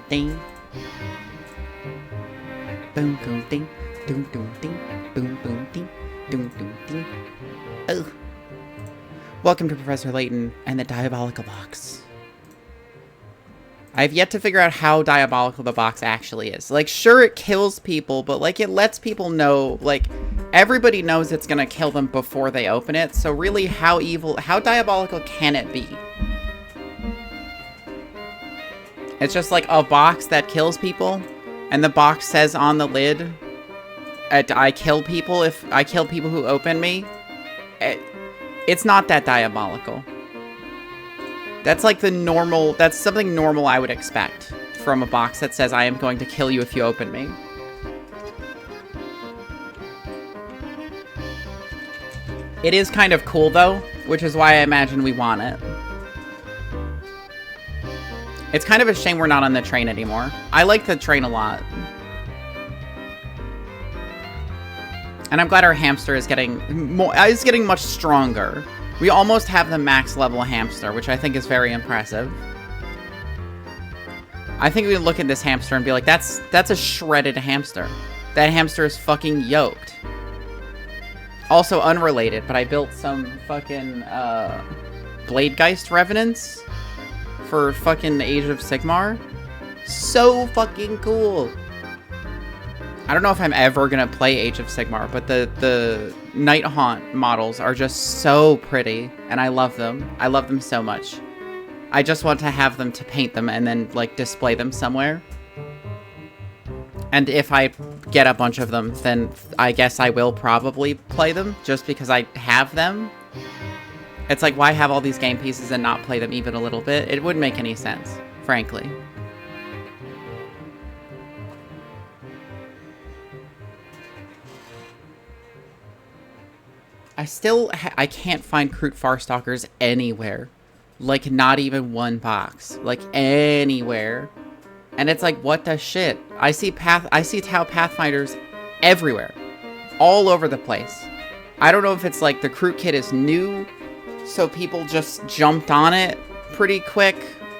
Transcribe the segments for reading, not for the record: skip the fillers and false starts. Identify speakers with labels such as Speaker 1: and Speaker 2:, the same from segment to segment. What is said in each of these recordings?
Speaker 1: ding. Boom, boom, ding. Doom, doom, ding. Boom, boom, ding. Doom, doom, ding. Oh. Welcome to Professor Layton and the Diabolical Box. I've yet to figure out how diabolical the box actually is. Like, sure, it kills people, but, like, it lets people know, like, everybody knows it's gonna kill them before they open it, so really, how diabolical can it be? It's just, like, a box that kills people, and the box says on the lid, I kill people who open me. It's not that diabolical. That's like that's something normal I would expect from a box that says I am going to kill you if you open me. It is kind of cool though, which is why I imagine we want it. It's kind of a shame we're not on the train anymore. I like the train a lot. And I'm glad our hamster is getting much stronger. We almost have the max level hamster, which I think is very impressive. I think we can look at this hamster and be like, that's a shredded hamster. That hamster is fucking yoked. Also unrelated, but I built some fucking Bladegeist Revenants for fucking Age of Sigmar. So fucking cool. I don't know if I'm ever gonna play Age of Sigmar, but the Night Haunt models are just so pretty, and I love them. I love them so much. I just want to have them to paint them and then, like, display them somewhere. And if I get a bunch of them, then I guess I will probably play them, just because I have them. It's like, why have all these game pieces and not play them even a little bit? It wouldn't make any sense, frankly. I can't find Kroot Farstalkers anywhere. Like, not even one box. Like, anywhere. And it's like, what the shit? I see Tau Pathfinders everywhere. All over the place. I don't know if it's like the Kroot kit is new, so people just jumped on it pretty quick.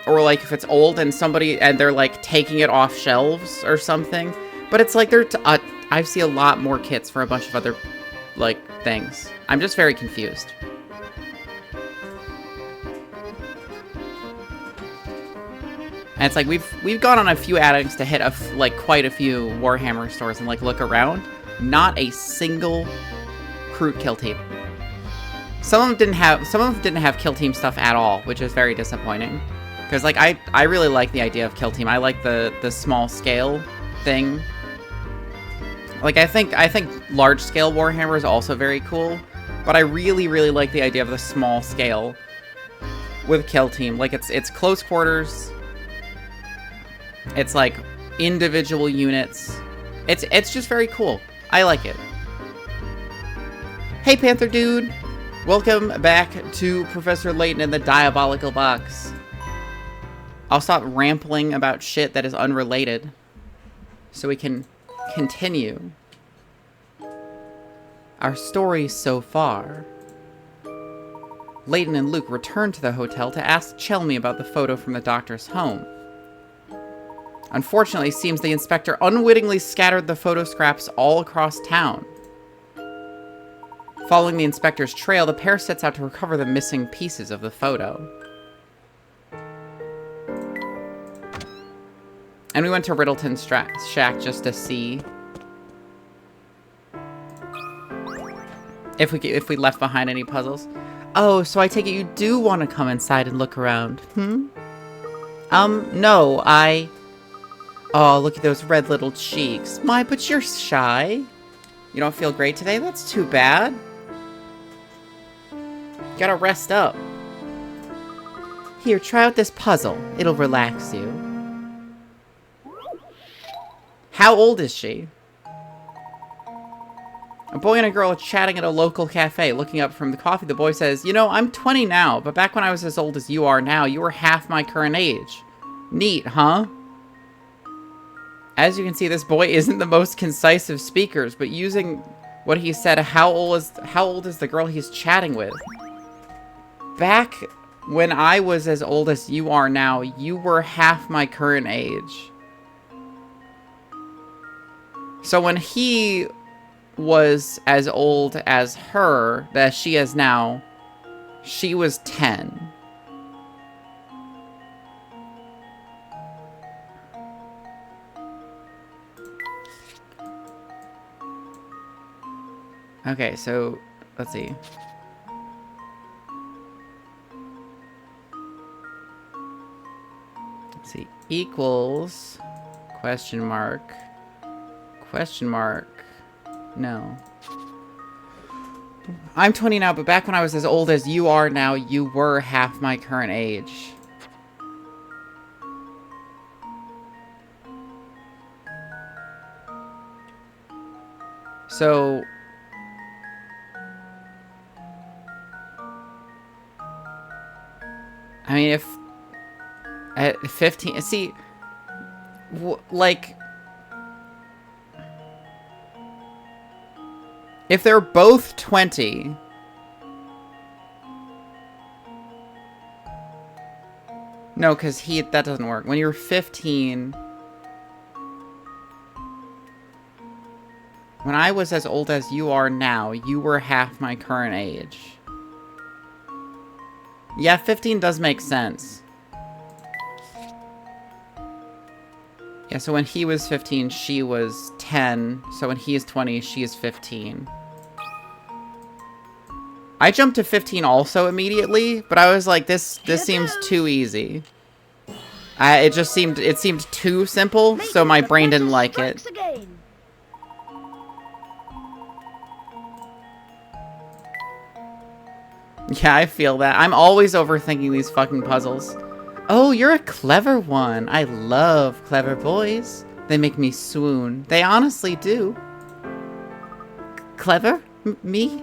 Speaker 1: Or like if it's old and they're like taking it off shelves or something. But it's like I see a lot more kits for a bunch of other, like, things. I'm just very confused. And it's like we've gone on a few outings to hit quite a few Warhammer stores and like look around. Not a single Kroot kill team. Some of them didn't have kill team stuff at all, which is very disappointing. Because like I really like the idea of kill team. I like the small scale thing. Like, I think large-scale Warhammer is also very cool, but I really, really like the idea of the small scale with Kill Team. Like, it's close quarters. It's, like, individual units. It's just very cool. I like it. Hey, Panther Dude! Welcome back to Professor Layton and the Diabolical Box. I'll stop rambling about shit that is unrelated, so we can continue our story so far. Layton and Luke return to the hotel to ask Chelmy about the photo from the doctor's home. Unfortunately, it seems the inspector unwittingly scattered the photo scraps all across town. Following the inspector's trail, the pair sets out to recover the missing pieces of the photo. And we went to Riddleton's shack just to see if we left behind any puzzles. Oh, so I take it you do want to come inside and look around, no, Oh, look at those red little cheeks. My, but you're shy. You don't feel great today? That's too bad. Gotta rest up. Here, try out this puzzle. It'll relax you. How old is she? A boy and a girl are chatting at a local cafe. Looking up from the coffee, the boy says, "You know, I'm 20 now, but back when I was as old as you are now, you were half my current age. Neat, huh?" As you can see, this boy isn't the most concise of speakers, but using what he said, how old is the girl he's chatting with? Back when I was as old as you are now, you were half my current age. So when he was as old as her, that she is now, she was 10. Okay, so let's see. Let's see. Equals question mark. Question mark. No. I'm 20 now, but back when I was as old as you are now, you were half my current age. So... I mean, if... At 15... See... Like... If they're both 20... No, because that doesn't work. When you're 15... When I was as old as you are now, you were half my current age. Yeah, 15 does make sense. Yeah, so when he was 15, she was 10. So when he is 20, she is 15. I jumped to 15 also immediately, but I was like, this seems too easy. It seemed too simple, so my brain didn't like it. Yeah, I feel that. I'm always overthinking these fucking puzzles. Oh, you're a clever one. I love clever boys. They make me swoon. They honestly do. Clever? Me?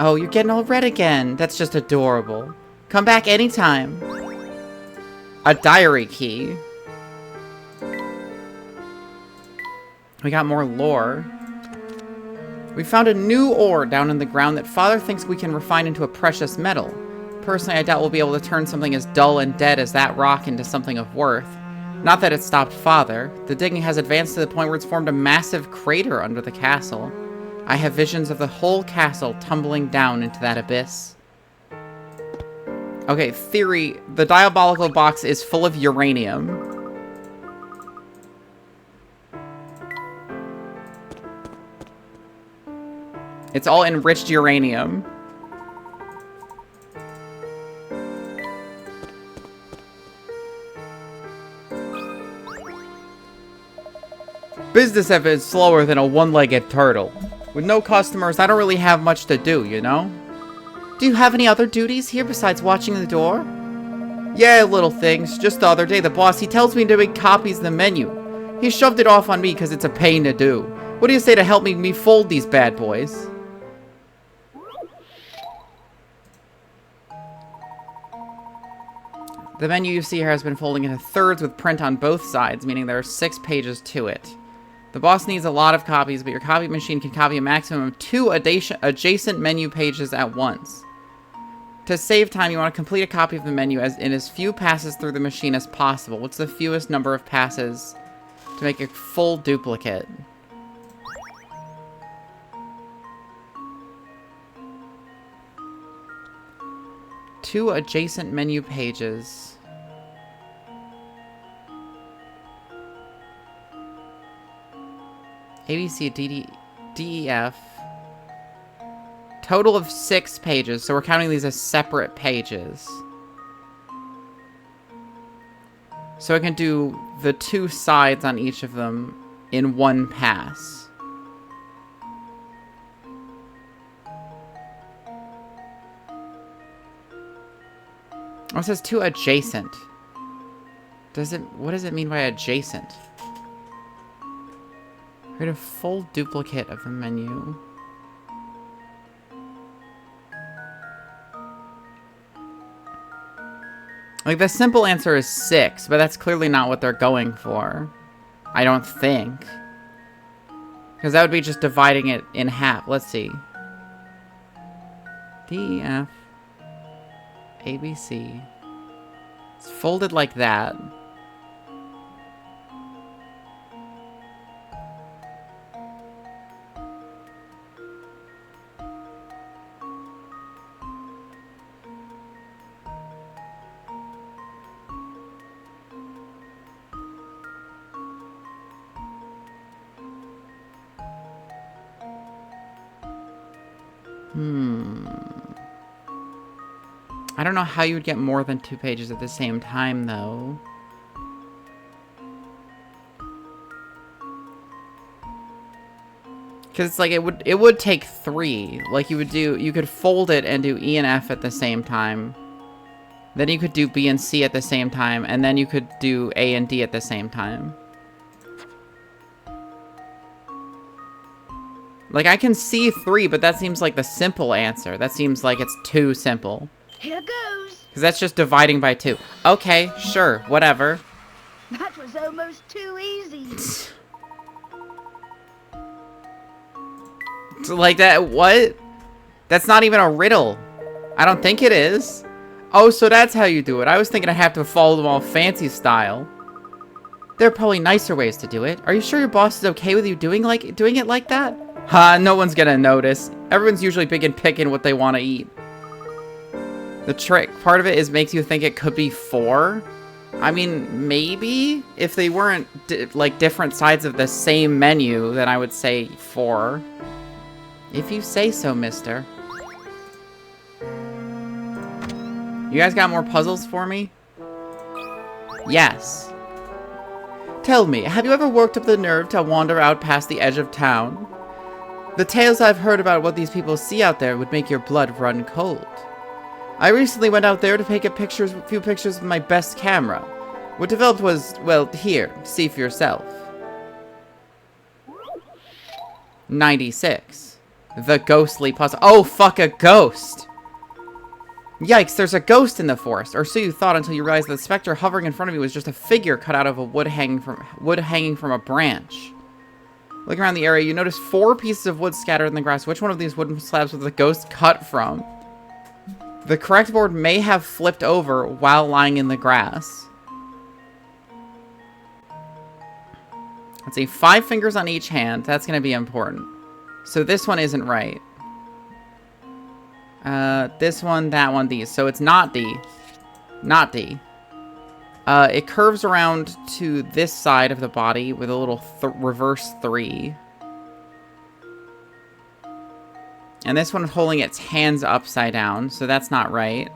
Speaker 1: Oh, you're getting all red again. That's just adorable. Come back anytime. A diary key. We got more lore. We found a new ore down in the ground that Father thinks we can refine into a precious metal. Personally, I doubt we'll be able to turn something as dull and dead as that rock into something of worth. Not that it stopped Father. The digging has advanced to the point where it's formed a massive crater under the castle. I have visions of the whole castle tumbling down into that abyss. Okay, theory. The diabolical box is full of uranium. It's all enriched uranium. Business has been slower than a one-legged turtle. With no customers, I don't really have much to do, you know? Do you have any other duties here besides watching the door? Yeah, little things. Just the other day, the boss, he tells me to make copies of the menu. He shoved it off on me because it's a pain to do. What do you say to help me fold these bad boys? The menu you see here has been folding into thirds with print on both sides, meaning there are 6 pages to it. The boss needs a lot of copies, but your copy machine can copy a maximum of 2 adjacent menu pages at once. To save time, you want to complete a copy of the menu in as few passes through the machine as possible. What's the fewest number of passes to make a full duplicate? Two adjacent menu pages. A, B, C, D, E, F. Total of 6 pages, so we're counting these as separate pages. So I can do the 2 sides on each of them in one pass. Oh, it says 2 adjacent. What does it mean by adjacent? Create a full duplicate of the menu. Like, the simple answer is 6, but that's clearly not what they're going for. I don't think. Because that would be just dividing it in half. Let's see. D, E, F, A, B, C. It's folded like that. I don't know how you would get more than 2 pages at the same time, though. Because it's like, it would take 3. Like, you could fold it and do E and F at the same time. Then you could do B and C at the same time, and then you could do A and D at the same time. Like, I can see 3, but that seems like the simple answer. That seems like it's too simple.
Speaker 2: Here goes.
Speaker 1: Because that's just dividing by 2. Okay, sure, whatever.
Speaker 2: That was almost too easy.
Speaker 1: Like that, what? That's not even a riddle. I don't think it is. Oh, so that's how you do it. I was thinking I have to follow them all fancy style. There are probably nicer ways to do it. Are you sure your boss is okay with you doing it like that? Ha, no one's gonna notice. Everyone's usually big and picking what they want to eat. The trick part of it is makes you think it could be 4. I mean, maybe if they weren't like different sides of the same menu, then I would say 4. If you say so, mister. You guys got more puzzles for me? Yes. Tell me, have you ever worked up the nerve to wander out past the edge of town? The tales I've heard about what these people see out there would make your blood run cold. I recently went out there to take a few pictures with my best camera. What developed was, well, here, see for yourself. 96. The ghostly puzzle. Oh, fuck, a ghost! Yikes, there's a ghost in the forest, or so you thought until you realized the specter hovering in front of you was just a figure cut out of a wood hanging from a branch. Looking around the area, you notice 4 pieces of wood scattered in the grass. Which one of these wooden slabs was the ghost cut from? The correct board may have flipped over while lying in the grass. Let's see, 5 fingers on each hand. That's going to be important. So this one isn't right. This one, that one, these. So it's not D. Not D. It curves around to this side of the body with a little reverse 3. And this one is holding its hands upside down, so that's not right.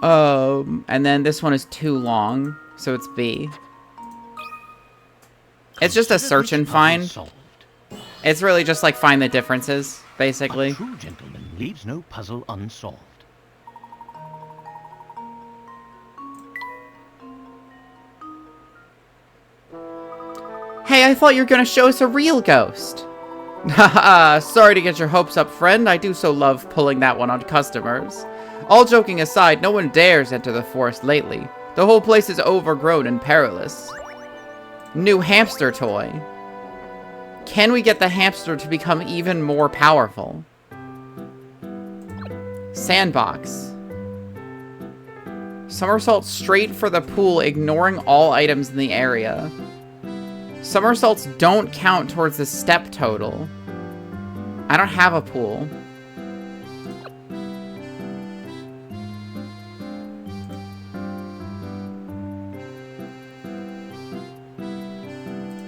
Speaker 1: And then this one is too long, so it's B. It's just a search and find. It's really just like find the differences, basically.
Speaker 3: A true gentleman leaves no puzzle unsolved.
Speaker 1: Hey, I thought you were gonna show us a real ghost. Haha, sorry to get your hopes up, friend. I do so love pulling that one on customers. All joking aside, no one dares enter the forest lately. The whole place is overgrown and perilous. New hamster toy. Can we get the hamster to become even more powerful? Sandbox. Somersault straight for the pool, ignoring all items in the area. Somersaults don't count towards the step total. I don't have a pool.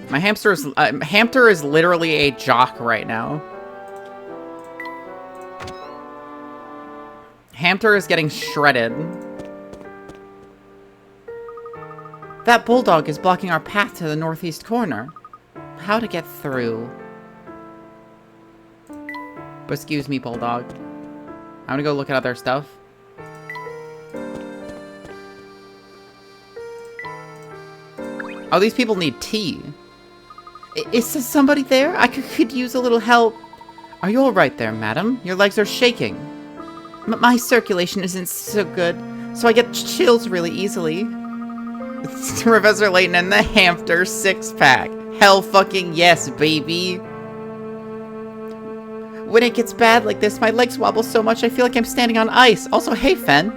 Speaker 1: My hamster is literally a jock right now. Hamster is getting shredded. That bulldog is blocking our path to the northeast corner. How to get through? But excuse me, bulldog. I'm gonna go look at other stuff. Oh, these people need tea. Is there somebody there? I could use a little help. Are you alright there, madam? Your legs are shaking. My circulation isn't so good, so I get chills really easily. It's Professor Layton and the hamster 6-pack. Hell fucking yes, baby. When it gets bad like this, my legs wobble so much I feel like I'm standing on ice. Also, hey, Fen.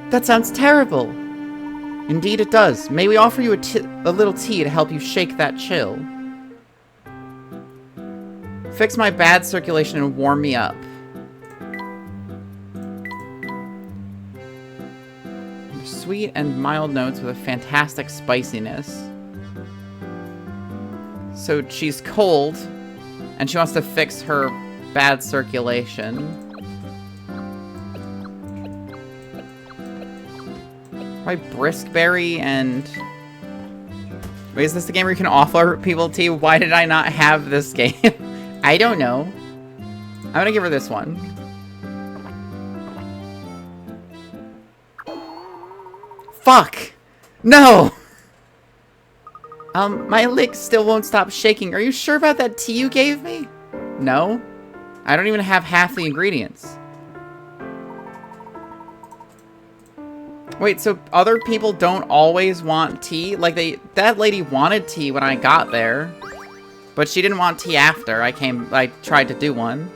Speaker 1: That sounds terrible. Indeed it does. May we offer you a little tea to help you shake that chill? Fix my bad circulation and warm me up. Sweet and mild notes with a fantastic spiciness. So she's cold, and she wants to fix her bad circulation. Probably Briskberry and... Wait, is this the game where you can offer people tea? Why did I not have this game? I don't know. I'm gonna give her this one. Fuck! No! My legs still won't stop shaking. Are you sure about that tea you gave me? No. I don't even have half the ingredients. Wait, so other people don't always want tea? Like, that lady wanted tea when I got there. But she didn't want tea after I tried to do one.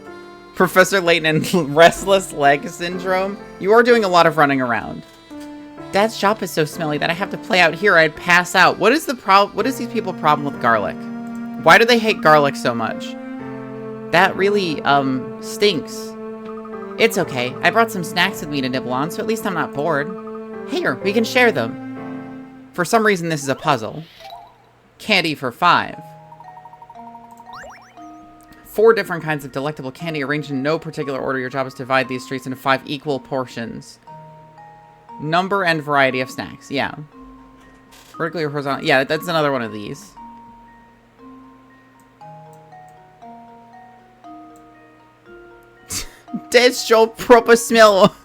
Speaker 1: Professor Layton and restless leg syndrome? You are doing a lot of running around. Dad's shop is so smelly that I have to play out here or I'd pass out. What is these people's problem with garlic? Why do they hate garlic so much? That really, stinks. It's okay. I brought some snacks with me to nibble on, so at least I'm not bored. Here, we can share them. For some reason, this is a puzzle. Candy for 5. 4 different kinds of delectable candy arranged in no particular order. Your job is to divide these treats into 5 equal portions. Number and variety of snacks. Yeah. Vertically or horizontal. Yeah, that's another one of these. That's your proper smell.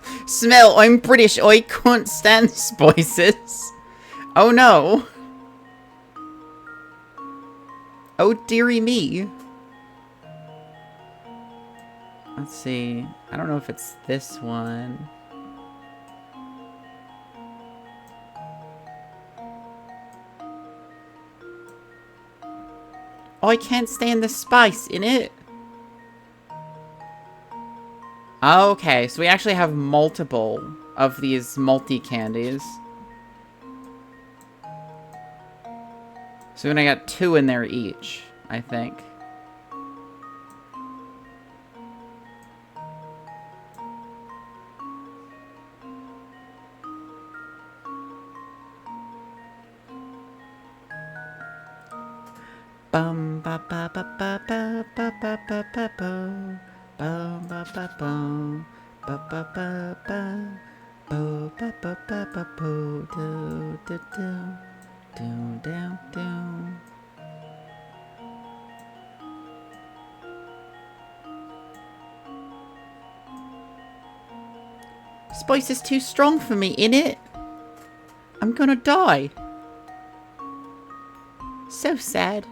Speaker 1: I'm British. I can't stand spices. Oh no. Oh dearie me. Let's see. I don't know if it's this one. Oh, I can't stand the spice in it. Okay, so we actually have multiple of these multi-candies. So then I got 2 in there each, I think. Bum ba ba ba ba ba ba ba ba ba ba. Bum ba ba bum ba ba ba ba bo ba ba ba ba bo do do do do do. Spice is too strong for me, innit? I'm gonna die. So sad.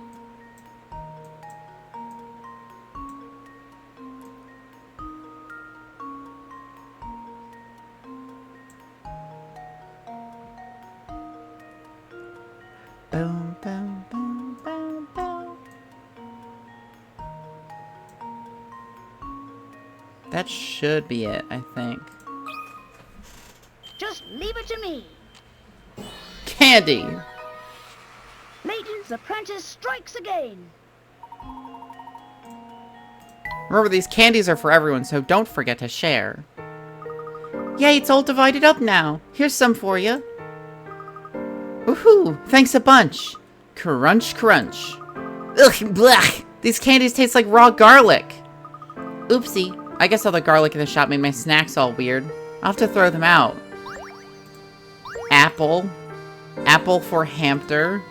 Speaker 1: Boom, boom, boom, boom, boom. That should be it, I think.
Speaker 2: Just leave it to me.
Speaker 1: Candy!
Speaker 2: Layton's apprentice strikes again.
Speaker 1: Remember, these candies are for everyone, so don't forget to share. Yay, it's all divided up now. Here's some for you. Woohoo! Thanks a bunch. Crunch, crunch. Ugh, blech! These candies taste like raw garlic. Oopsie. I guess all the garlic in the shop made my snacks all weird. I'll have to throw them out. Apple. Apple for hamster.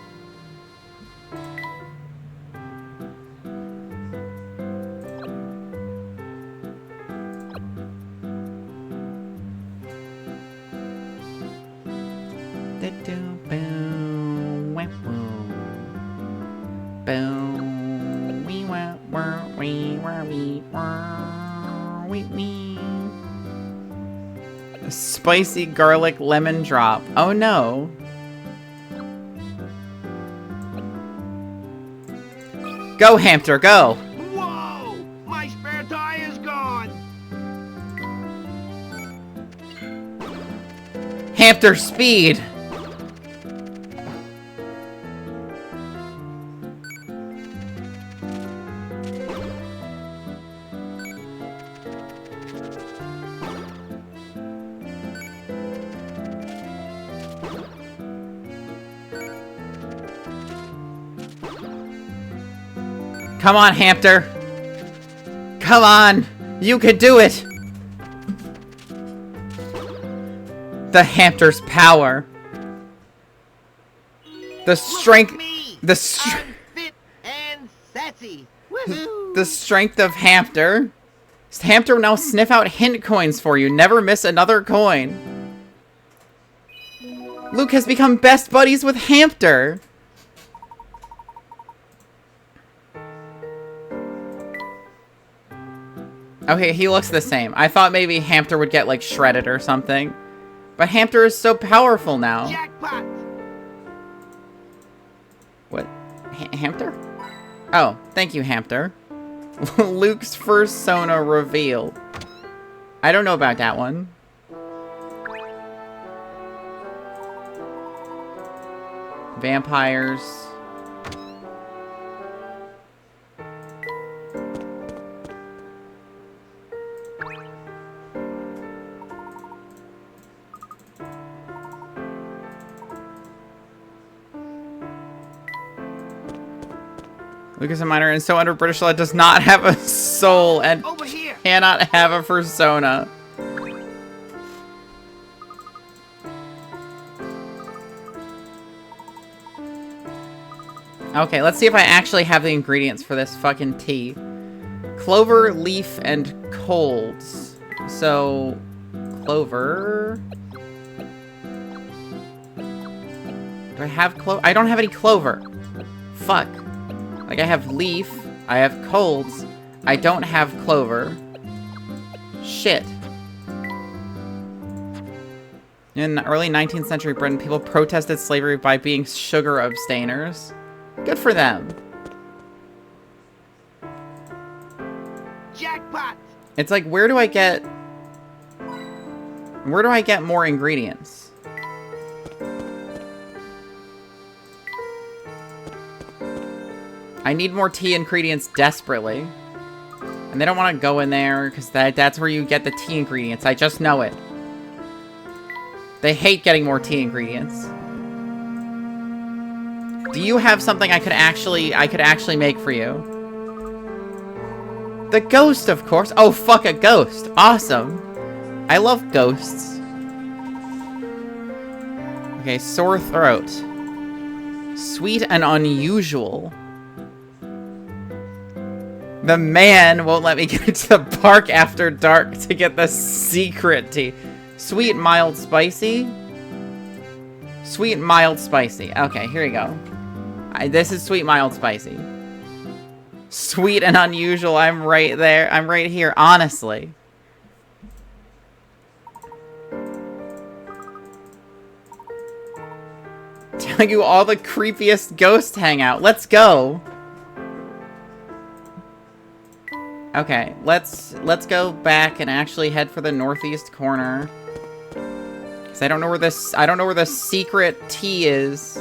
Speaker 1: A spicy garlic lemon drop. Oh no. Go, hamster, go.
Speaker 3: Whoa! My spare tire is gone!
Speaker 1: Hamster speed. Come on, hamster. Come on! You can do it! The hamster's power. The strength... The strength...
Speaker 3: I'm fit and sassy. Woohoo!
Speaker 1: The strength of Hamster. Hamster will now sniff out hint coins for you. Never miss another coin. Luke has become best buddies with Hamster. Okay, he looks the same. I thought maybe Hamster would get, like, shredded or something. But Hamster is so powerful now.
Speaker 3: Jackpot!
Speaker 1: What? Hamster? Oh, thank you, Hamster. Luke's first Sona reveal. I don't know about that one. Vampires. Luke is a minor and so under British law does not have a soul and
Speaker 3: Over here!
Speaker 1: cannot have a persona. Okay, let's see if I actually have the ingredients for this fucking tea. Clover, leaf, and colds. So, clover... Do I have clover? I don't have any clover. Fuck. Like, I have leaf, I have colds, I don't have clover. Shit. In early 19th century Britain, people protested slavery by being sugar abstainers. Good for them.
Speaker 3: Jackpot!
Speaker 1: It's like, where do I get more ingredients? I need more tea ingredients desperately. And they don't want to go in there, because that's where you get the tea ingredients. I just know it. They hate getting more tea ingredients. Do you have something I could actually make for you? The ghost, of course. Oh, fuck, a ghost. Awesome. I love ghosts. Okay, sore throat. Sweet and unusual. The man won't let me get to the park after dark to get the secret tea. Sweet, mild, spicy. Sweet, mild, spicy. Okay, here we go. This is sweet, mild, spicy. Sweet and unusual. I'm right there. I'm right here, honestly. Telling you all the creepiest ghosts hang out. Let's go. Okay, let's go back and actually head for the northeast corner. Cause I don't know where the secret tea is.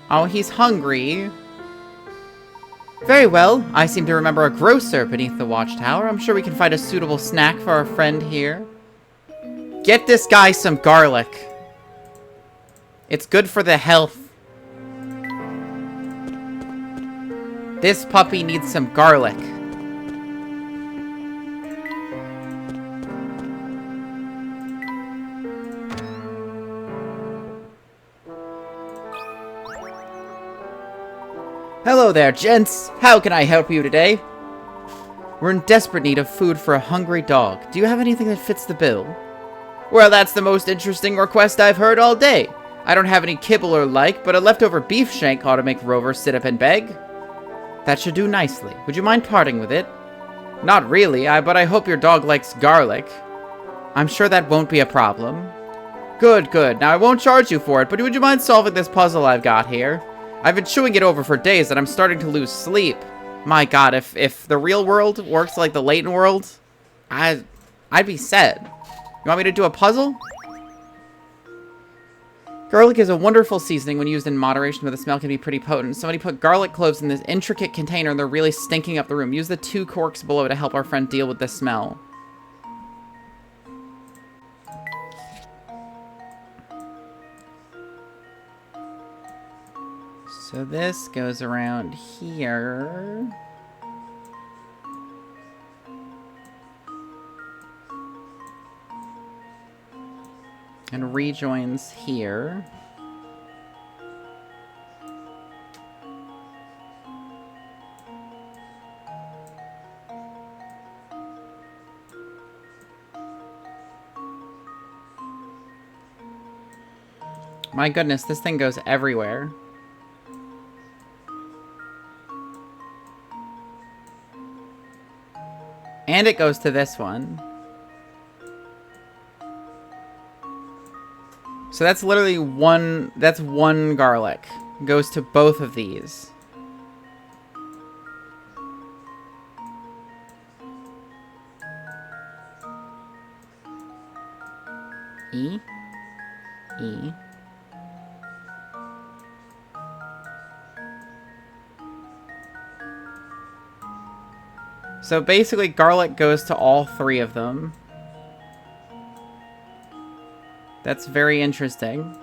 Speaker 1: Oh, he's hungry. Very well. I seem to remember a grocer beneath the watchtower. I'm sure we can find a suitable snack for our friend here. Get this guy some garlic. It's good for the health. This puppy needs some garlic. Hello there, gents. How can I help you today? We're in desperate need of food for a hungry dog. Do you have anything that fits the bill? Well, that's the most interesting request I've heard all day. I don't have any kibble or like, but a leftover beef shank ought to make Rover sit up and beg. That should do nicely. Would you mind parting with it? Not really, but I hope your dog likes garlic. I'm sure that won't be a problem. Good, good. Now, I won't charge you for it, but would you mind solving this puzzle I've got here? I've been chewing it over for days, and I'm starting to lose sleep. My god, if the real world works like the Layton world, I'd be set. You want me to do a puzzle? Garlic is a wonderful seasoning when used in moderation, but the smell can be pretty potent. Somebody put garlic cloves in this intricate container and they're really stinking up the room. Use the 2 corks below to help our friend deal with the smell. So this goes around here. And rejoins here. My goodness, this thing goes everywhere. And it goes to this one. So that's literally that's one garlic. Goes to both of these. E. E. So basically, garlic goes to all three of them. That's very interesting.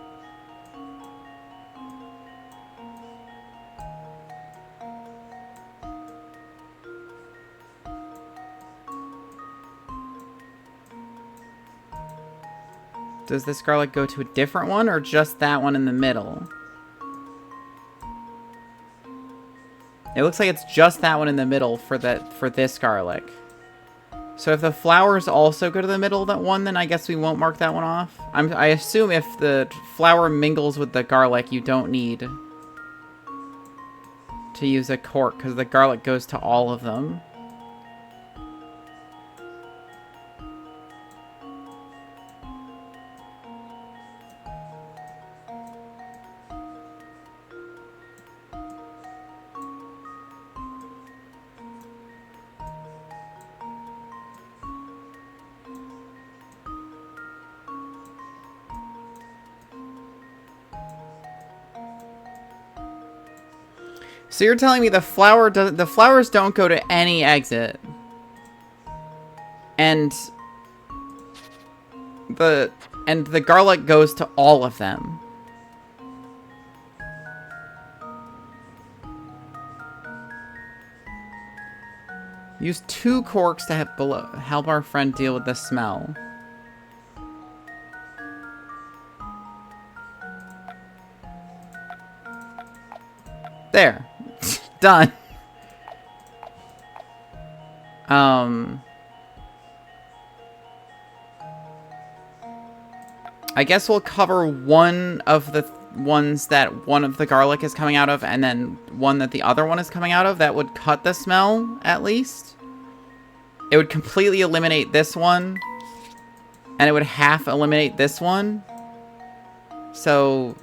Speaker 1: Does this garlic go to a different one, or just that one in the middle? It looks like it's just that one in the middle for this garlic. So if the flowers also go to the middle of that one, then I guess we won't mark that one off. I assume if the flower mingles with the garlic, you don't need to use a cork, because the garlic goes to all of them. So you're telling me the flowers don't go to any exit, and the garlic goes to all of them. Use 2 corks to help our friend deal with the smell. There. Done. I guess we'll cover one of the ones that one of the garlic is coming out of, and then one that the other one is coming out of. That would cut the smell, at least. It would completely eliminate this one, and it would half eliminate this one. So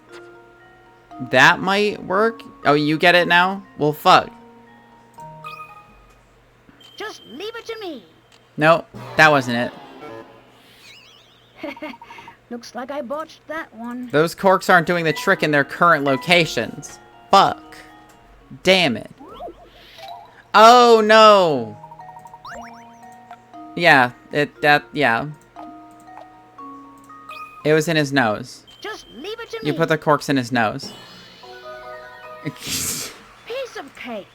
Speaker 1: that might work. Oh, you get it now? Well, fuck.
Speaker 2: Just leave it to me.
Speaker 1: No, that wasn't it.
Speaker 2: Looks like I botched that one.
Speaker 1: Those corks aren't doing the trick in their current locations. Fuck. Damn it. Oh, no. Yeah, yeah. It was in his nose.
Speaker 2: Just leave it to me.
Speaker 1: You put the corks in his nose.
Speaker 2: Piece of cake.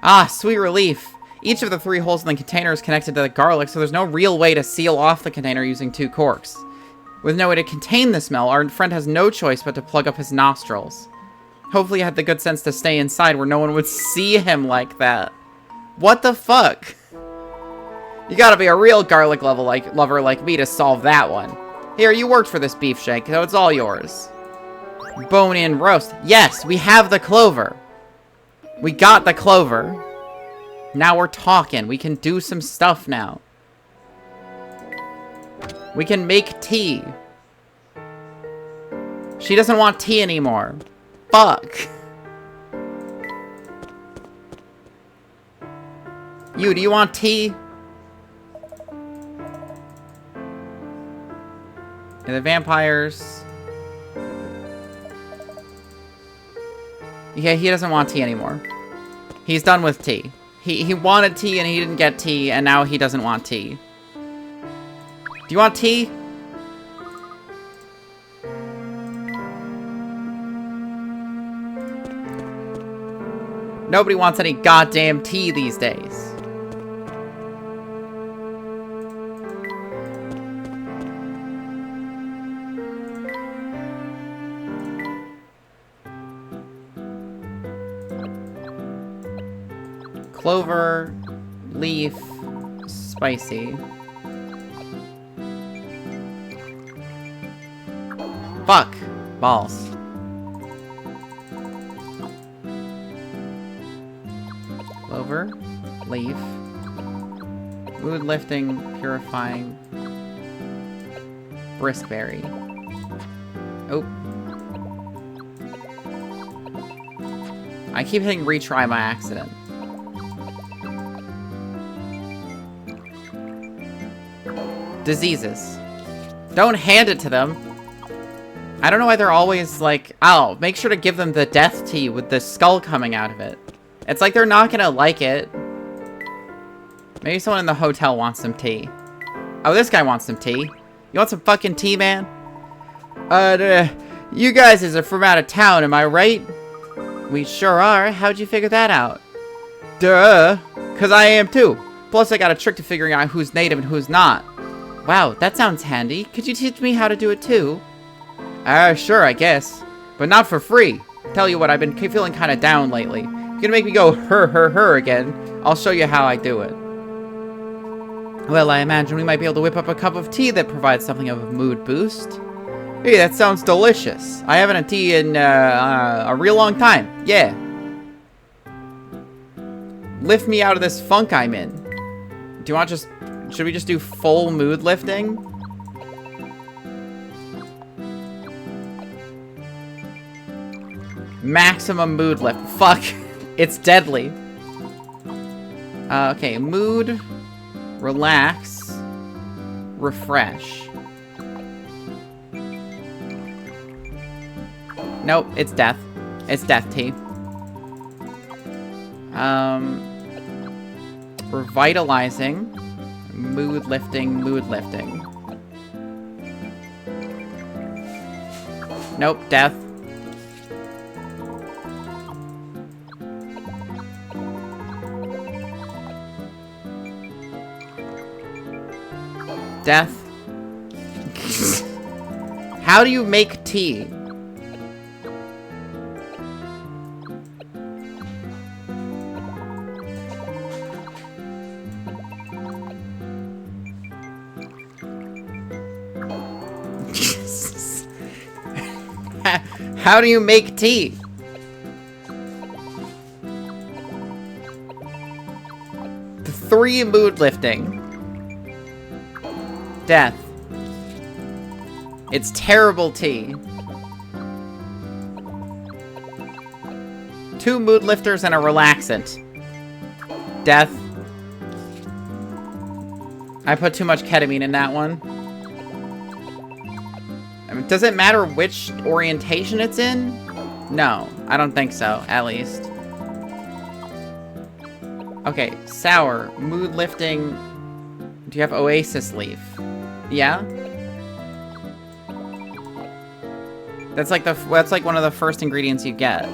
Speaker 1: Ah, sweet relief. Each of the 3 holes in the container is connected to the garlic, so there's no real way to seal off the container using 2 corks. With no way to contain the smell, our friend has no choice but to plug up his nostrils. Hopefully he had the good sense to stay inside where no one would see him like that. What the fuck? You gotta be a real garlic lover like me to solve that one. Here, you worked for this beef shank, so it's all yours. Bone-in roast. Yes, we have the clover. We got the clover. Now we're talking. We can do some stuff now. We can make tea. She doesn't want tea anymore. Fuck. You, do you want tea? And the vampires. Yeah, he doesn't want tea anymore. He's done with tea. He wanted tea and he didn't get tea, and now he doesn't want tea. Do you want tea? Nobody wants any goddamn tea these days. Clover, leaf, spicy. Fuck. Balls. Clover, leaf, mood lifting, purifying, briskberry. Oh. I keep hitting retry by accident. Diseases. Don't hand it to them. I don't know why they're always like, oh, make sure to give them the death tea with the skull coming out of it. It's like they're not gonna like it. Maybe someone in the hotel wants some tea. Oh, this guy wants some tea. You want some fucking tea, man? You guys are from out of town, am I right? We sure are. How'd you figure that out? Duh. 'Cause I am too. Plus, I got a trick to figuring out who's native and who's not. Wow, that sounds handy. Could you teach me how to do it too? Sure, I guess. But not for free. Tell you what, I've been feeling kind of down lately. You're gonna make me go her again. I'll show you how I do it. Well, I imagine we might be able to whip up a cup of tea that provides something of a mood boost. Hey, that sounds delicious. I haven't had tea in a real long time. Yeah. Lift me out of this funk I'm in. Do you want just... Should we just do full mood lifting? Maximum mood lift. Fuck. It's deadly. Okay, mood, relax, refresh. Nope, it's death. It's death tea. Revitalizing, mood lifting, mood lifting. Nope, death. Death. How do you make tea? How do you make tea? The 3 mood lifting. Death. It's terrible tea. 2 mood lifters and a relaxant. Death. I put too much ketamine in that one. I mean, does it matter which orientation it's in? No, I don't think so, at least. Okay, sour, mood lifting. Do you have oasis leaf? Yeah? That's like one of the first ingredients you get.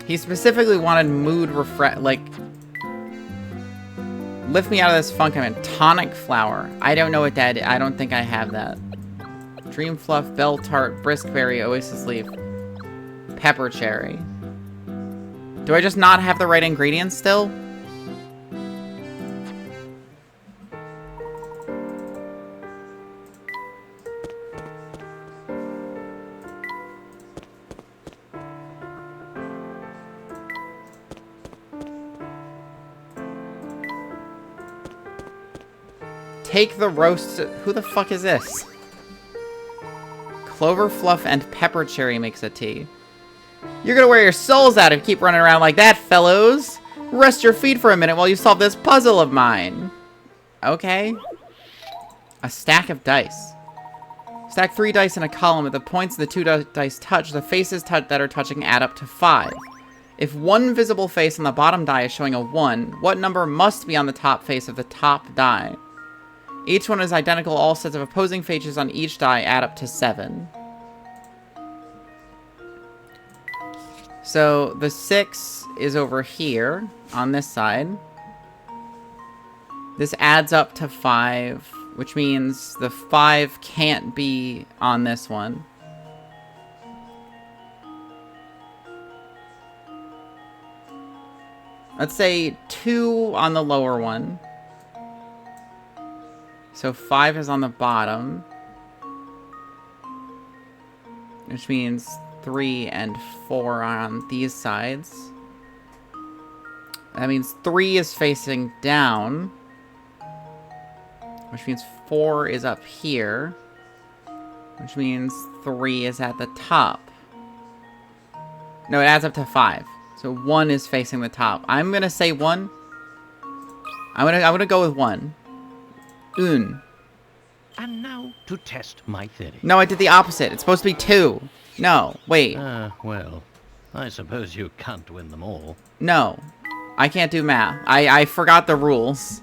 Speaker 1: He specifically wanted mood lift me out of this funk I'm in. Tonic flower. I don't know what that is. I don't think I have that. Dream fluff, bell tart, briskberry, oasis leaf, pepper cherry. Do I just not have the right ingredients still? Take the roast... Who the fuck is this? Clover fluff and pepper cherry makes a tea. You're gonna wear your souls out if you keep running around like that, fellows. Rest your feet for a minute while you solve this puzzle of mine. Okay. A stack of dice. Stack 3 dice in a column. At the points the 2 dice touch, the faces that are touching add up to 5. If one visible face on the bottom die is showing a 1, what number must be on the top face of the top die? Each one is identical. All sets of opposing faces on each die add up to 7. So the 6 is over here on this side. This adds up to 5, which means the 5 can't be on this one. Let's say 2 on the lower one. So 5 is on the bottom. Which means 3 and 4 are on these sides. That means 3 is facing down. Which means 4 is up here. Which means 3 is at the top. No, it adds up to 5. So 1 is facing the top. I'm gonna say 1. I'm gonna go with 1. Un.
Speaker 4: And now to test my theory.
Speaker 1: No, I did the opposite. It's supposed to be 2. No, wait.
Speaker 4: Well, I suppose you can't win them all.
Speaker 1: No. I can't do math. I forgot the rules.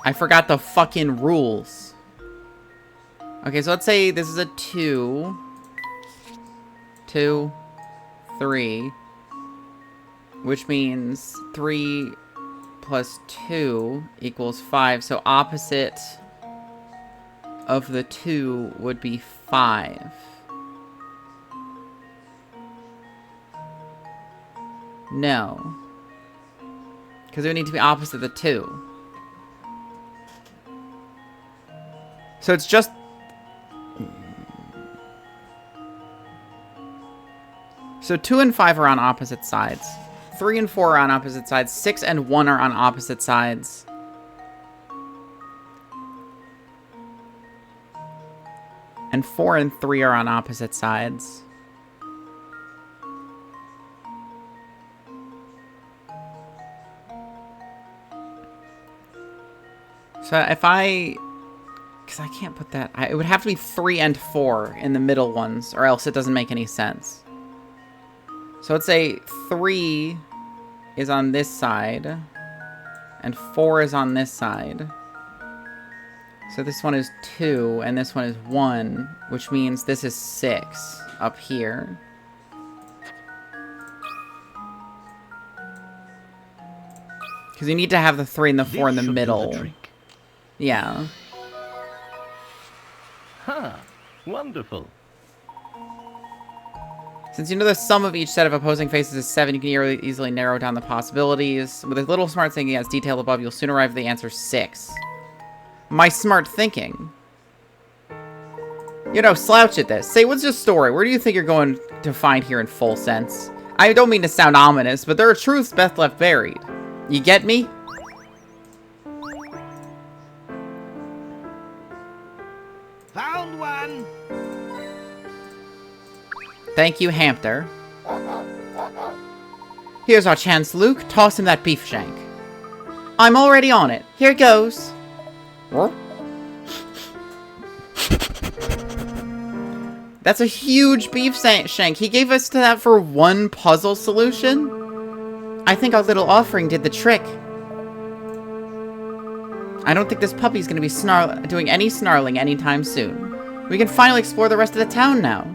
Speaker 1: I forgot the fucking rules. Okay, so let's say this is a 2. 2, 3, which means 3 plus 2 equals 5. So opposite of the 2 would be 5. No. Because it would need to be opposite of the 2. So it's just... So 2 and 5 are on opposite sides. 3 and 4 are on opposite sides. 6 and 1 are on opposite sides. And 4 and 3 are on opposite sides. So if I... Because I can't put that... it would have to be 3 and 4 in the middle ones, or else it doesn't make any sense. So let's say 3 is on this side, and 4 is on this side. So this one is 2, and this one is 1, which means this is 6 up here. Because you need to have the 3 and the 4 in the middle. Yeah.
Speaker 4: Huh. Wonderful.
Speaker 1: Since you know the sum of each set of opposing faces is 7, you can easily narrow down the possibilities. With a little smart thinking as detailed above, you'll soon arrive at the answer 6. My smart thinking. You know, slouch at this. Say, what's your story? Where do you think you're going to find here in full sense? I don't mean to sound ominous, but there are truths best left buried. You get me?
Speaker 3: Found one.
Speaker 1: Thank you, Hamter. Here's our chance, Luke. Toss him that beef shank. I'm already on it. Here goes. That's a huge beef shank. He gave us that for one puzzle solution? I think our little offering did the trick. I don't think this puppy's gonna be doing any snarling anytime soon. We can finally explore the rest of the town now.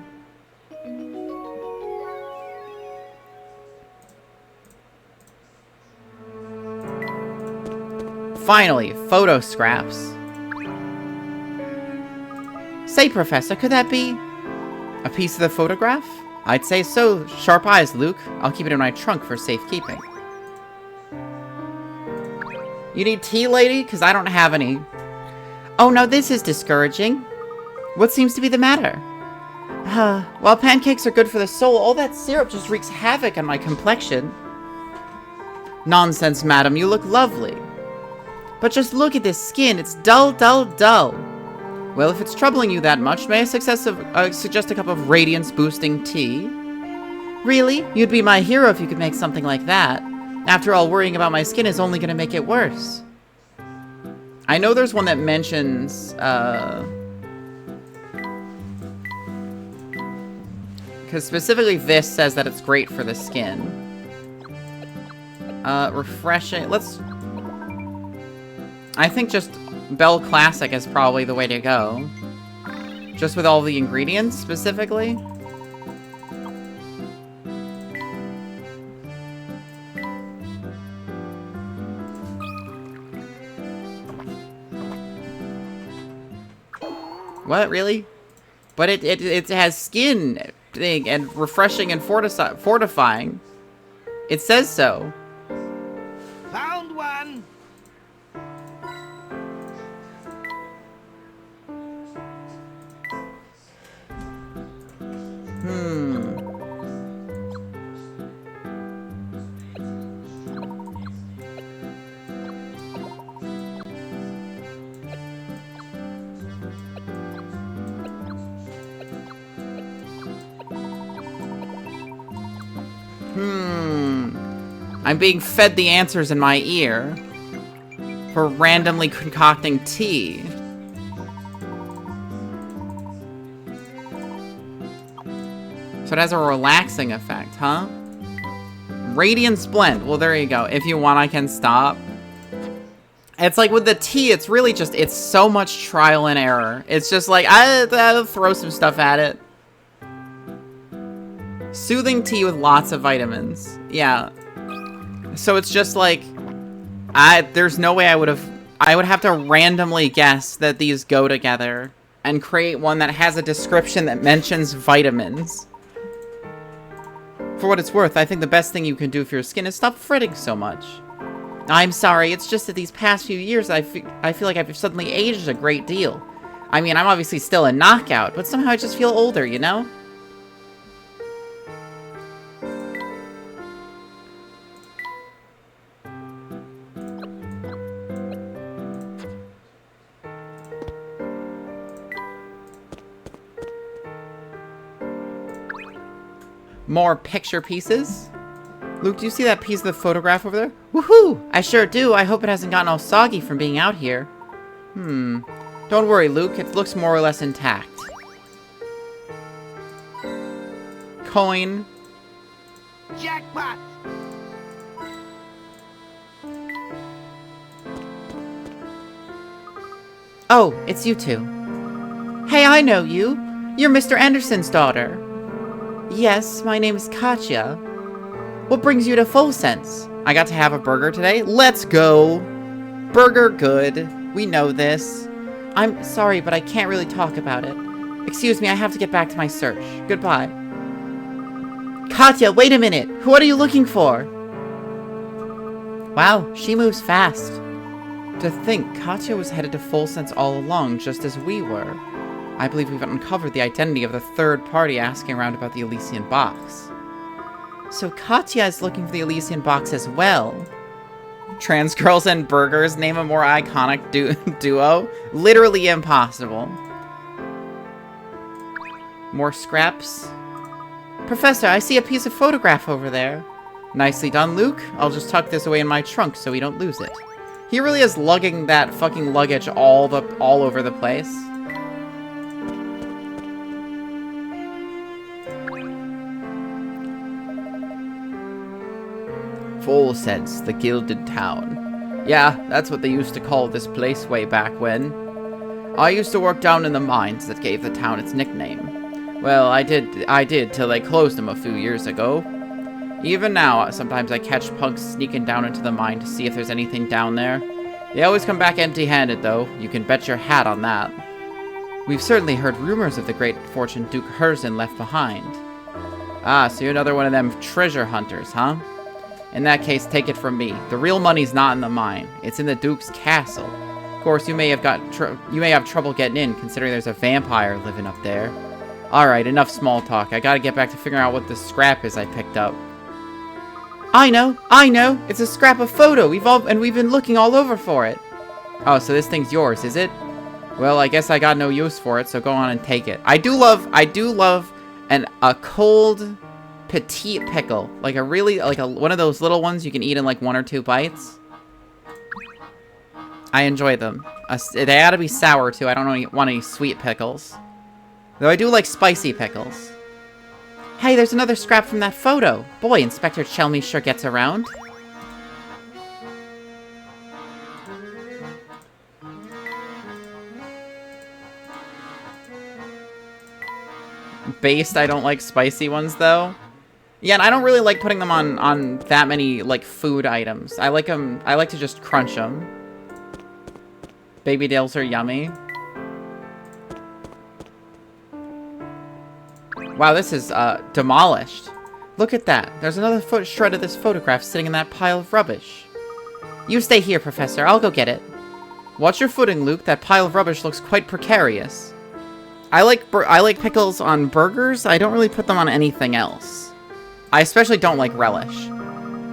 Speaker 1: Finally, photo scraps. Say, Professor, could that be a piece of the photograph? I'd say so. Sharp eyes, Luke. I'll keep it in my trunk for safekeeping. You need tea, lady? Because I don't have any. Oh, no, this is discouraging. What seems to be the matter? While pancakes are good for the soul, all that syrup just wreaks havoc on my complexion. Nonsense, madam. You look lovely. But just look at this skin. It's dull, dull, dull. Well, if it's troubling you that much, may I suggest a cup of radiance-boosting tea? Really? You'd be my hero if you could make something like that. After all, worrying about my skin is only going to make it worse. I know there's one that mentions, because specifically this says that it's great for the skin. Refreshing. I think just Bell Classic is probably the way to go. Just with all the ingredients, specifically? What, really? But it has skin thing and refreshing and fortifying. It says so.
Speaker 3: Found one.
Speaker 1: I'm being fed the answers in my ear for randomly concocting tea. So it has a relaxing effect, huh? Radiance Blend. Well, there you go. If you want, I can stop. It's like with the tea, it's really just, it's so much trial and error. It's just like, I'll throw some stuff at it. Soothing tea with lots of vitamins. Yeah. So it's just like, there's no way I would have to randomly guess that these go together and create one that has a description that mentions vitamins. For what it's worth, I think the best thing you can do for your skin is stop fretting so much. I'm sorry, it's just that these past few years I feel like I've suddenly aged a great deal. I mean, I'm obviously still a knockout, but somehow I just feel older, you know? More picture pieces. Luke, do you see that piece of the photograph over there? Woohoo! I sure do. I hope it hasn't gotten all soggy from being out here. Don't worry, Luke. It looks more or less intact. Coin.
Speaker 3: Jackpot.
Speaker 1: Oh, it's you two. Hey, I know you. You're Mr. Anderson's daughter. Yes, my name is Katya. What brings you to Full Sense? I got to have a burger today. Let's go. Burger good. We know this. I'm sorry, but I can't really talk about it. Excuse me, I have to get back to my search. Goodbye. Katya, wait a minute. What are you looking for? Wow, she moves fast. To think, Katya was headed to Full Sense all along, just as we were. I believe we've uncovered the identity of the third party asking around about the Elysian box. So Katya is looking for the Elysian box as well. Trans girls and burgers, name a more iconic duo. Literally impossible. More scraps. Professor, I see a piece of photograph over there. Nicely done, Luke. I'll just tuck this away in my trunk so we don't lose it. He really is lugging that fucking luggage all over the place. Full Sense, the Gilded Town. Yeah, that's what they used to call this place way back when. I used to work down in the mines that gave the town its nickname. Well, I did till they closed them a few years ago. Even now, sometimes I catch punks sneaking down into the mine to see if there's anything down there. They always come back empty-handed, though. You can bet your hat on that. We've certainly heard rumors of the great fortune Duke Herzen left behind. Ah, so you're another one of them treasure hunters, huh? In that case, take it from me. The real money's not in the mine. It's in the Duke's castle. Of course, you may have trouble getting in, considering there's a vampire living up there. Alright, enough small talk. I gotta get back to figuring out what this scrap is I picked up. I know! It's a scrap of photo! We've been looking all over for it! Oh, so this thing's yours, is it? Well, I guess I got no use for it, so go on and take it. I do love a cold, petite pickle. Like one of those little ones you can eat in like 1 or 2 bites. I enjoy them. They gotta be sour, too. I don't want any sweet pickles. Though I do like spicy pickles. Hey, there's another scrap from that photo. Boy, Inspector Chelmy sure gets around. based. I don't like spicy ones, though. Yeah, and I don't really like putting them on that many, like, food items. I like to just crunch them. Baby dill are yummy. Wow, this is, demolished. Look at that. There's another shred of this photograph sitting in that pile of rubbish. You stay here, Professor. I'll go get it. Watch your footing, Luke. That pile of rubbish looks quite precarious. I like pickles on burgers. I don't really put them on anything else. I especially don't like relish.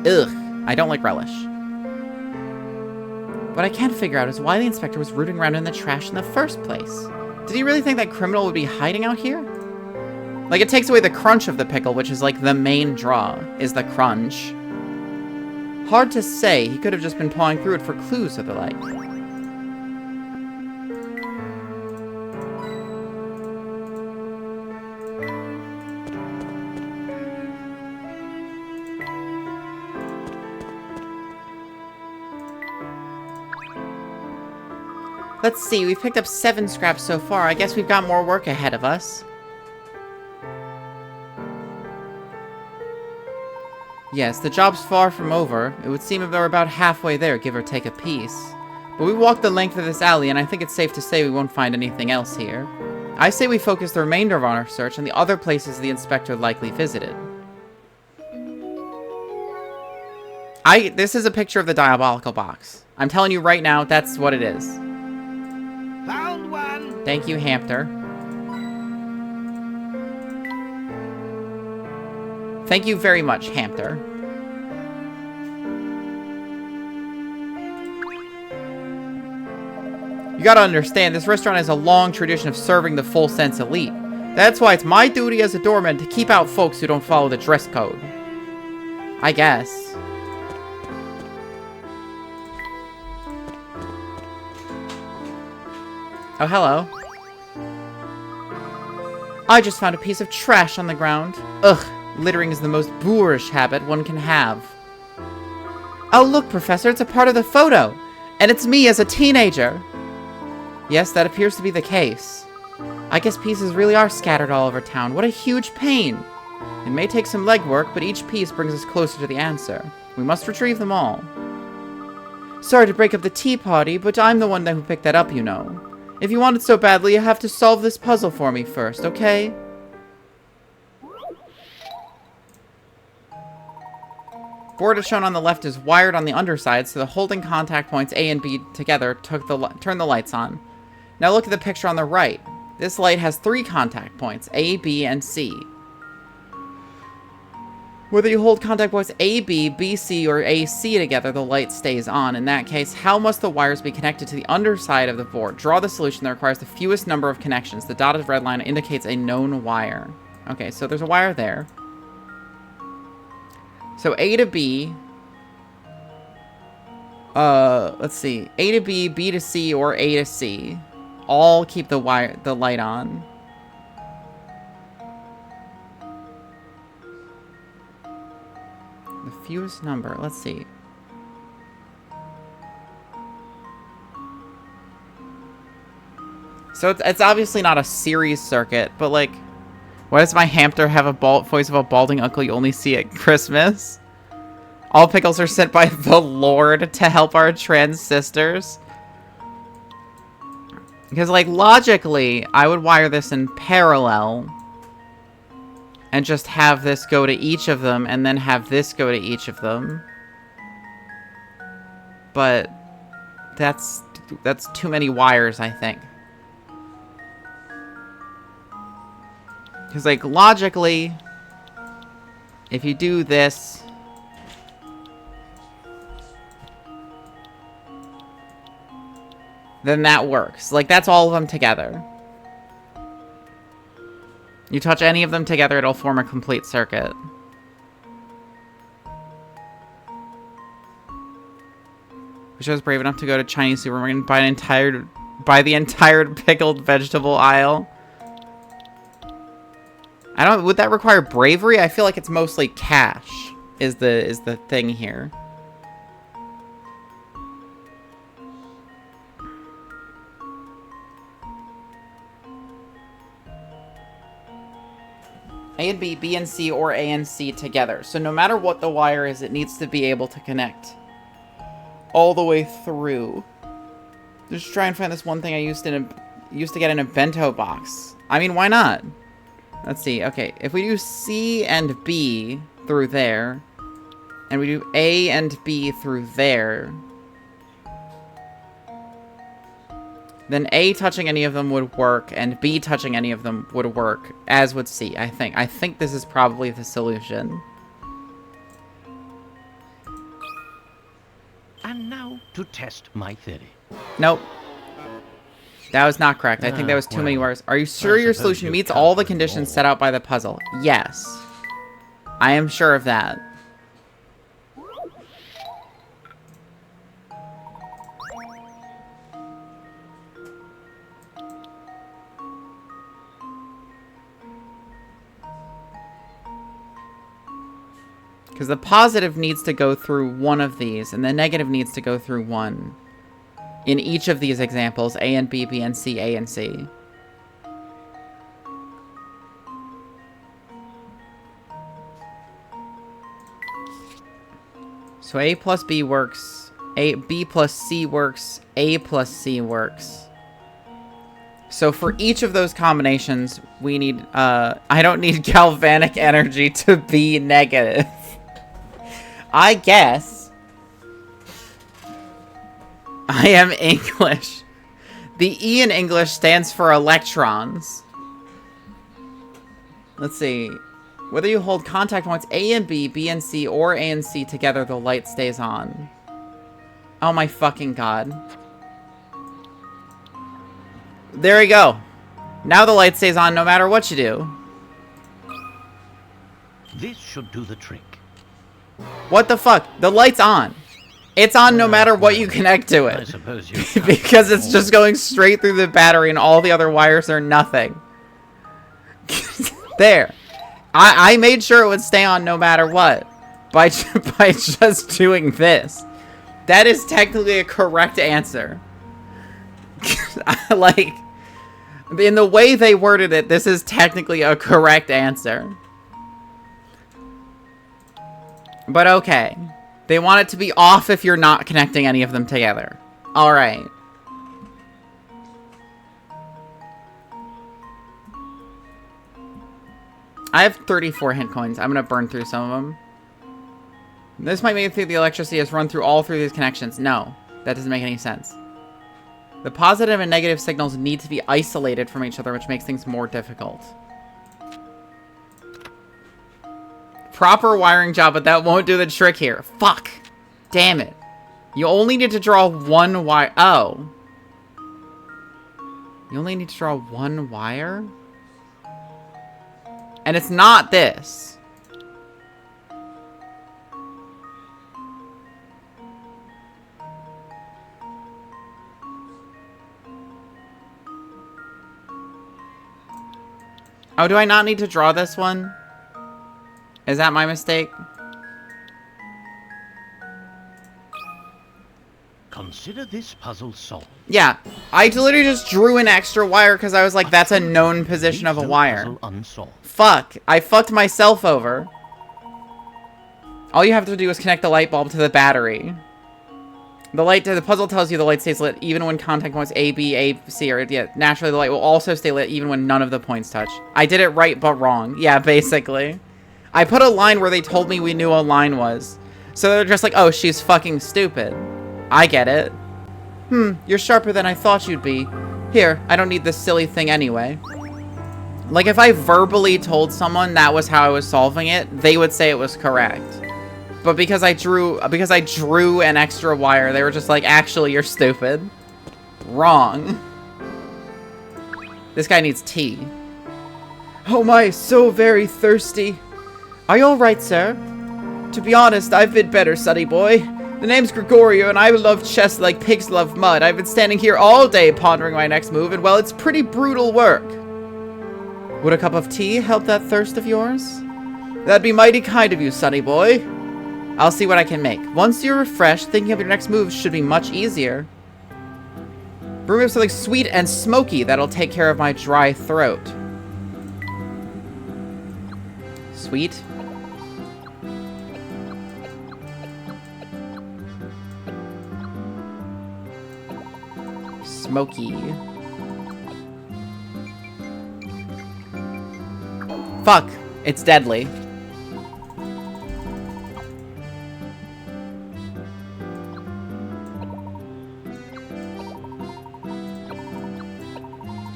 Speaker 1: Ugh, I don't like relish. What I can't figure out is why the inspector was rooting around in the trash in the first place. Did he really think that criminal would be hiding out here? Like, it takes away the crunch of the pickle, which is like the main draw, is the crunch. Hard to say. He could have just been pawing through it for clues or the like. Let's see, we've picked up 7 scraps so far. I guess we've got more work ahead of us. Yes, the job's far from over. It would seem if we're about halfway there, give or take a piece. But we walked the length of this alley, and I think it's safe to say we won't find anything else here. I say we focus the remainder of our search on the other places the inspector likely visited. This is a picture of the diabolical box. I'm telling you right now, that's what it is.
Speaker 3: Found one.
Speaker 1: Thank you, Hamter. Thank you very much, Hamter. You gotta understand, this restaurant has a long tradition of serving the full sense elite. That's why it's my duty as a doorman to keep out folks who don't follow the dress code. I guess. Oh, hello. I just found a piece of trash on the ground. Ugh, littering is the most boorish habit one can have. Oh, look, Professor, it's a part of the photo. And it's me as a teenager. Yes, that appears to be the case. I guess pieces really are scattered all over town. What a huge pain. It may take some legwork, but each piece brings us closer to the answer. We must retrieve them all. Sorry to break up the tea party, but I'm the one who picked that up, you know. If you want it so badly, you have to solve this puzzle for me first, okay? Board as shown on the left is wired on the underside, so the holding contact points A and B together turn the lights on. Now look at the picture on the right. This light has 3 contact points, A, B, and C. Whether you hold contact points A, B, B, C, or A, C together, the light stays on. In that case, how must the wires be connected to the underside of the board? Draw the solution that requires the fewest number of connections. The dotted red line indicates a known wire. Okay, so there's a wire there. So A to B. Let's see. A to B, B to C, or A to C. All keep the light on. The fewest number. Let's see. So it's obviously not a series circuit, but like, why does my hamster have a voice of a balding uncle you only see at Christmas? All pickles are sent by the Lord to help our trans sisters. Because, like, logically, I would wire this in parallel and just have this go to each of them and then have this go to each of them. But that's too many wires, I think. Because, like, logically, if you do this, then that works. Like, that's all of them together. You touch any of them together, it'll form a complete circuit. Wish I was brave enough to go to Chinese supermarket and buy the entire pickled vegetable aisle. Would that require bravery? I feel like it's mostly cash is the thing here. A and B, B and C, or A and C together. So no matter what the wire is, it needs to be able to connect all the way through. Just try and find this one thing I used to get in a bento box. I mean, why not? Let's see. Okay, if we do C and B through there, and we do A and B through there, then A touching any of them would work, and B touching any of them would work, as would C, I think. I think this is probably the solution.
Speaker 4: And now to test my theory.
Speaker 1: Nope. That was not correct. I think that was too many words. Are you sure your solution meets all the conditions set out by the puzzle? Yes. I am sure of that. Because the positive needs to go through one of these, and the negative needs to go through one. In each of these examples, A and B, B and C, A and C. So A plus B works, B plus C works, A plus C works. So for each of those combinations, we need, I don't need galvanic energy to be negative. I guess. I am English. The E in English stands for electrons. Let's see. Whether you hold contact points A and B, B and C, or A and C together, the light stays on. Oh my fucking god. There we go. Now the light stays on no matter what you do.
Speaker 4: This should do the trick.
Speaker 1: What the fuck? The light's on. It's on no matter what you connect to it.
Speaker 4: I suppose you
Speaker 1: because it's just going straight through the battery and all the other wires are nothing. There. I made sure it would stay on no matter what. By just doing this. That is technically a correct answer. Like, in the way they worded it, this is technically a correct answer. But okay. They want it to be off if you're not connecting any of them together. Alright. I have 34 hint coins. I'm gonna burn through some of them. This might make it through the electricity has run through all three of these connections. No, that doesn't make any sense. The positive and negative signals need to be isolated from each other, which makes things more difficult. Proper wiring job, but that won't do the trick here. Fuck. Damn it. You only need to draw one wire. Oh. You only need to draw one wire? And it's not this. Oh, do I not need to draw this one? Is that my mistake?
Speaker 4: Consider this puzzle solved.
Speaker 1: Yeah, I literally just drew an extra wire because I was like, that's a known position of a wire. Fuck, I fucked myself over. All you have to do is connect the light bulb to the battery. The puzzle tells you the light stays lit even when contact points A, B, A, C, or yeah, naturally the light will also stay lit even when none of the points touch. I did it right but wrong. Yeah, basically. I put a line where they told me we knew a line was. So they're just like, oh, she's fucking stupid. I get it. You're sharper than I thought you'd be. Here, I don't need this silly thing anyway. Like, if I verbally told someone that was how I was solving it, they would say it was correct. But because I drew an extra wire, they were just like, actually, you're stupid. Wrong. This guy needs tea. Oh my, so very thirsty. Are you alright, sir? To be honest, I've been better, sonny boy. The name's Gregorio, and I love chess like pigs love mud. I've been standing here all day pondering my next move, and well, it's pretty brutal work. Would a cup of tea help that thirst of yours? That'd be mighty kind of you, sonny boy. I'll see what I can make. Once you're refreshed, thinking of your next move should be much easier. Brew me up something sweet and smoky that'll take care of my dry throat. sweet. Smoky. Fuck! It's deadly.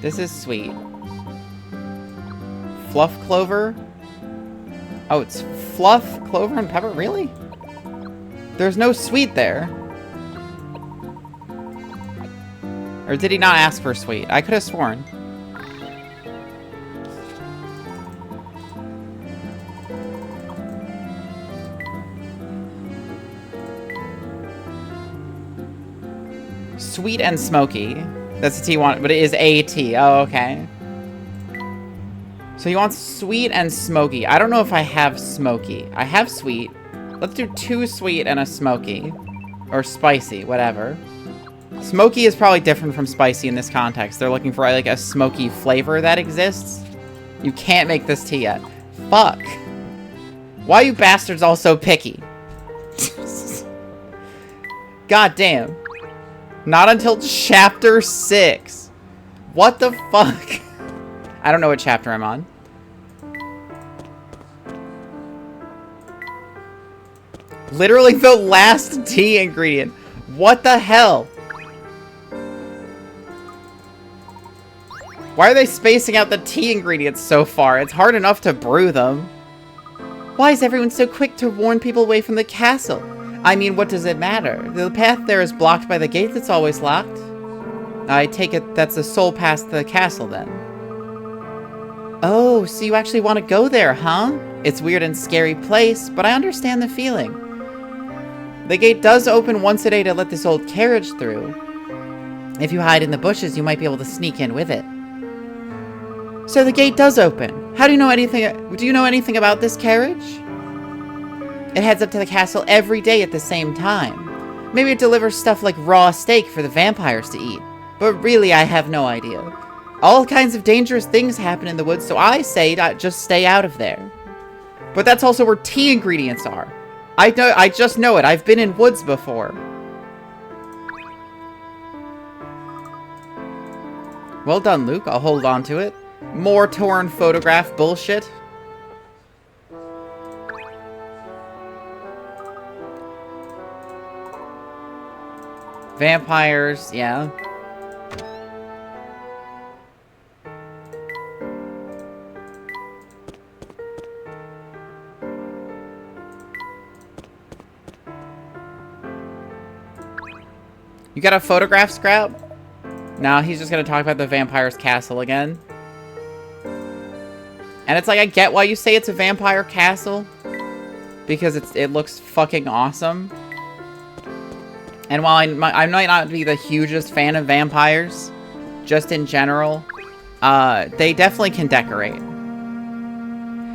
Speaker 1: This is sweet. Fluff clover? Oh, it's fluff, clover, and pepper? Really? There's no sweet there. Or did he not ask for sweet? I could have sworn. Sweet and smoky. That's the tea you want, but it is a tea. Oh, okay. So you want sweet and smoky. I don't know if I have smoky. I have sweet. Let's do 2 sweet and a smoky. Or spicy, whatever. Smoky is probably different from spicy in this context. They're looking for like a smoky flavor that exists. You can't make this tea yet. Fuck. Why are you bastards all so picky? God damn. Not until chapter 6. What the fuck? I don't know what chapter I'm on. Literally the last tea ingredient. What the hell? Why are they spacing out the tea ingredients so far? It's hard enough to brew them. Why is everyone so quick to warn people away from the castle? I mean, what does it matter? The path there is blocked by the gate that's always locked. I take it that's the sole path to the castle, then. Oh, so you actually want to go there, huh? It's a weird and scary place, but I understand the feeling. The gate does open once a day to let this old carriage through. If you hide in the bushes, you might be able to sneak in with it. So the gate does open. How do you know anything? Do you know anything about this carriage? It heads up to the castle every day at the same time. Maybe it delivers stuff like raw steak for the vampires to eat. But really, I have no idea. All kinds of dangerous things happen in the woods, so I say just stay out of there. But that's also where tea ingredients are. I just know it. I've been in woods before. Well done, Luke. I'll hold on to it. More torn photograph bullshit. Vampires, yeah. You got a photograph, Scrap? No, he's just gonna talk about the vampire's castle again. And it's like, I get why you say it's a vampire castle. Because it looks fucking awesome. And while I might not be the hugest fan of vampires, just in general, they definitely can decorate.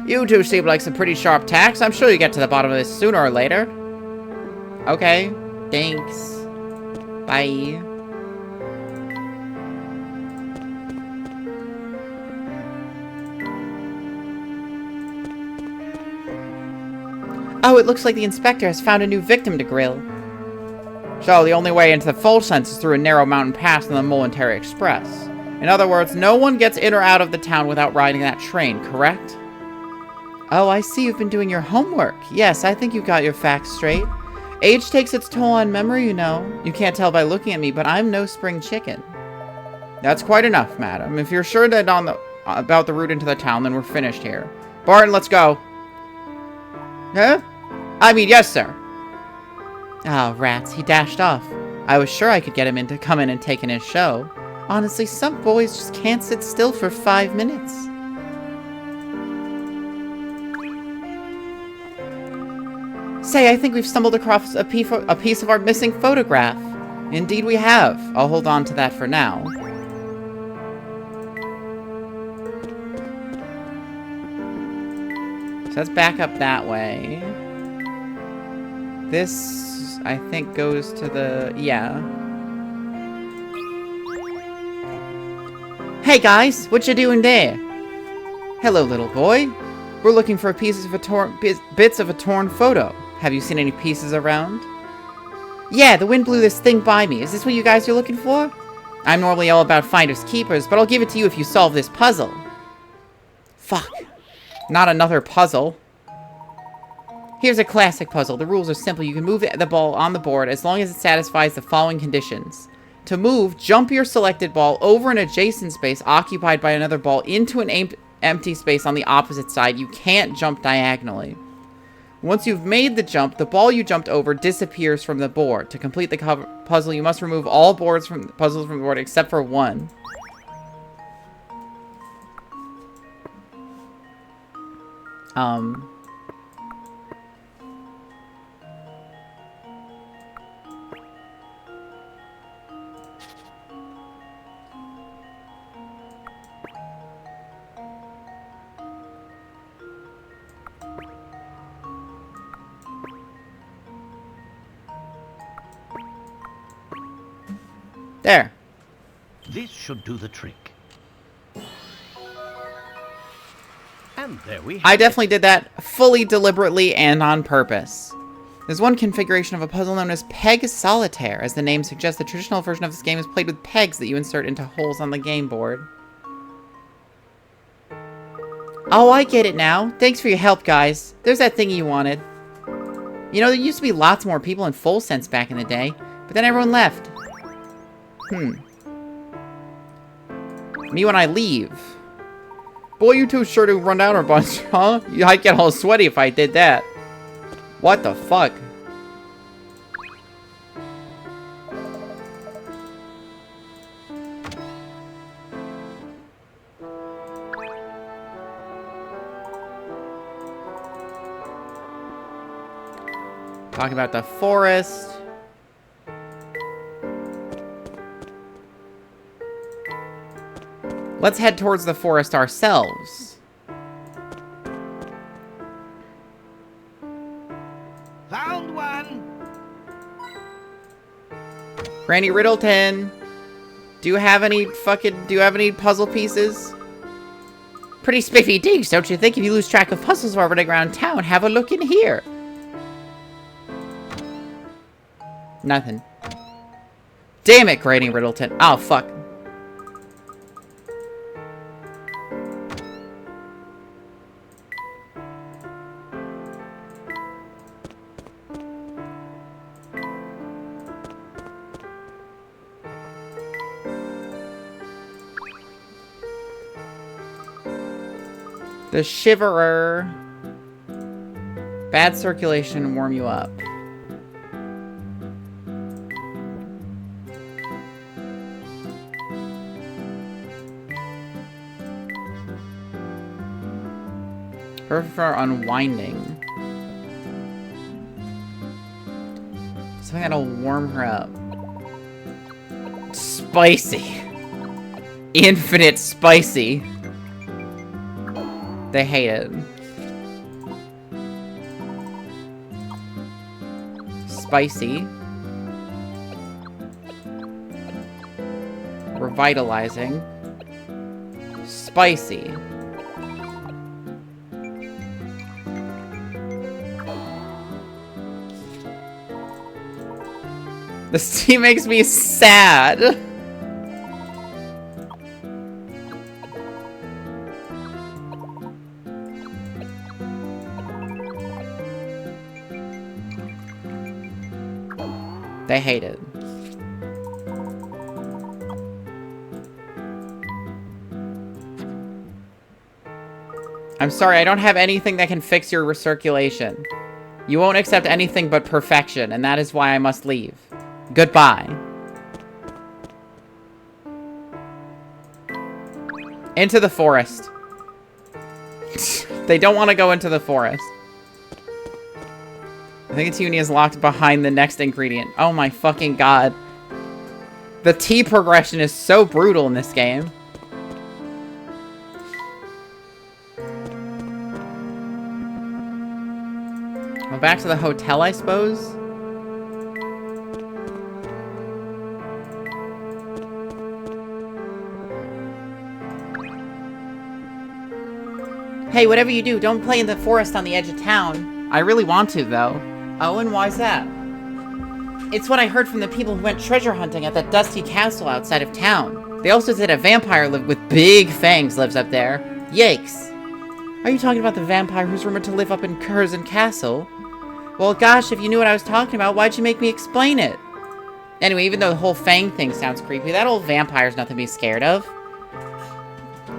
Speaker 1: You two seem like some pretty sharp tacks. I'm sure you get to the bottom of this sooner or later. Okay, thanks. Bye. Oh, it looks like the inspector has found a new victim to grill. So, the only way into the full sense is through a narrow mountain pass on the Momentary Express. In other words, no one gets in or out of the town without riding that train, correct? Oh, I see you've been doing your homework. Yes, I think you got your facts straight. Age takes its toll on memory, you know. You can't tell by looking at me, but I'm no spring chicken. That's quite enough, madam. If you're sure that about the route into the town, then we're finished here. Barton, let's go. Huh? I mean, yes, sir. Ah, rats, he dashed off. I was sure I could get him to come in and take in his show. Honestly, some boys just can't sit still for 5 minutes. Say, I think we've stumbled across a piece of our missing photograph. Indeed we have. I'll hold on to that for now. So let's back up that way. This, I think, goes to the... yeah. Hey guys, what you doing there? Hello, little boy. We're looking for bits of a torn photo. Have you seen any pieces around? Yeah, the wind blew this thing by me. Is this what you guys are looking for? I'm normally all about finders keepers, but I'll give it to you if you solve this puzzle. Fuck. Not another puzzle. Here's a classic puzzle. The rules are simple. You can move the ball on the board as long as it satisfies the following conditions. To move, jump your selected ball over an adjacent space occupied by another ball into an empty space on the opposite side. You can't jump diagonally. Once you've made the jump, the ball you jumped over disappears from the board. To complete the puzzle, you must remove all puzzles from the board except for one. There.
Speaker 4: This should do the trick. And there we have
Speaker 1: I definitely did that fully deliberately and on purpose. There's one configuration of a puzzle known as Peg Solitaire. As the name suggests, the traditional version of this game is played with pegs that you insert into holes on the game board. Oh, I get it now. Thanks for your help, guys. There's that thing you wanted. You know, there used to be lots more people in Full Sense back in the day, but then everyone left. Me when I leave. Boy, you two sure do run down a bunch, huh? I'd get all sweaty if I did that. What the fuck? Talking about the forest. Let's head towards the forest ourselves.
Speaker 3: Found one.
Speaker 1: Granny Riddleton, do you have any puzzle pieces? Pretty spiffy digs, don't you think? If you lose track of puzzles while running around town, have a look in here. Nothing. Damn it, Granny Riddleton. Oh, fuck. The Shiverer. Bad circulation warm you up. Perfect for unwinding. Something that'll warm her up. Spicy. Infinite spicy. They hate it. Spicy. Revitalizing. Spicy. This tea makes me sad. They hate it. I'm sorry, I don't have anything that can fix your recirculation. You won't accept anything but perfection, and that is why I must leave. Goodbye. Into the forest. They don't want to go into the forest. I think its union is locked behind the next ingredient. Oh my fucking god. The T progression is so brutal in this game. Well, back to the hotel, I suppose. Hey, whatever you do, don't play in the forest on the edge of town. I really want to, though. Oh, and why's that? It's what I heard from the people who went treasure hunting at that dusty castle outside of town. They also said a vampire with big fangs lives up there. Yikes. Are you talking about the vampire who's rumored to live up in Curzon Castle? Well, gosh, if you knew what I was talking about, why'd you make me explain it? Anyway, even though the whole fang thing sounds creepy, that old vampire's nothing to be scared of.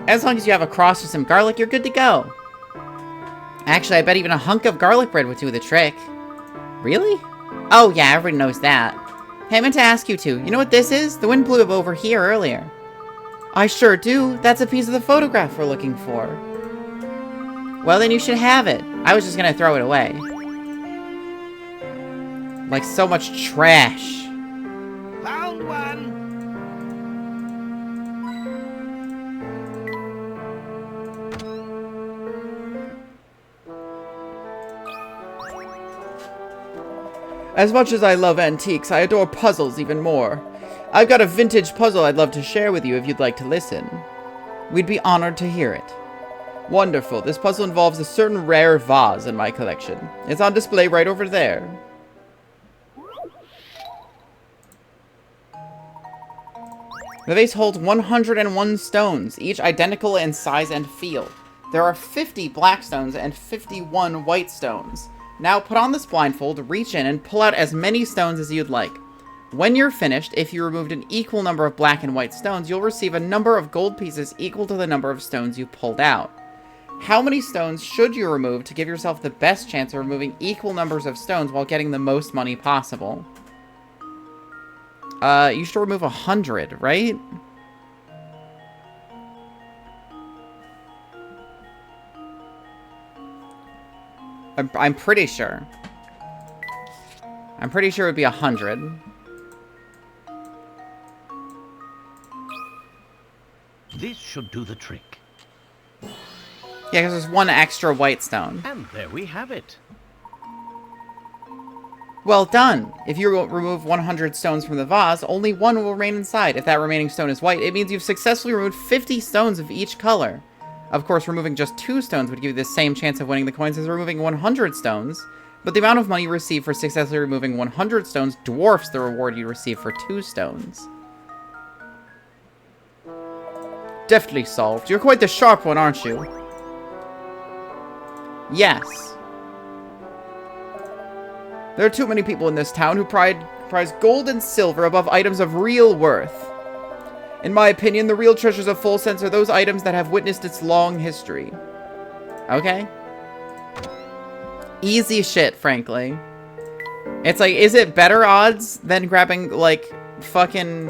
Speaker 1: As long as you have a cross or some garlic, you're good to go. Actually, I bet even a hunk of garlic bread would do the trick. Really? Oh, yeah, everybody knows that. Hey, I meant to ask you two. You know what this is? The wind blew up over here earlier. I sure do. That's a piece of the photograph we're looking for. Well, then you should have it. I was just gonna throw it away. Like so much trash.
Speaker 3: Found one.
Speaker 1: As much as I love antiques, I adore puzzles even more. I've got a vintage puzzle I'd love to share with you if you'd like to listen. We'd be honored to hear it. Wonderful. This puzzle involves a certain rare vase in my collection. It's on display right over there. The vase holds 101 stones, each identical in size and feel. There are 50 black stones and 51 white stones. Now put on this blindfold, reach in, and pull out as many stones as you'd like. When you're finished, if you removed an equal number of black and white stones, you'll receive a number of gold pieces equal to the number of stones you pulled out. How many stones should you remove to give yourself the best chance of removing equal numbers of stones while getting the most money possible? You should remove 100, right? I'm pretty sure. I'm pretty sure it would be 100.
Speaker 4: This should do the trick.
Speaker 1: Yeah, because there's one extra white stone.
Speaker 4: And there we have it.
Speaker 1: Well done. If you remove 100 stones from the vase, only one will remain inside. If that remaining stone is white, it means you've successfully removed 50 stones of each color. Of course, removing just 2 stones would give you the same chance of winning the coins as removing 100 stones, but the amount of money you receive for successfully removing 100 stones dwarfs the reward you receive for 2 stones. Deftly solved. You're quite the sharp one, aren't you? Yes. There are too many people in this town who prize gold and silver above items of real worth. In my opinion, the real treasures of Full Sense are those items that have witnessed its long history. Okay. Easy shit, frankly. It's like, is it better odds than grabbing, like, fucking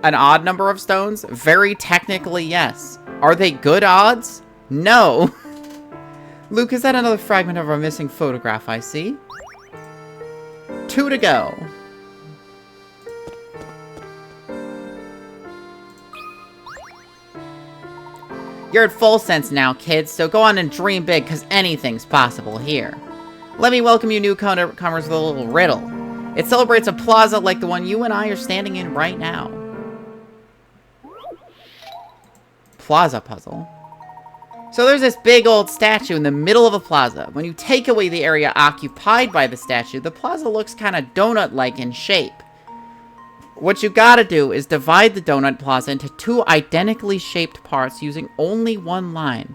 Speaker 1: an odd number of stones? Very technically, yes. Are they good odds? No. Luke, is that another fragment of our missing photograph I see? 2 to go. You're at Full Sense now, kids, so go on and dream big, because anything's possible here. Let me welcome you newcomers with a little riddle. It celebrates a plaza like the one you and I are standing in right now. Plaza puzzle. So there's this big old statue in the middle of a plaza. When you take away the area occupied by the statue, the plaza looks kind of donut-like in shape. What you gotta do is divide the donut plaza into 2 identically shaped parts using only 1 line.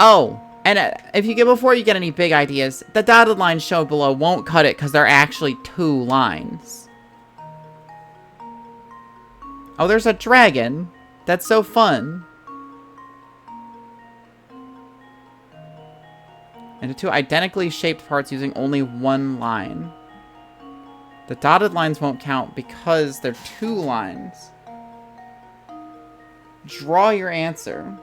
Speaker 1: Oh, and before you get any big ideas, the dotted line shown below won't cut it because they're actually 2 lines. Oh, there's a dragon. That's so fun. Into 2 identically shaped parts using only 1 line. The dotted lines won't count because they're 2 lines. Draw your answer.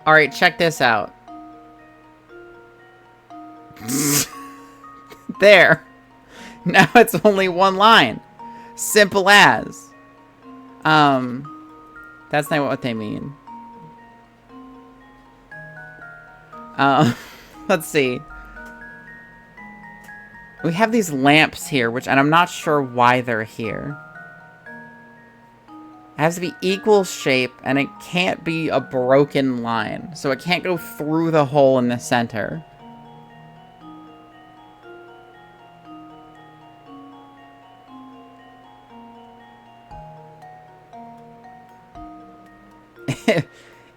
Speaker 1: Alright, check this out. There. Now it's only 1 line. Simple as. That's not what they mean. Let's see. We have these lamps here, and I'm not sure why they're here. It has to be equal shape, and it can't be a broken line. So it can't go through the hole in the center.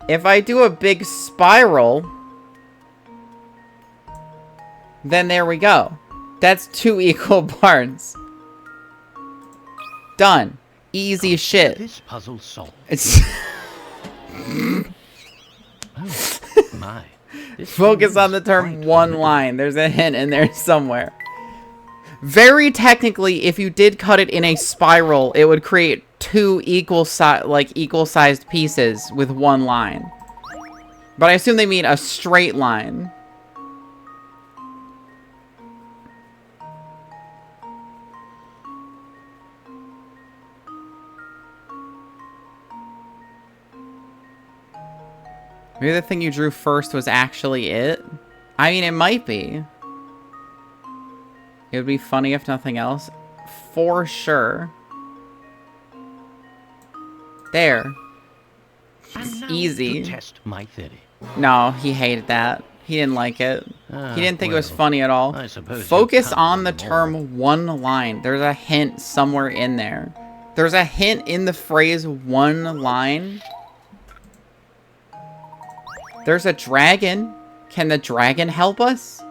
Speaker 1: If I do a big spiral, then there we go. That's 2 equal parts. Done. Easy shit.
Speaker 4: This puzzle solved.
Speaker 1: It's
Speaker 4: Oh, my. This
Speaker 1: focus
Speaker 4: one
Speaker 1: on the
Speaker 4: is
Speaker 1: term
Speaker 4: quite
Speaker 1: one
Speaker 4: formidable.
Speaker 1: line. There's a hint in there somewhere. Very technically, if you did cut it in a spiral, it would create 2 equal-sized pieces with 1 line. But I assume they mean a straight line. Maybe the thing you drew first was actually it? I mean, it might be. It would be funny if nothing else. For sure. There.
Speaker 4: And now
Speaker 1: Easy.
Speaker 4: to test my theory.
Speaker 1: No, he hated that. He didn't like it. He didn't think it was
Speaker 4: well,
Speaker 1: funny at all.
Speaker 4: I suppose you
Speaker 1: Focus
Speaker 4: can't
Speaker 1: on
Speaker 4: win
Speaker 1: the
Speaker 4: them all.
Speaker 1: term one line. There's a hint somewhere in there. There's a hint in the phrase one line. There's a dragon. Can the dragon help us?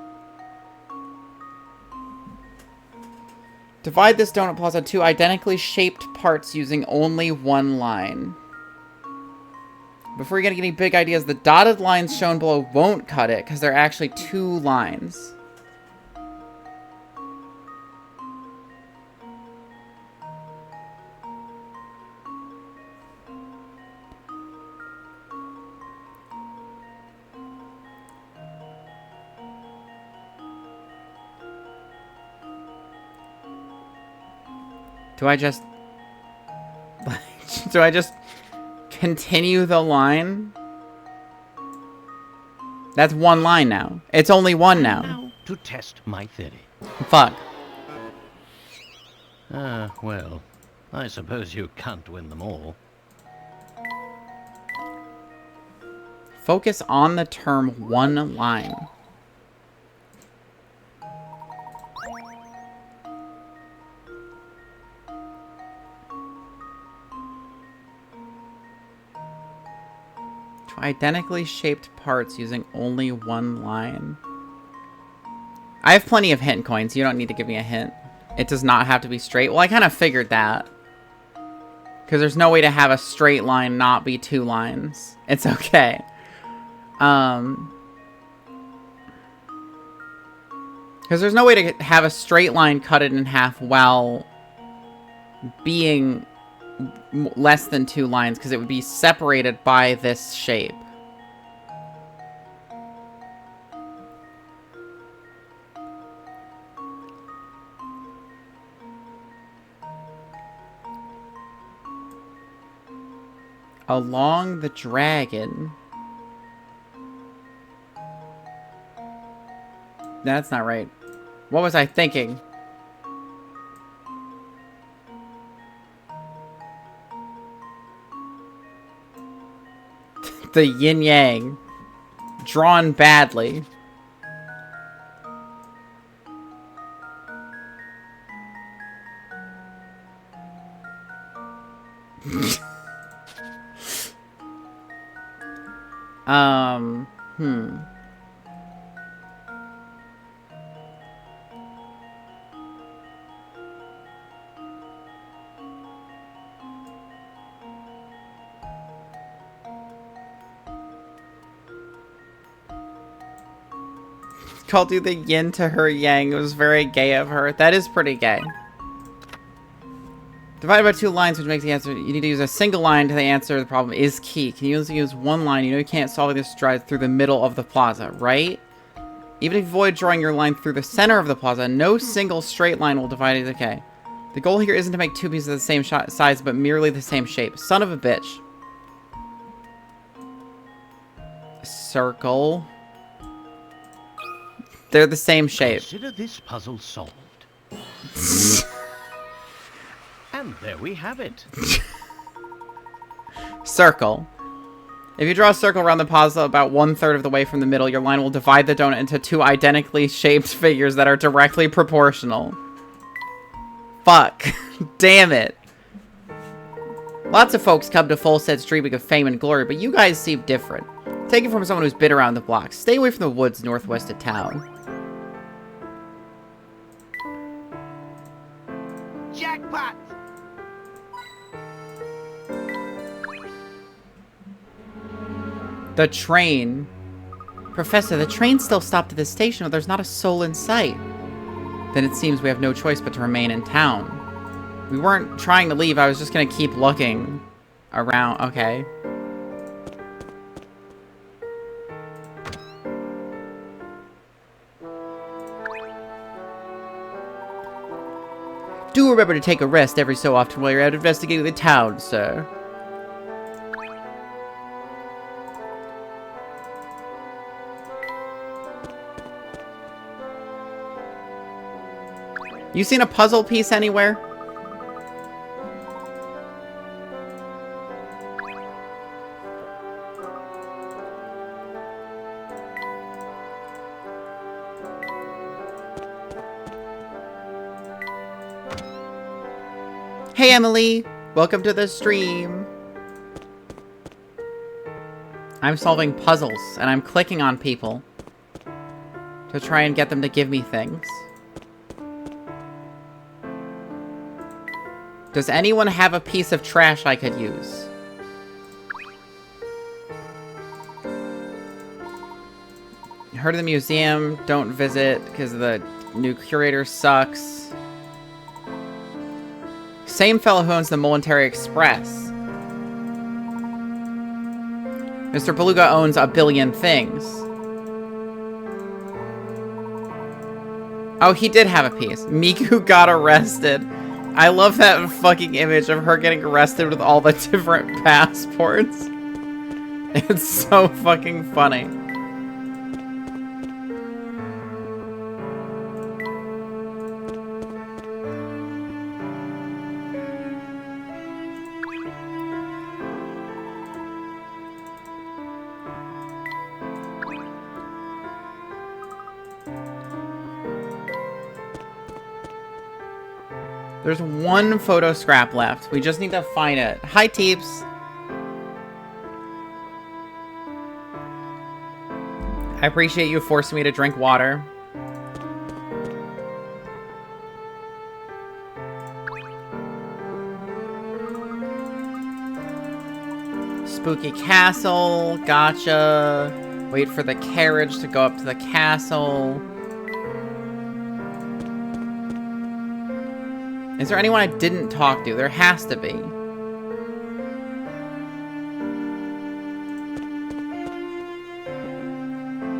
Speaker 1: Divide this donut plaza into 2 identically shaped parts using only 1 line. Before you get any big ideas, the dotted lines shown below won't cut it because they're actually 2 lines. Do I just continue the line? That's 1 line now. It's only 1 now.
Speaker 4: Now to test my theory.
Speaker 1: Fuck.
Speaker 4: Well, I suppose you can't win them all.
Speaker 1: Focus on the term one line. Identically shaped parts using only 1 line. I have plenty of hint coins. You don't need to give me a hint. It does not have to be straight. Well, I kind of figured that. Because there's no way to have a straight line not be 2 lines. It's okay. Because there's no way to have a straight line cut it in half while being less than 2 lines, because it would be separated by this shape. Along the dragon. That's not right. What was I thinking? The yin yang. Drawn badly. Hmm. Called you the yin to her yang. It was very gay of her. That is pretty gay. Divided by 2 lines, which makes the answer. You need to use a single line to the answer. The problem is key. Can you only use 1 line? You know you can't solve this drive through the middle of the plaza, right? Even if you avoid drawing your line through the center of the plaza, no single straight line will divide it. Okay. The goal here isn't to make 2 pieces of the same size, but merely the same shape. Son of a bitch. Circle. They're the same shape.
Speaker 4: Consider this puzzle solved. And there we have it.
Speaker 1: Circle. If you draw a circle around the puzzle about 1/3 of the way from the middle, your line will divide the donut into 2 identically shaped figures that are directly proportional. Fuck. Damn it. Lots of folks come to Fulstead's dreaming of fame and glory, but you guys seem different. Take it from someone who's been around the block. Stay away from the woods northwest of town.
Speaker 3: Jackpot!
Speaker 1: The train. Professor, the train still stopped at this station, but there's not a soul in sight. Then it seems we have no choice but to remain in town. We weren't trying to leave, I was just gonna keep looking around. Okay. Do remember to take a rest every so often while you're out investigating the town, sir. You seen a puzzle piece anywhere? Hey Emily, welcome to the stream. I'm solving puzzles and I'm clicking on people to try and get them to give me things. Does anyone have a piece of trash I could use? Heard of the museum, don't visit because the new curator sucks. Same fellow who owns the Momentary Express. Mr. Beluga owns a billion things. Oh, he did have a piece. Miku got arrested. I love that fucking image of her getting arrested with all the different passports. It's so fucking funny. There's one photo scrap left. We just need to find it. Hi, Teeps. I appreciate you forcing me to drink water. Spooky castle. Gotcha. Wait for the carriage to go up to the castle. Is there anyone I didn't talk to? There has to be.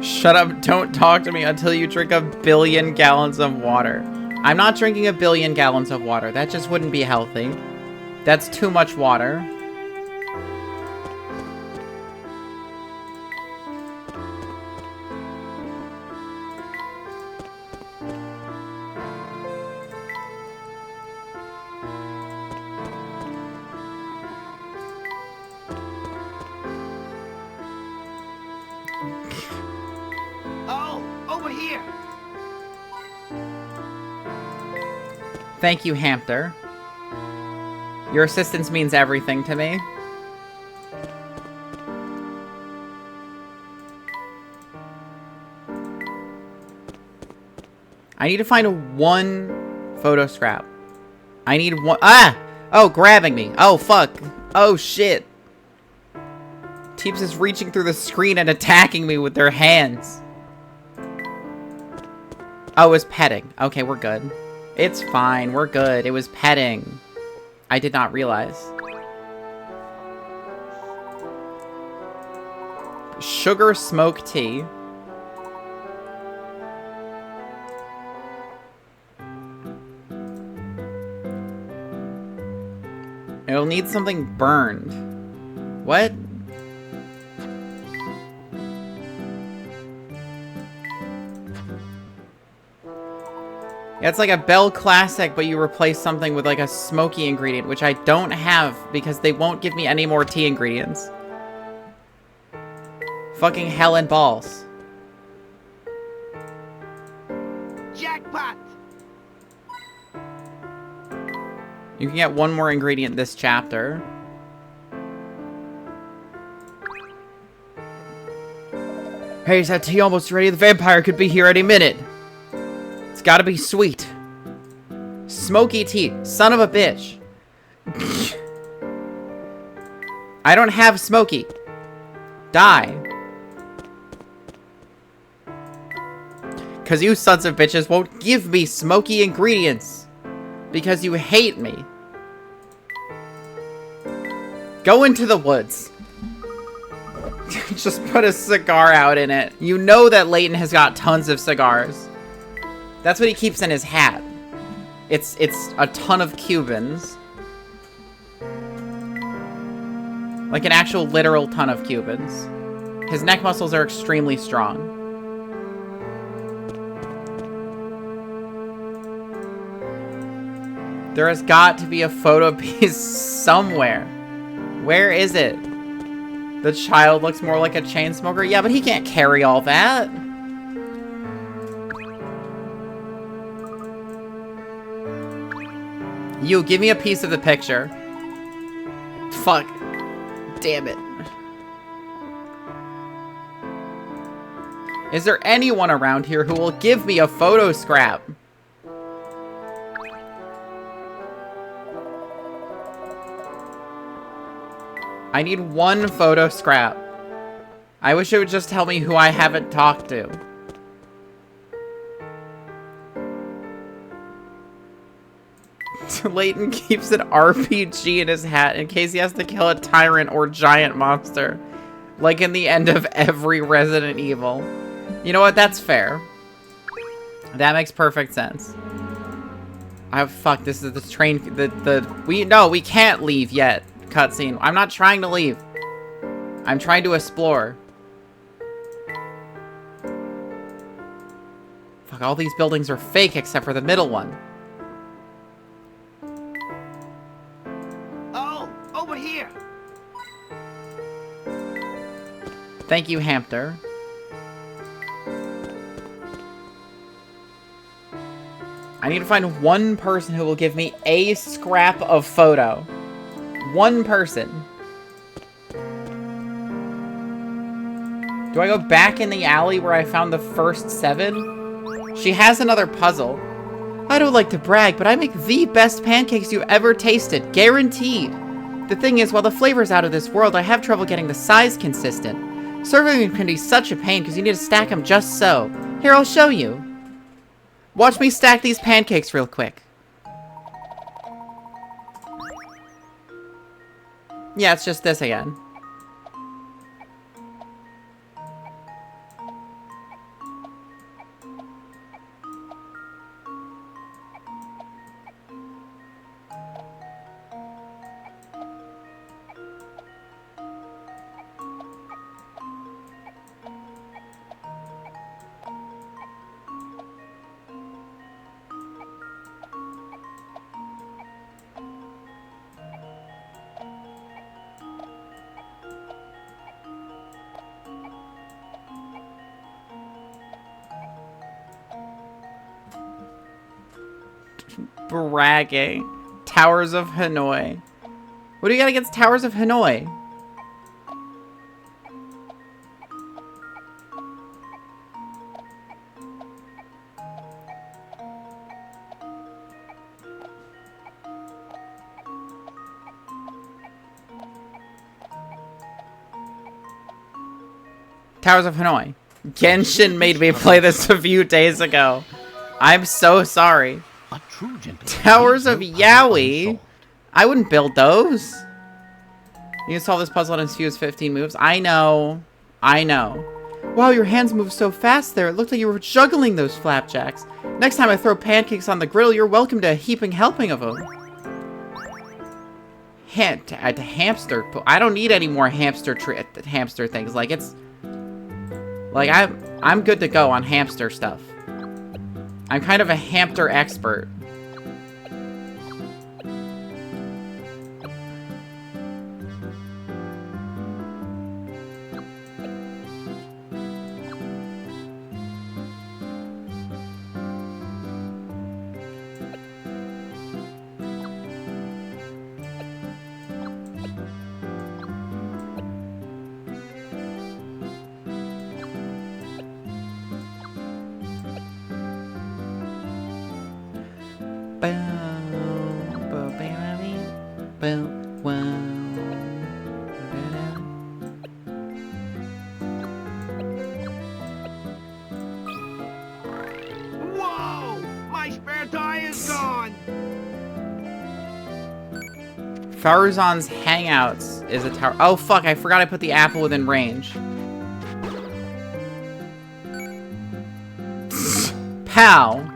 Speaker 1: Shut up, don't talk to me until you drink 1 billion gallons of water. I'm not drinking 1 billion gallons of water. That just wouldn't be healthy. That's too much water. Thank you, Hampter. Your assistance means everything to me. I need to find one photo scrap. I need one. Ah! Oh, grabbing me. Oh, fuck. Oh, shit. Teeps is reaching through the screen and attacking me with their hands. Oh, it was petting. Okay, we're good. It's fine. We're good. It was petting. I did not realize. Sugar smoke tea. It'll need something burned. What? Yeah, it's like a Bell Classic, but you replace something with like a smoky ingredient, which I don't have because they won't give me any more tea ingredients. Fucking hell and balls.
Speaker 3: Jackpot!
Speaker 1: You can get one more ingredient this chapter. Hey, is that tea almost ready? The vampire could be here any minute. It's gotta be sweet. Smoky tea. Son of a bitch. I don't have smoky. Die. Because you sons of bitches won't give me smoky ingredients. Because you hate me. Go into the woods. Just put a cigar out in it. You know that Layton has got tons of cigars. That's what he keeps in his hat. It's a ton of Cubans. Like an actual literal ton of Cubans. His neck muscles are extremely strong. There has got to be a photo piece somewhere. Where is it? The child looks more like a chain smoker. Yeah, but he can't carry all that. You, give me a piece of the picture. Fuck. Damn it. Is there anyone around here who will give me a photo scrap? I need one photo scrap. I wish it would just tell me who I haven't talked to. Layton keeps an RPG in his hat in case he has to kill a tyrant or giant monster. Like in the end of every Resident Evil. You know what? That's fair. That makes perfect sense. Fuck, this is the train, we can't leave yet. Cutscene. I'm not trying to leave. I'm trying to explore. Fuck, all these buildings are fake except for the middle one.
Speaker 3: Oh, over here!
Speaker 1: Thank you, Hamster. I need to find one person who will give me a scrap of photo. One person. Do I go back in the alley where I found the first 7? She has another puzzle. I don't like to brag, but I make the best pancakes you ever tasted. Guaranteed. The thing is, while the flavor's out of this world, I have trouble getting the size consistent. Serving them can be such a pain because you need to stack them just so. Here, I'll show you. Watch me stack these pancakes real quick. Yeah, it's just this again. Bragging. Towers of Hanoi. What do you got against Towers of Hanoi? Towers of Hanoi. Genshin made me play this a few days ago. I'm so sorry.
Speaker 4: A true gentleman.
Speaker 1: Towers of Yowie? I wouldn't build those. You can solve this puzzle in as few as 15 moves. I know. I know. Wow, your hands move so fast there. It looked like you were juggling those flapjacks. Next time I throw pancakes on the grill, you're welcome to a heaping helping of them. Hamster. I don't need any more hamster things. Like, it's... Like, I'm good to go on hamster stuff. I'm kind of a hamster expert.
Speaker 3: Whoa! My spare tire is gone!
Speaker 1: Faruzan's Hangouts is a tower. Oh, fuck, I forgot I put the apple within range. Pal.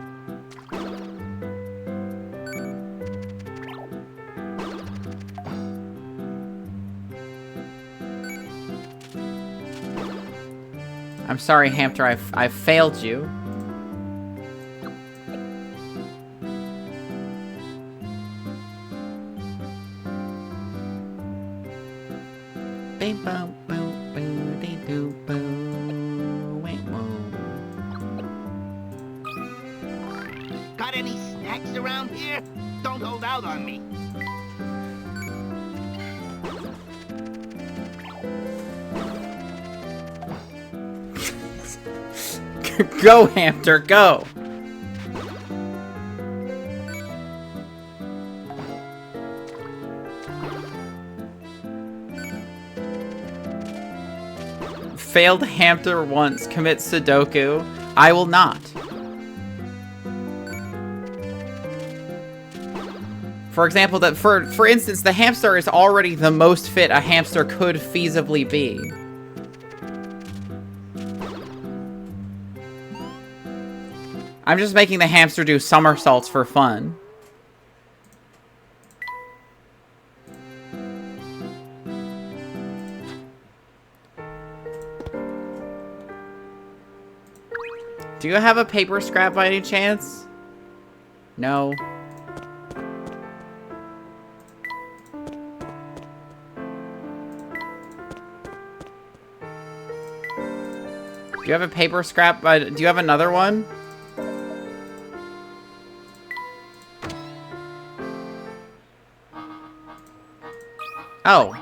Speaker 1: I'm sorry, Hamster, I failed you.
Speaker 3: Got any snacks around here? Don't hold out on me.
Speaker 1: Go, Hamster, go! Failed Hamster once, commit Sudoku. I will not. For example, for instance, the hamster is already the most fit a hamster could feasibly be. I'm just making the hamster do somersaults for fun. Do you have a paper scrap by any chance? No. Do you have a paper scrap? Do you have another one? Oh.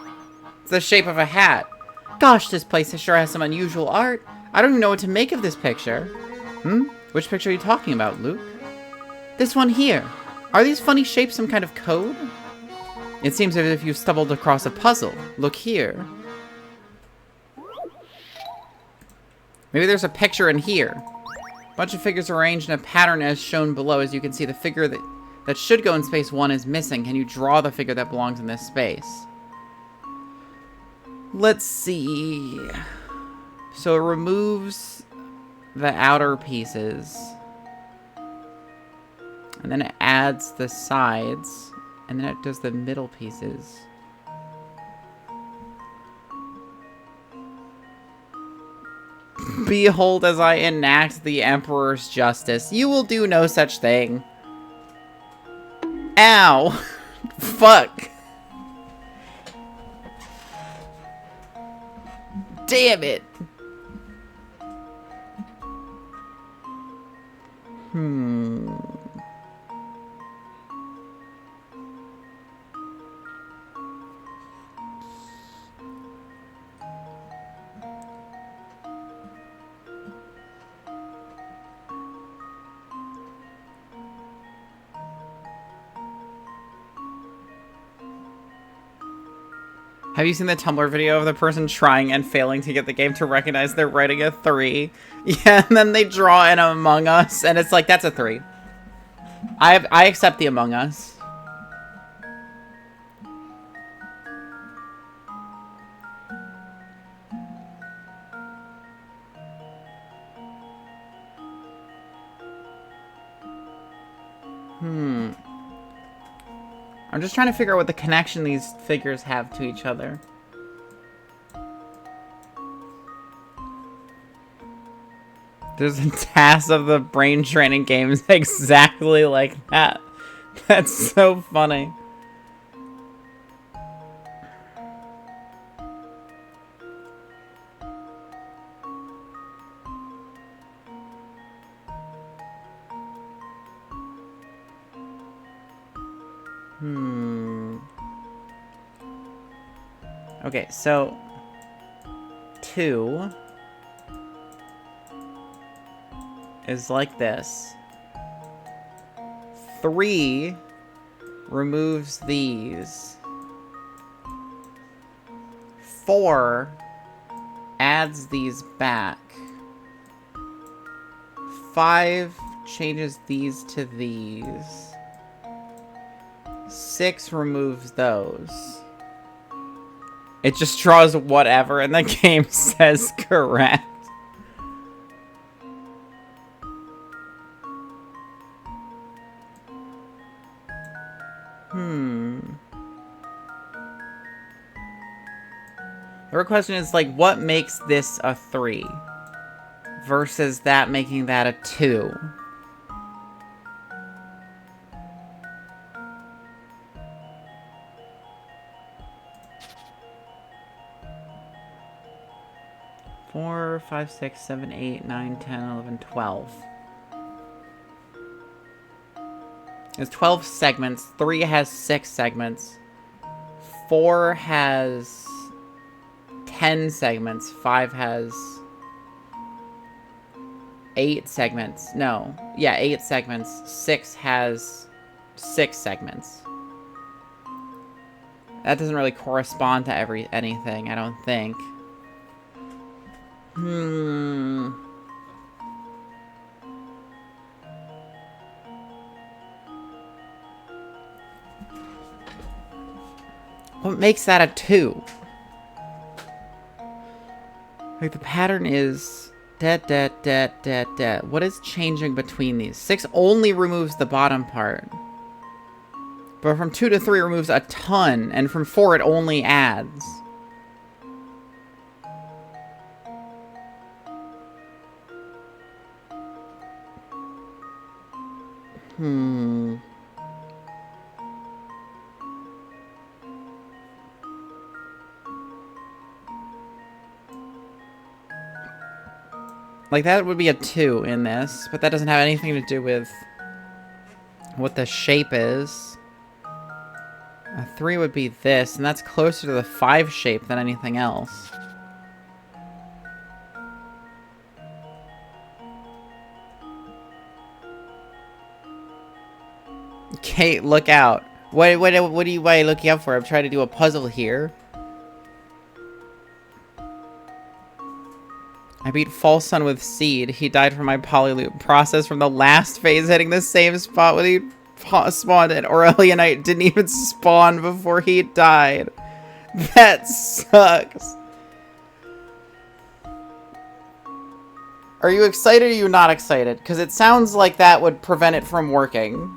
Speaker 1: It's the shape of a hat. Gosh, this place sure has some unusual art. I don't even know what to make of this picture. Which picture are you talking about, Luke? This one here. Are these funny shapes some kind of code? It seems as if you've stumbled across a puzzle. Look here. Maybe there's a picture in here. A bunch of figures arranged in a pattern as shown below. As you can see, the figure that should go in space 1 is missing. Can you draw the figure that belongs in this space? Let's see. So it removes the outer pieces. And then it adds the sides. And then it does the middle pieces. Behold as I enact the Emperor's justice. You will do no such thing. Ow. Fuck. Damn it. Have you seen the Tumblr video of the person trying and failing to get the game to recognize they're writing a 3? Yeah, and then they draw an Among Us, and it's like, that's a 3. I accept the Among Us. I'm just trying to figure out what the connection these figures have to each other. There's a task of the brain training games exactly like that. That's so funny. Okay, so 2 is like this. 3 removes these. 4 adds these back. 5 changes these to these. 6 removes those. It just draws whatever, and the game says correct. The real question is, like, what makes this a 3 versus that making that a 2? Four, 5, 6, 7, 8, 9, 10, 11, 12. There's 12 segments. 3 has 6 segments. 4 has 10 segments. 5 has 8 segments. No. Yeah, 8 segments. 6 has 6 segments. That doesn't really correspond to anything, I don't think. What makes that a 2? Like, the pattern is what is changing between these? 6 only removes the bottom part. But from 2 to 3 removes a ton, and from 4 it only adds. Like, that would be a 2 in this, but that doesn't have anything to do with what the shape is. A 3 would be this, and that's closer to the 5 shape than anything else. Kate, look out. What are you looking out for? I'm trying to do a puzzle here. I beat False Sun with Seed. He died from my polyloop process from the last phase, hitting the same spot when he spawned, and Aurelianite didn't even spawn before he died. That sucks. Are you excited or are you not excited? Because it sounds like that would prevent it from working.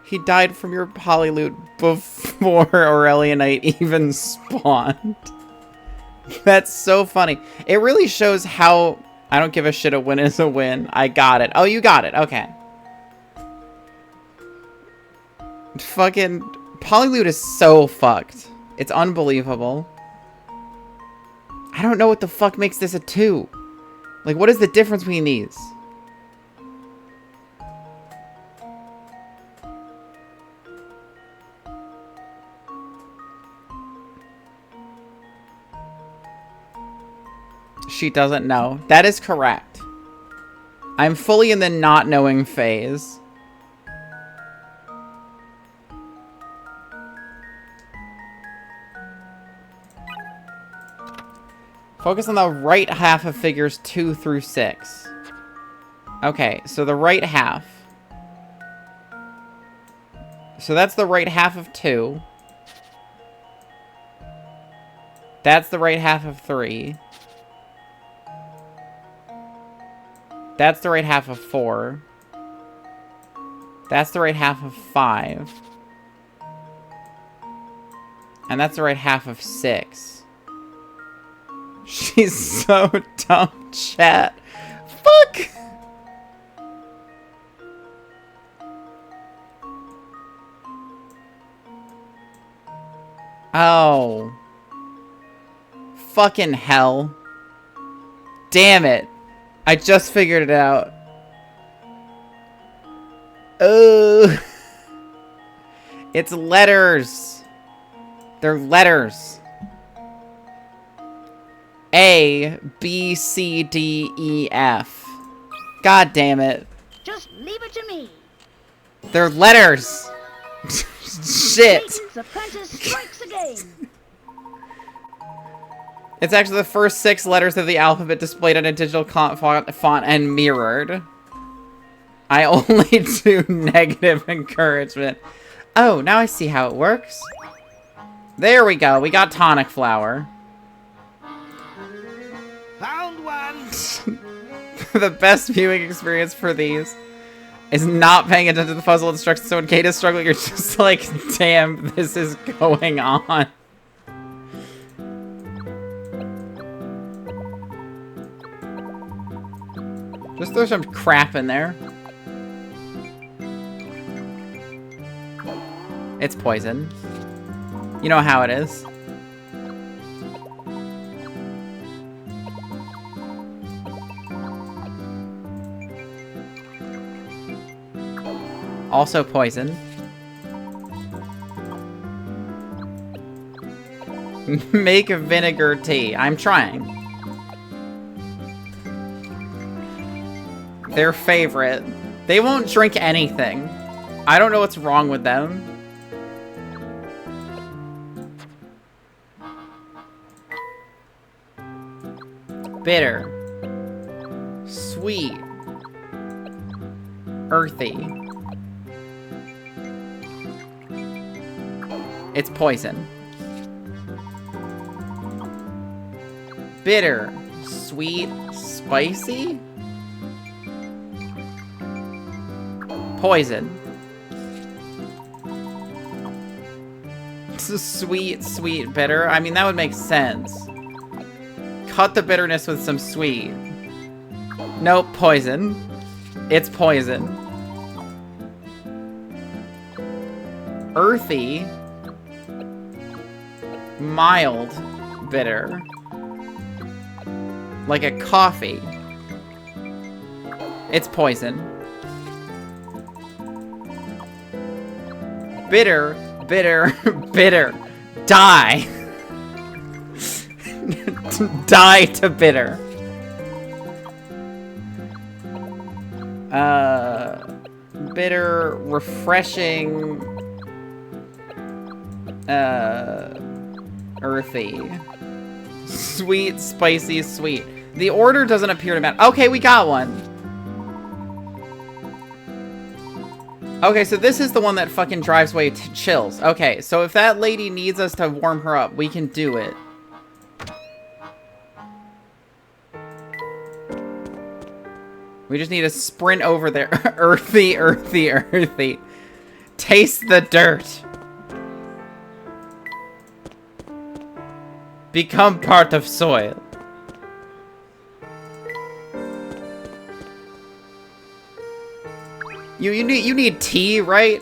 Speaker 1: He died from your polyloot before Aurelianite even spawned. That's so funny. It really shows how I don't give a shit, a win is a win. I got it. Oh, you got it. Okay. Fucking polyloot is so fucked. It's unbelievable. I don't know what the fuck makes this a 2. Like, what is the difference between these? She doesn't know. That is correct. I'm fully in the not knowing phase. Focus on the right half of figures 2 through 6. Okay, so the right half. So that's the right half of 2. That's the right half of 3. That's the right half of 4. That's the right half of 5. And that's the right half of 6. He's so dumb, chat. Fuck! Oh. Fucking hell. Damn it. I just figured it out. Oh. It's letters. They're letters. A, B, C, D, E, F. God damn it.
Speaker 2: Just leave it to me.
Speaker 1: They're letters. Shit.
Speaker 2: Layton's apprentice strikes again.
Speaker 1: It's actually the first 6 letters of the alphabet displayed on a digital font and mirrored. I only do negative encouragement. Oh, now I see how it works. There we go. We got tonic flower.
Speaker 3: Found one.
Speaker 1: The best viewing experience for these is not paying attention to the puzzle instructions. So when Kate is struggling, you're just like, damn, this is going on. Just throw some crap in there. It's poison. You know how it is. Also poison. Make a vinegar tea. I'm trying. Their favorite. They won't drink anything. I don't know what's wrong with them. Bitter. Sweet. Earthy. It's poison. Bitter. Sweet. Spicy? Poison. Sweet, sweet, bitter. I mean, that would make sense. Cut the bitterness with some sweet. Nope, poison. It's poison. Earthy. Mild. Bitter. Like a coffee. It's poison. Bitter, bitter, bitter. Die. Die to bitter. Bitter, refreshing, earthy. Sweet, spicy, sweet. The order doesn't appear to matter. Okay, we got one. Okay, so this is the one that fucking drives away chills. Okay, so if that lady needs us to warm her up, we can do it. We just need to sprint over there. Earthy, earthy, earthy. Taste the dirt. Become part of soil. You need tea, right?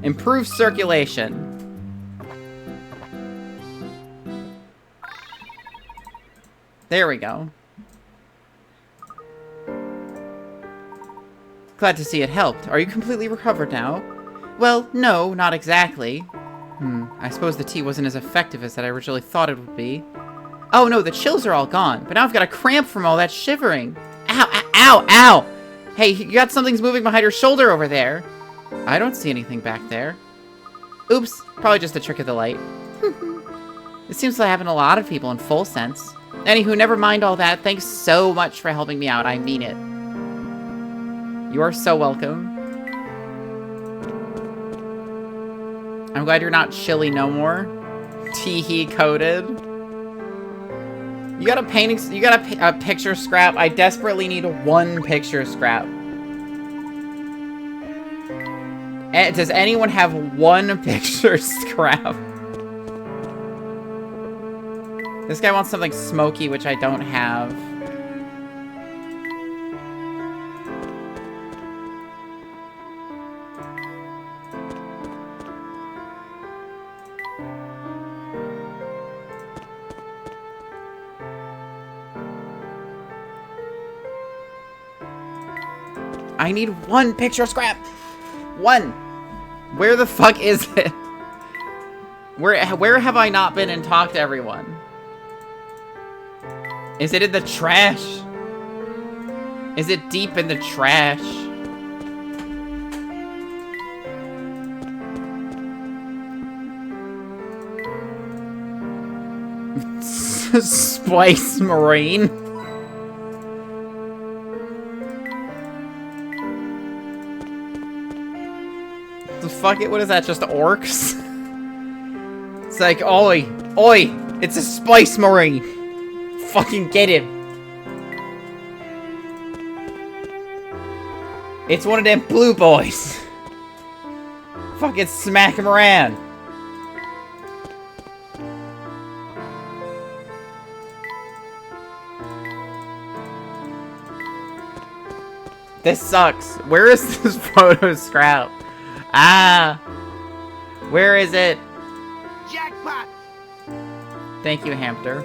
Speaker 1: Improve circulation. There we go. Glad to see it helped. Are you completely recovered now? Well, no, not exactly. I suppose the tea wasn't as effective as I originally thought it would be. Oh no, the chills are all gone, but now I've got a cramp from all that shivering. Ow, ow, ow, ow! Hey, you got something's moving behind your shoulder over there. I don't see anything back there. Oops, probably just a trick of the light. It seems to happen to a lot of people in full sense. Anywho, never mind all that. Thanks so much for helping me out. I mean it. You are so welcome. I'm glad you're not chilly no more. Teehee coated. You got a painting, you got a picture scrap. I desperately need one picture scrap. Does anyone have one picture scrap? This guy wants something smoky, which I don't have. I need one picture scrap. One. Where the fuck is it? Where have I not been and talked to everyone? Is it in the trash? Is it deep in the trash? Spice Marine. The fuck it? What is that? Just orcs? It's like, oi, oi! It's a Spice Marine. Fucking get him. It's one of them blue boys. Fucking smack him around. This sucks. Where is this photo scrap? Ah! Where is it?
Speaker 3: Jackpot!
Speaker 1: Thank you, Hamster.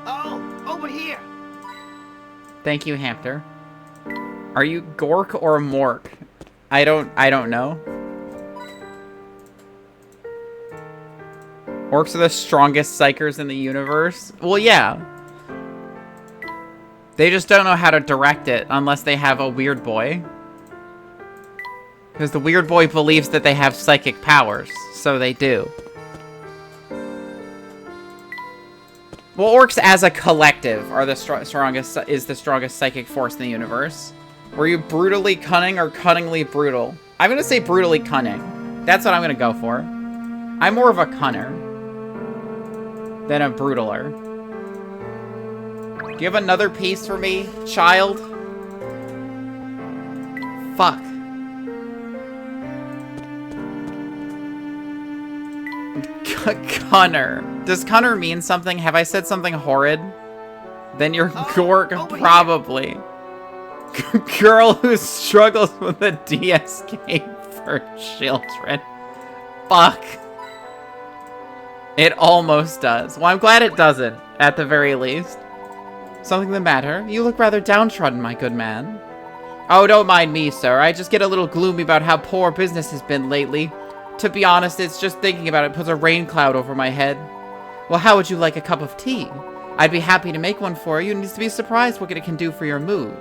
Speaker 3: Oh, over here!
Speaker 1: Thank you, Hamster. Are you Gork or Mork? I don't know. Orcs are the strongest psychers in the universe? Well, yeah. They just don't know how to direct it unless they have a weird boy. Because the weird boy believes that they have psychic powers, so they do. Well, orcs as a collective are the strongest psychic force in the universe. Were you brutally cunning or cunningly brutal? I'm gonna say brutally cunning. That's what I'm gonna go for. I'm more of a cunner than a brutaler. Do you have another piece for me, child? Fuck. Cunner. Does cunner mean something? Have I said something horrid? Then you're Gork, probably. Girl who struggles with a de-escape for children. Fuck. It almost does. Well, I'm glad it doesn't, at the very least. Something the matter? You look rather downtrodden, my good man. Oh, don't mind me, sir. I just get a little gloomy about how poor business has been lately. To be honest, it's just thinking about it puts a rain cloud over my head. Well, how would you like a cup of tea? I'd be happy to make one for you, and you'd be surprised what it can do for your mood.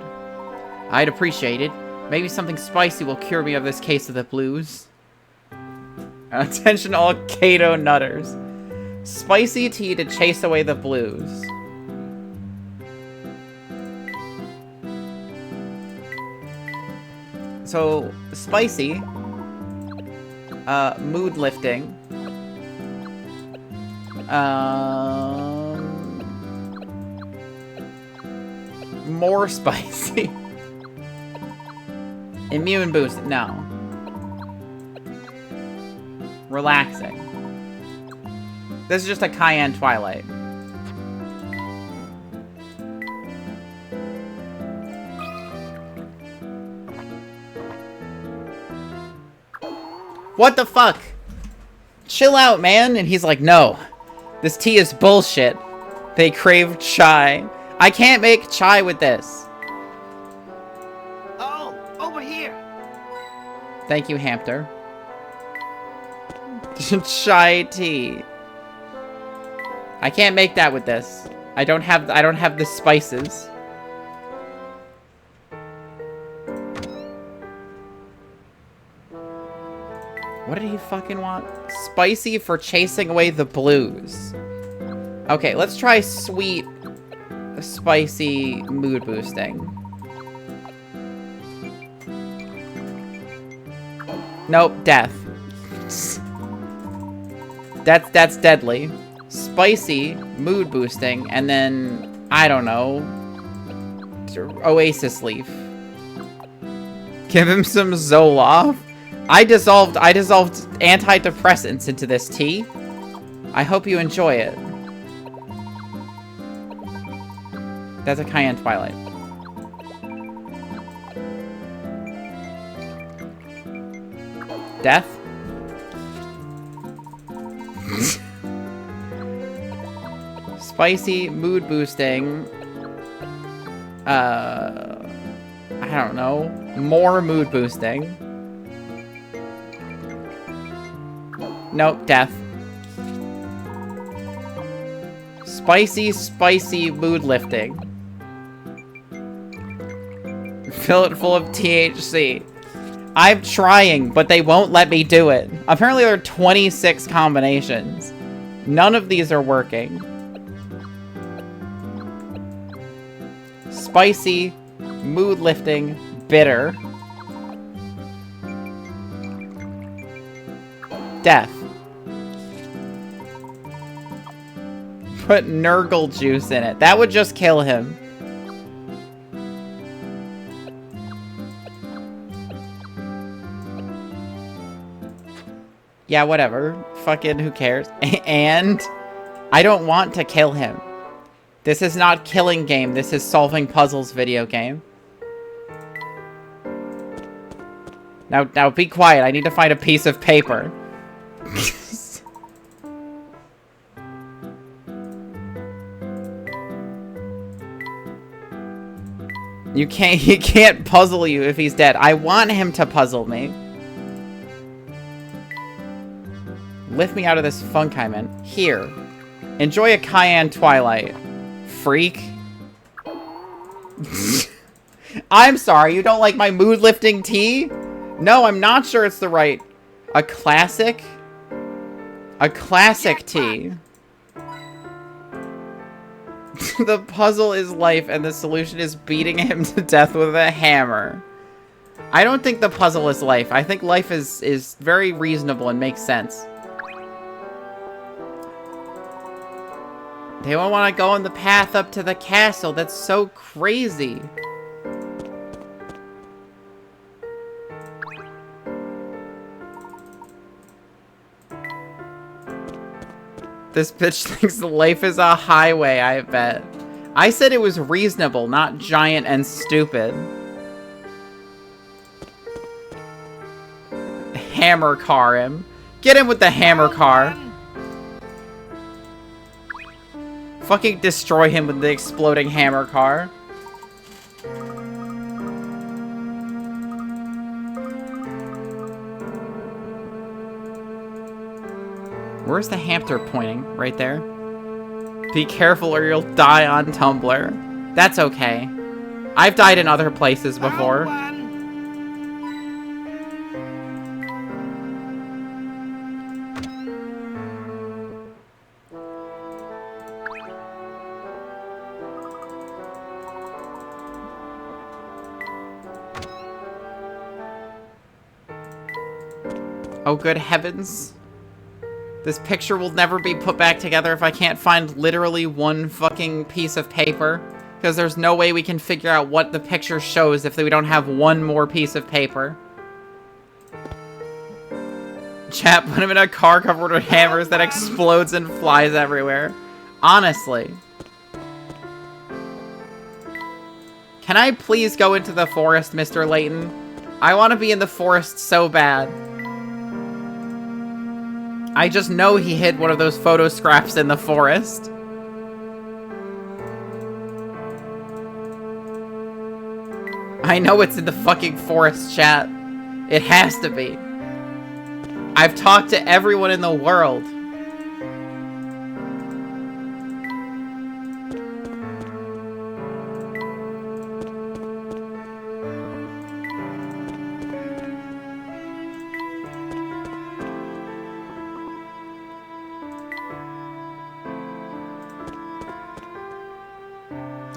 Speaker 1: I'd appreciate it. Maybe something spicy will cure me of this case of the blues. Attention all Kato nutters. Spicy tea to chase away the blues. So, spicy. Mood lifting. More spicy. Immune boost. No. Relaxing. This is just a cayenne twilight. What the fuck? Chill out, man. And he's like, no. This tea is bullshit. They crave chai. I can't make chai with this.
Speaker 3: Oh, over here.
Speaker 1: Thank you, Hamster. Chai tea. I can't make that with this. I don't have the spices. What did he fucking want? Spicy for chasing away the blues. Okay, let's try sweet, spicy mood boosting. Nope, death. That's deadly. Spicy, mood boosting, and then, I don't know, Oasis Leaf. Give him some Zoloft. I dissolved antidepressants into this tea. I hope you enjoy it. That's a Cayenne Twilight. Death? Spicy, mood boosting. I don't know. More mood boosting. Nope, death. Spicy, spicy mood lifting. Fill it full of THC. I'm trying, but they won't let me do it. Apparently there are 26 combinations. None of these are working. Spicy, mood lifting, bitter. Death. Put Nurgle juice in it. That would just kill him. Yeah, whatever. Fucking who cares? And I don't want to kill him. This is not killing game. This is solving puzzles video game. Now be quiet. I need to find a piece of paper. He can't puzzle you if he's dead. I want him to puzzle me. Lift me out of this funk I'm in. Here. Enjoy a Cayenne Twilight. Freak. I'm sorry, you don't like my mood-lifting tea? No, I'm not sure it's the right... A classic? A classic tea. The puzzle is life, and the solution is beating him to death with a hammer. I don't think the puzzle is life. I think life is very reasonable and makes sense. They don't want to go on the path up to the castle. That's so crazy. This bitch thinks life is a highway, I bet. I said it was reasonable, not giant and stupid. Hammer car him. Get him with the hammer car. Fucking destroy him with the exploding hammer car. Where's the hamster pointing? Right there? Be careful or you'll die on Tumblr. That's okay. I've died in other places before. Oh, good heavens. This picture will never be put back together if I can't find literally one fucking piece of paper. Because there's no way we can figure out what the picture shows if we don't have one more piece of paper. Chat, put him in a car covered with hammers that explodes and flies everywhere. Honestly. Can I please go into the forest, Mr. Layton? I want to be in the forest so bad. I just know he hid one of those photo scraps in the forest. I know it's in the fucking forest, chat. It has to be. I've talked to everyone in the world.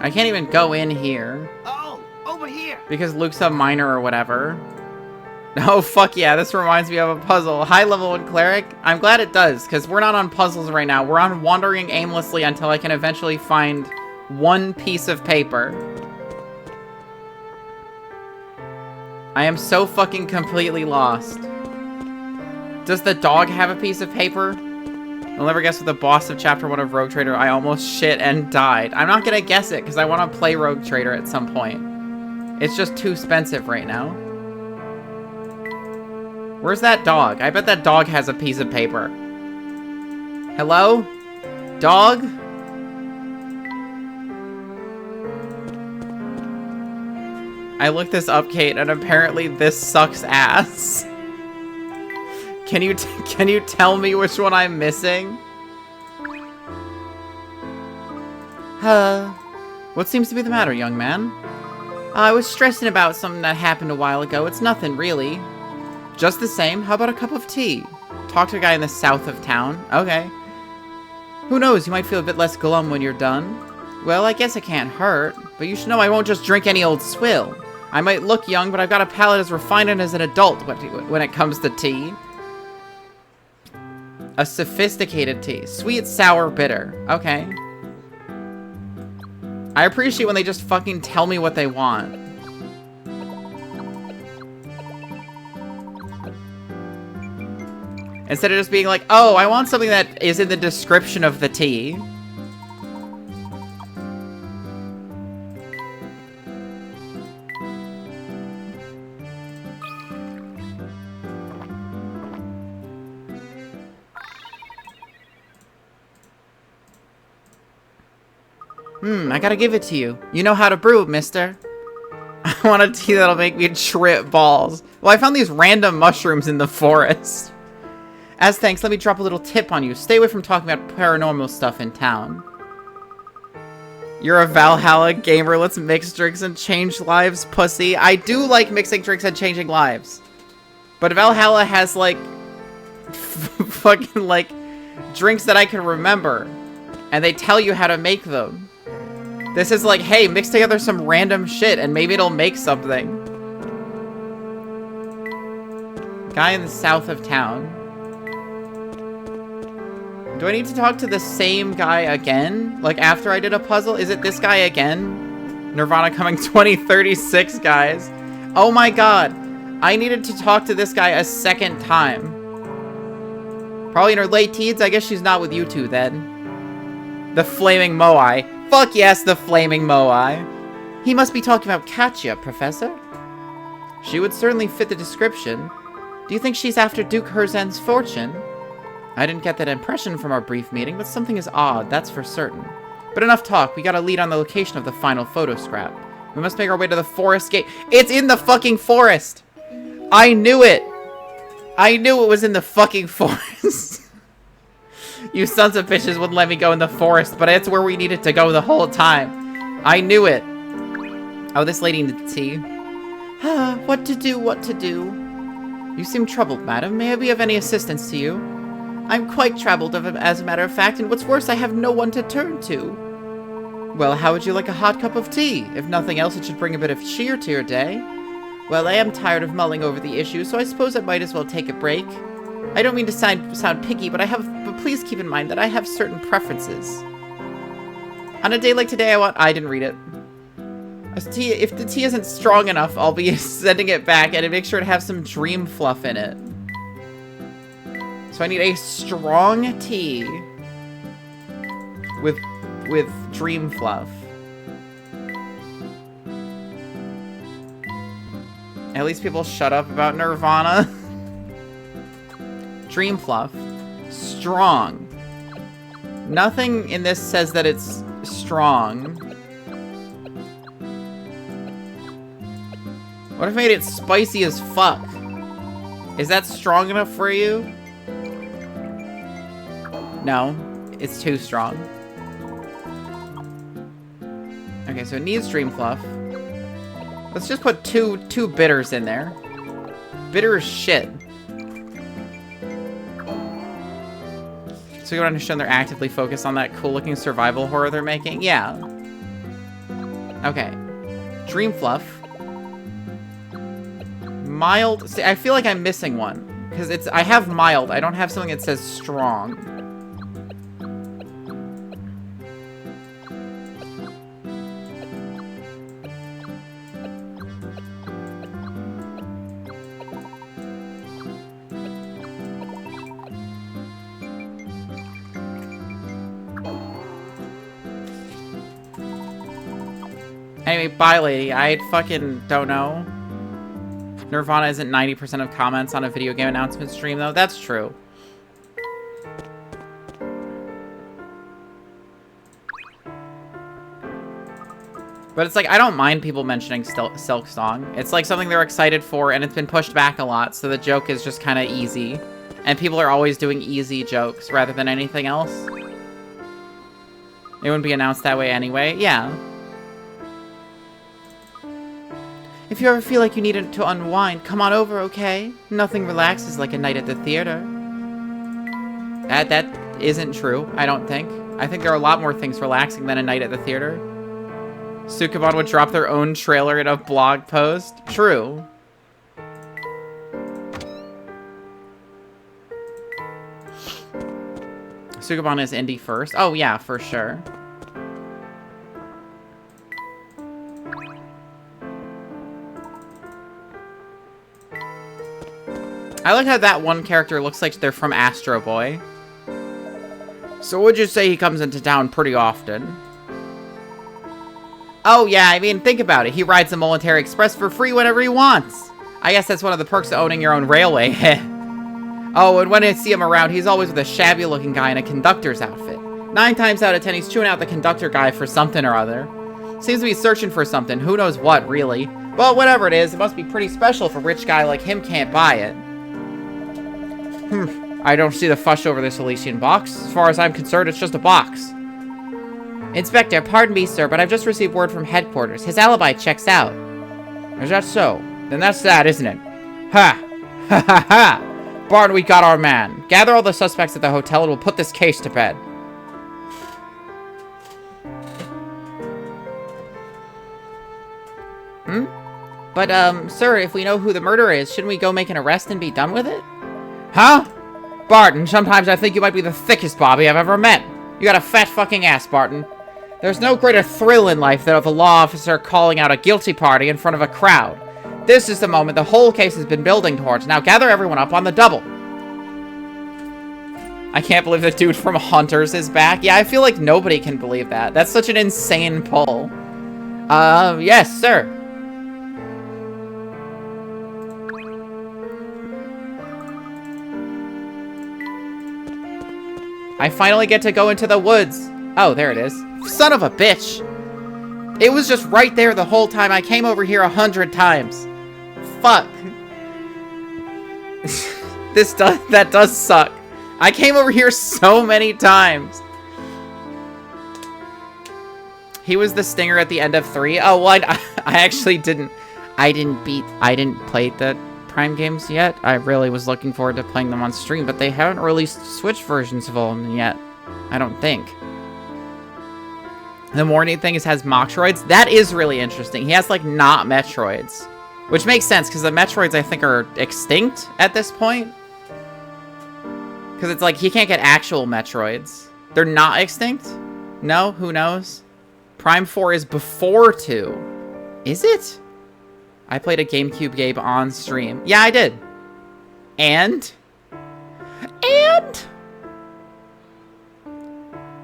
Speaker 1: I can't even go in here.
Speaker 3: Oh, over here.
Speaker 1: Because Luke's a minor or whatever. Oh, fuck yeah, this reminds me of a puzzle. High level 1 cleric? I'm glad it does, because we're not on puzzles right now. We're on wandering aimlessly until I can eventually find one piece of paper. I am so fucking completely lost. Does the dog have a piece of paper? I'll never guess what the boss of Chapter 1 of Rogue Trader. I almost shit and died. I'm not gonna guess it, because I want to play Rogue Trader at some point. It's just too expensive right now. Where's that dog? I bet that dog has a piece of paper. Hello? Dog? I looked this up, Kate, and apparently this sucks ass. Can you tell me which one I'm missing? What seems to be the matter, young man? I was stressing about something that happened a while ago. It's nothing, really. Just the same, how about a cup of tea? Talk to a guy in the south of town. Okay. Who knows, you might feel a bit less glum when you're done. Well, I guess it can't hurt, but you should know I won't just drink any old swill. I might look young, but I've got a palate as refined as an adult when it comes to tea. A sophisticated tea. Sweet, sour, bitter. Okay. I appreciate when they just fucking tell me what they want. Instead of just being like, oh, I want something that is in the description of the tea. I gotta give it to you. You know how to brew, mister. I want a tea that'll make me trip balls. Well, I found these random mushrooms in the forest. As thanks, let me drop a little tip on you. Stay away from talking about paranormal stuff in town. You're a Valhalla gamer. Let's mix drinks and change lives, pussy. I do like mixing drinks and changing lives. But Valhalla has, like, fucking, like, drinks that I can remember. And they tell you how to make them. This is like, hey, mix together some random shit and maybe it'll make something. Guy in the south of town. Do I need to talk to the same guy again? Like, after I did a puzzle? Is it this guy again? Nirvana coming 2036, guys. Oh my god. I needed to talk to this guy a second time. Probably in her late teens. I guess she's not with you two then. The Flaming Moai. Fuck yes, the Flaming Moai. He must be talking about Katya, Professor. She would certainly fit the description. Do you think she's after Duke Herzen's fortune? I didn't get that impression from our brief meeting, but something is odd, that's for certain. But enough talk, we got a lead on the location of the final photo scrap. We must make our way to the forest gate. It's in the fucking forest! I knew it! I knew it was in the fucking forest. You sons of bitches wouldn't let me go in the forest, but it's where we needed to go the whole time. I knew it. Oh, this lady needs tea. What to do, what to do? You seem troubled, madam. May I be of any assistance to you? I'm quite troubled, as a matter of fact, and what's worse, I have no one to turn to. Well, how would you like a hot cup of tea? If nothing else, it should bring a bit of cheer to your day. Well, I am tired of mulling over the issue, so I suppose I might as well take a break. I don't mean to sound picky, but please keep in mind that I have certain preferences. On a day like today, I didn't read it. If the tea isn't strong enough, I'll be sending it back and make sure to have some dream fluff in it. So I need a strong tea with dream fluff. At least people shut up about Nirvana. Dream fluff. Strong. Nothing in this says that it's strong. What if I made it spicy as fuck? Is that strong enough for you? No, it's too strong. Okay, so it needs dream fluff. Let's just put two bitters in there. Bitter as shit. So you understand they're actively focused on that cool-looking survival horror they're making? Yeah. Okay. Dream fluff. Mild. See, I feel like I'm missing one. Because I have mild. I don't have something that says strong. Anyway, bye, lady. I fucking don't know. Nirvana isn't 90% of comments on a video game announcement stream, though. That's true. But it's like, I don't mind people mentioning Silk Song. It's like something they're excited for, and it's been pushed back a lot, so the joke is just kind of easy. And people are always doing easy jokes rather than anything else. It wouldn't be announced that way anyway. Yeah. If you ever feel like you need to unwind, come on over, okay? Nothing relaxes like a night at the theater. That isn't true, I don't think. I think there are a lot more things relaxing than a night at the theater. Sukeban would drop their own trailer in a blog post. True. Sukeban is indie first. Oh yeah, for sure. I like how that one character looks like they're from Astro Boy. So would you say he comes into town pretty often? Oh yeah, I mean, think about it. He rides the Military Express for free whenever he wants. I guess that's one of the perks of owning your own railway. Oh, and when I see him around, he's always with a shabby-looking guy in a conductor's outfit. 9 times out of 10, he's chewing out the conductor guy for something or other. Seems to be searching for something. Who knows what, really. Well, whatever it is, it must be pretty special if a rich guy like him can't buy it. I don't see the fuss over this Elysian box. As far as I'm concerned, it's just a box. Inspector, pardon me, sir, but I've just received word from headquarters. His alibi checks out. Is that so? Then that's that, isn't it? Ha! Ha ha ha! Barton, we got our man. Gather all the suspects at the hotel and we'll put this case to bed. But, sir, if we know who the murderer is, shouldn't we go make an arrest and be done with it? Huh? Barton, sometimes I think you might be the thickest Bobby I've ever met. You got a fat fucking ass, Barton. There's no greater thrill in life than of a law officer calling out a guilty party in front of a crowd. This is the moment the whole case has been building towards. Now gather everyone up on the double. I can't believe the dude from Hunters is back. Yeah, I feel like nobody can believe that. That's such an insane pull. Yes, sir. I finally get to go into the woods. Oh, there it is. Son of a bitch. It was just right there the whole time. I came over here 100 times. Fuck. That does suck. I came over here so many times. He was the stinger at the end of 3. Oh, well, I actually didn't play the Prime games yet. I really was looking forward to playing them on stream, but they haven't released Switch versions of them yet. I don't think. The more neat thing is has Moxroids. That is really interesting. He has, like, not Metroids. Which makes sense, because the Metroids, I think, are extinct at this point. Because it's like, he can't get actual Metroids. They're not extinct? No? Who knows? Prime 4 is before 2. Is it? I played a GameCube game on stream. Yeah, I did. And?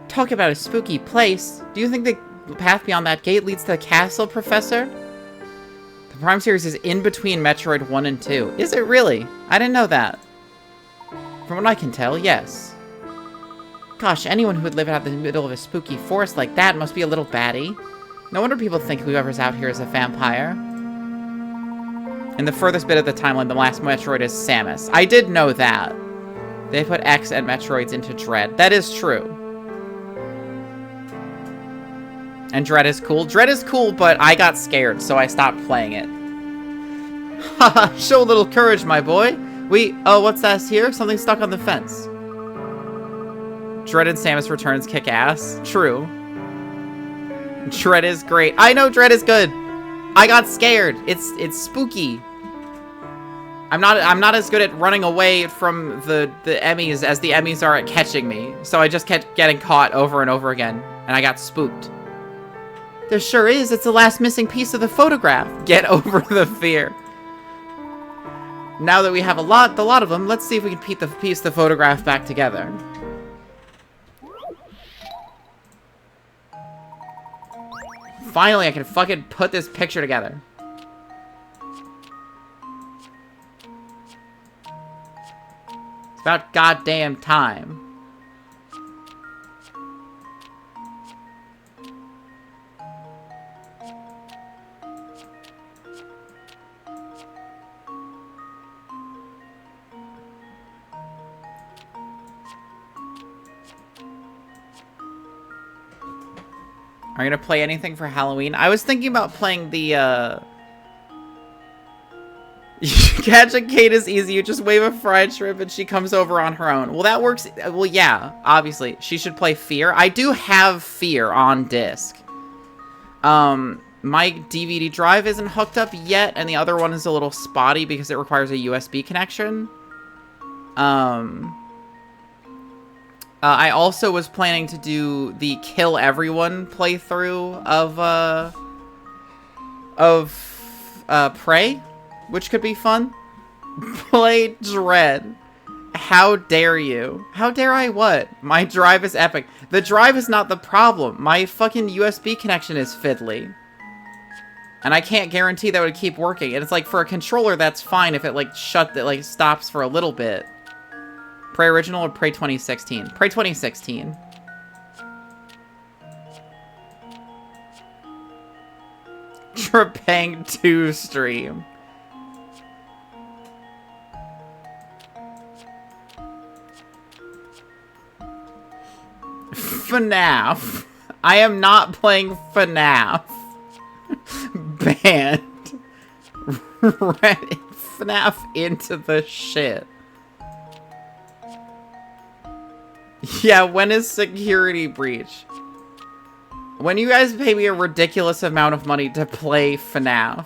Speaker 1: Talk about a spooky place. Do you think the path beyond that gate leads to the castle, Professor? The Prime series is in between Metroid 1 and 2. Is it really? I didn't know that. From what I can tell, yes. Gosh, anyone who would live out in the middle of a spooky forest like that must be a little batty. No wonder people think whoever's out here is a vampire. In the furthest bit of the timeline, the last Metroid is Samus. I did know that. They put X and Metroids into Dread. That is true. And Dread is cool. Dread is cool, but I got scared, so I stopped playing it. Haha, show a little courage, my boy. Oh, what's that here? Something stuck on the fence. Dread and Samus Returns kick ass. True. Dread is great. I know Dread is good. I got scared. It's spooky. I'm not as good at running away from the Emmys as the Emmys are at catching me. So I just kept getting caught over and over again, and I got spooked. There sure is. It's the last missing piece of the photograph. Get over the fear. Now that we have a lot of them, let's see if we can piece the photograph back together. Finally, I can fucking put this picture together. It's about goddamn time. Are you gonna play anything for Halloween? I was thinking about playing the, catching Kate is easy. You just wave a fried shrimp and she comes over on her own. Well, that works. Well, yeah, obviously. She should play Fear. I do have Fear on disc. My DVD drive isn't hooked up yet, and the other one is a little spotty because it requires a USB connection. I also was planning to do the Kill Everyone playthrough of Prey, which could be fun. Play Dread. How dare you? How dare I what? My drive is epic. The drive is not the problem. My fucking USB connection is fiddly. And I can't guarantee that it would keep working. And it's like, for a controller, that's fine if it, like, stops for a little bit. Prey original or Prey 2016? Prey 2016. Trepang 2 stream. FNAF. I am not playing FNAF. Banned. FNAF into the shit. Yeah, when is Security Breach? When you guys pay me a ridiculous amount of money to play FNAF.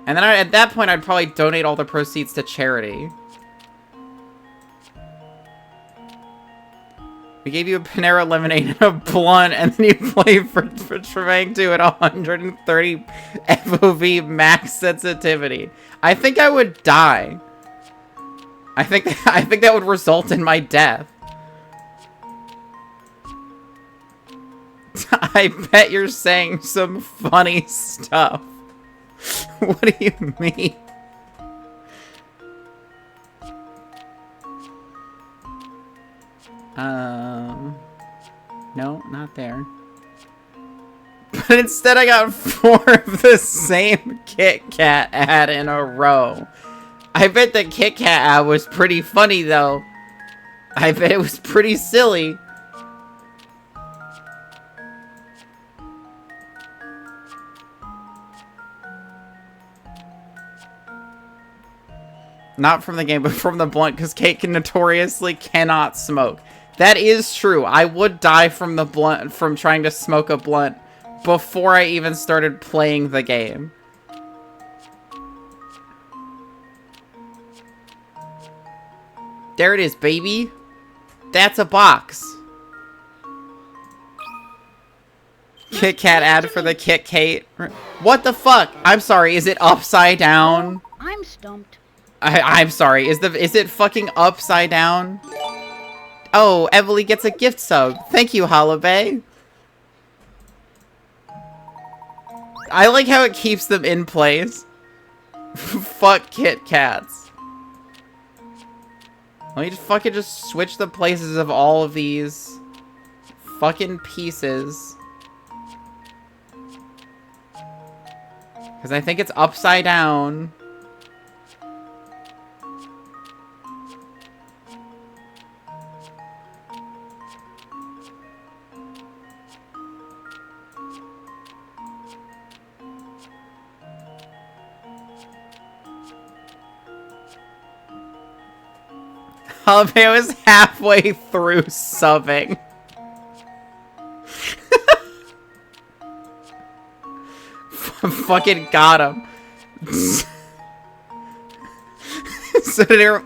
Speaker 1: And then at that point, I'd probably donate all the proceeds to charity. We gave you a Panera lemonade and a blunt, and then you play for Trevang 2 at 130 FOV max sensitivity. I think I would die. I think that would result in my death. I bet you're saying some funny stuff. What do you mean? No, not there. But instead I got 4 of the same Kit Kat ad in a row. I bet the Kit Kat ad was pretty funny, though. I bet it was pretty silly. Not from the game, but from the blunt, because Kate notoriously cannot smoke. That is true. I would die from the blunt, from trying to smoke a blunt before I even started playing the game. There it is, baby. That's a box. Kit Kat ad for the Kit Kate. What the fuck? I'm sorry, is it upside down?
Speaker 2: I'm stumped.
Speaker 1: I'm sorry, is it fucking upside down? Oh, Evely gets a gift sub. Thank you, Holiday. I like how it keeps them in place. Fuck Kit Kats. Let me just switch the places of all of these fucking pieces. Because I think it's upside down. Jalapeno is halfway through subbing. Fucking got him. So they're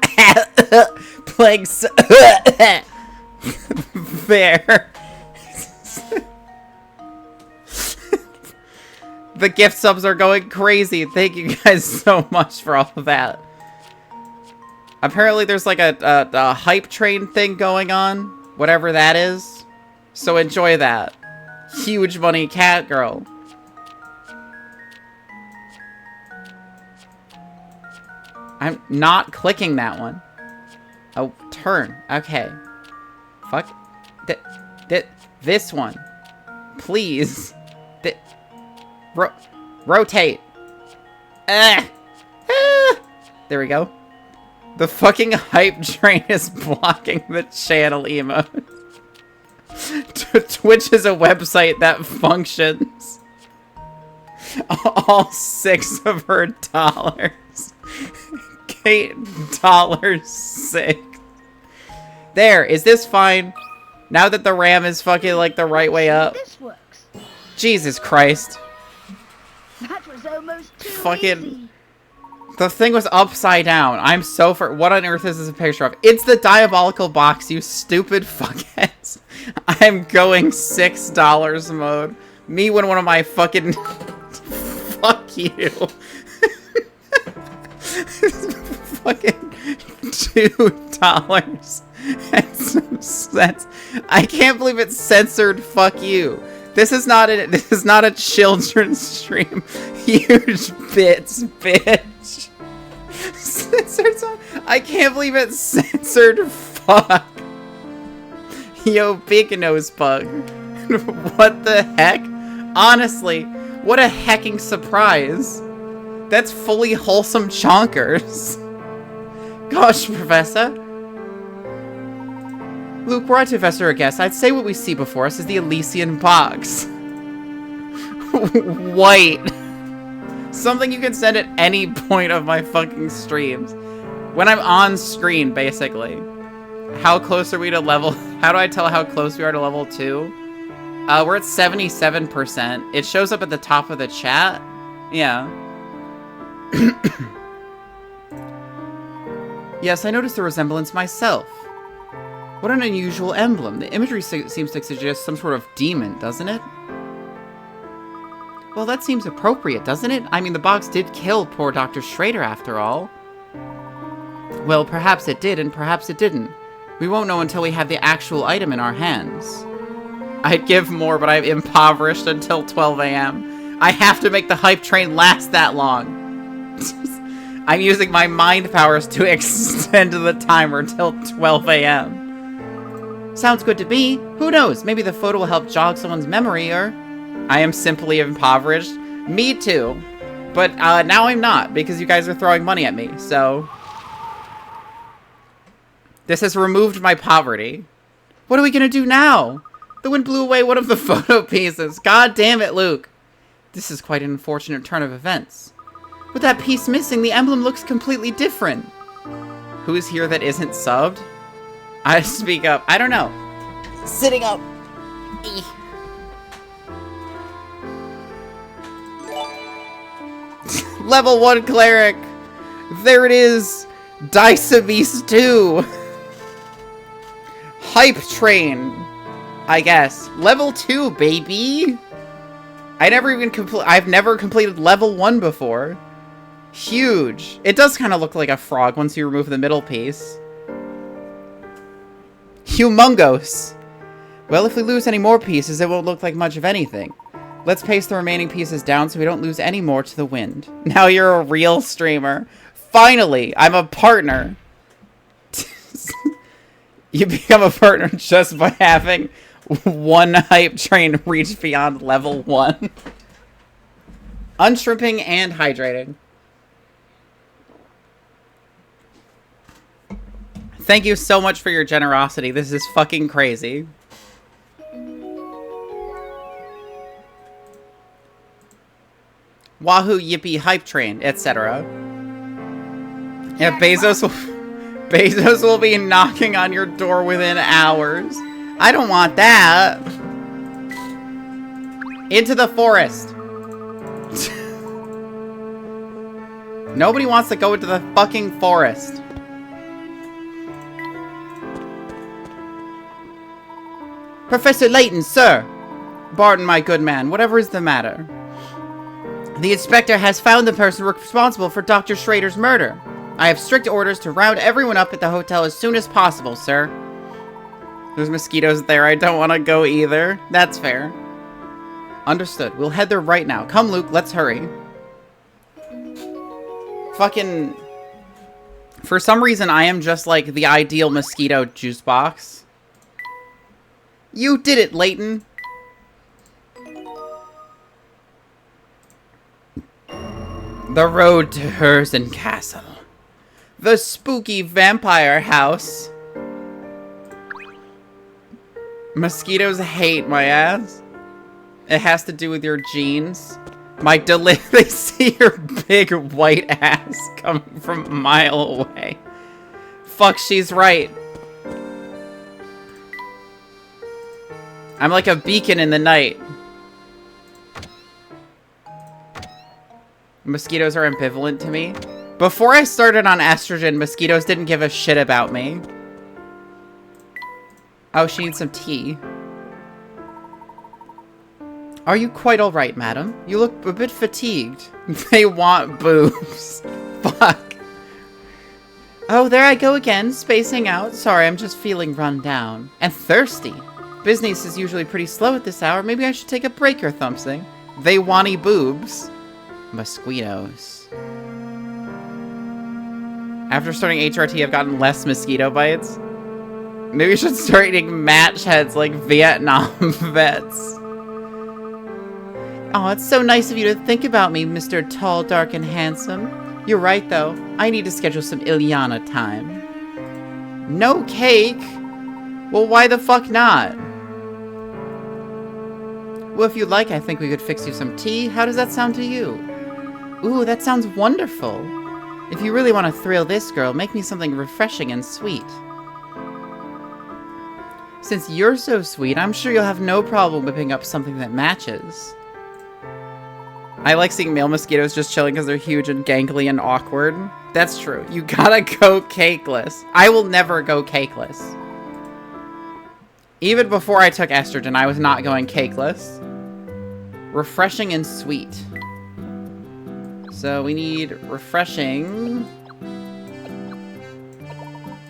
Speaker 1: playing there. The gift subs are going crazy. Thank you guys so much for all of that. Apparently there's like a hype train thing going on, whatever that is. So enjoy that. Huge money cat girl. I'm not clicking that one. Oh, turn. Okay. Fuck. This one. Please. Rotate. Ah. There we go. The fucking hype train is blocking the channel emote. Twitch is a website that functions. All 6 of her dollars. $8.06. There, is this fine? Now that the RAM is fucking like the right way up.
Speaker 2: This works.
Speaker 1: Jesus Christ.
Speaker 2: That was almost too
Speaker 1: Fucking
Speaker 2: easy.
Speaker 1: the thing was upside down. I'm so for what on earth is this a picture of? It's the diabolical box, you stupid fuckheads. I'm going $6 mode. Me when one of my fucking fuck you. Fucking $2 and some cents. I can't believe it's censored. Fuck you. This is not a children's stream. Huge bits, bitch. Censored song. I can't believe it's censored. Fuck. Yo, big nose bug. What the heck? Honestly, what a hecking surprise. That's fully wholesome chonkers. Gosh, Professor. Luke, we're at Professor, I guess. I'd say what we see before us is the Elysian box. White. Something you can send at any point of my fucking streams. When I'm on screen, basically. How close are we to level... How do I tell how close we are to level 2? We're at 77%. It shows up at the top of the chat. Yeah. Yes, I noticed the resemblance myself. What an unusual emblem. The imagery seems to suggest some sort of demon, doesn't it? Well, that seems appropriate, doesn't it? I mean, the box did kill poor Dr. Schrader, after all. Well, perhaps it did, and perhaps it didn't. We won't know until we have the actual item in our hands. I'd give more, but I'm impoverished until 12 a.m. I have to make the hype train last that long. I'm using my mind powers to extend the timer till 12 a.m. Sounds good to me. Who knows? Maybe the photo will help jog someone's memory, or... I am simply impoverished. Me too. But now I'm not, because you guys are throwing money at me, so... This has removed my poverty. What are we gonna do now? The wind blew away one of the photo pieces. God damn it, Luke. This is quite an unfortunate turn of events. With that piece missing, the emblem looks completely different. Who is here that isn't subbed? I speak up. I don't know. Sitting up. Level 1 cleric. There it is. Dice Beast 2. Hype train. I guess. Level 2, baby. I've never completed level 1 before. Huge. It does kind of look like a frog once you remove the middle piece. Humongous. Well, if we lose any more pieces, it won't look like much of anything. Let's paste the remaining pieces down so we don't lose any more to the wind. Now you're a real streamer. Finally, I'm a partner. You become a partner just by having one hype train reach beyond level 1. Unshrimping and hydrating. Thank you so much for your generosity. This is fucking crazy. Wahoo, yippee, hype train, etc. Yeah, Bezos will be knocking on your door within hours. I don't want that. Into the forest. Nobody wants to go into the fucking forest. Professor Layton, sir. Barton, my good man, whatever is the matter? The inspector has found the person responsible for Dr. Schrader's murder. I have strict orders to round everyone up at the hotel as soon as possible, sir. There's mosquitoes there. I don't want to go either. That's fair. Understood. We'll head there right now. Come, Luke. Let's hurry. Fucking... For some reason, I am just, like, the ideal mosquito juice box. You did it, Layton. The road to Herzen Castle. The spooky vampire house. Mosquitoes hate my ass. It has to do with your genes. They see your big white ass coming from a mile away. Fuck, she's right. I'm like a beacon in the night. Mosquitoes are ambivalent to me. Before I started on estrogen, mosquitoes didn't give a shit about me. Oh, she needs some tea. Are you quite alright, madam? You look a bit fatigued. They want boobs. Fuck. Oh, there I go again, spacing out. Sorry, I'm just feeling run down. And thirsty. Business is usually pretty slow at this hour. Maybe I should take a break or something. They wanty boobs. Mosquitoes. After starting HRT, I've gotten less mosquito bites. Maybe we should start eating match heads like Vietnam vets. Oh, it's so nice of you to think about me, Mr. Tall, Dark, and Handsome. You're right, though. I need to schedule some Ilyana time. No cake? Well, why the fuck not? Well, if you'd like, I think we could fix you some tea. How does that sound to you? Ooh, that sounds wonderful. If you really want to thrill this girl, make me something refreshing and sweet. Since you're so sweet, I'm sure you'll have no problem whipping up something that matches. I like seeing male mosquitoes just chilling because they're huge and gangly and awkward. That's true. You gotta go cakeless. I will never go cakeless. Even before I took estrogen, I was not going cakeless. Refreshing and sweet. So we need refreshing,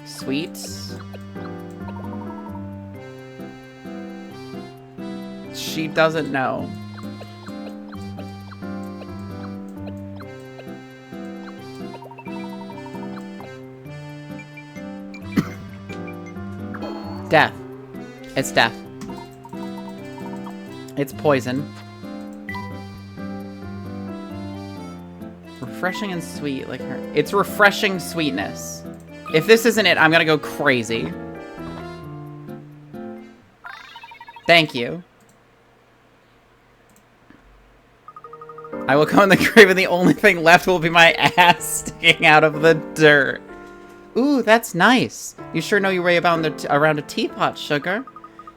Speaker 1: sweet, she doesn't know. Death. It's death. It's poison. Refreshing and sweet, like her. It's refreshing sweetness. If this isn't it, I'm gonna go crazy. Thank you. I will go in the grave and the only thing left will be my ass sticking out of the dirt. Ooh, that's nice. You sure know your way around a teapot, sugar.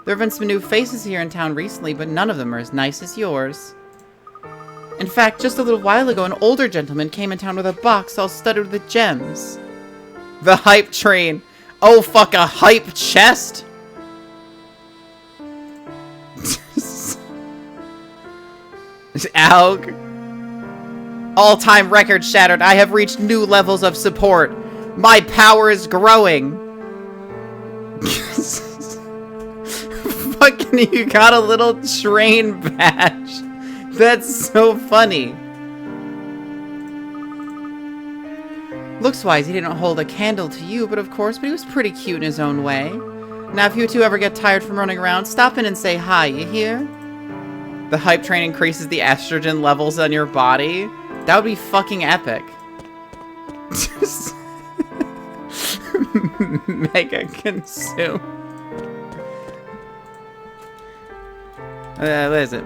Speaker 1: There have been some new faces here in town recently, but none of them are as nice as yours. In fact, just a little while ago, an older gentleman came in town with a box all studded with gems. The hype train. Oh, fuck, a hype chest? Alg. All-time record shattered. I have reached new levels of support. My power is growing. Fucking, you got a little train badge. That's so funny. Looks-wise, he didn't hold a candle to you, but he was pretty cute in his own way. Now, if you two ever get tired from running around, stop in and say hi, you hear? The hype train increases the estrogen levels on your body. That would be fucking epic. Mega consume. What is it?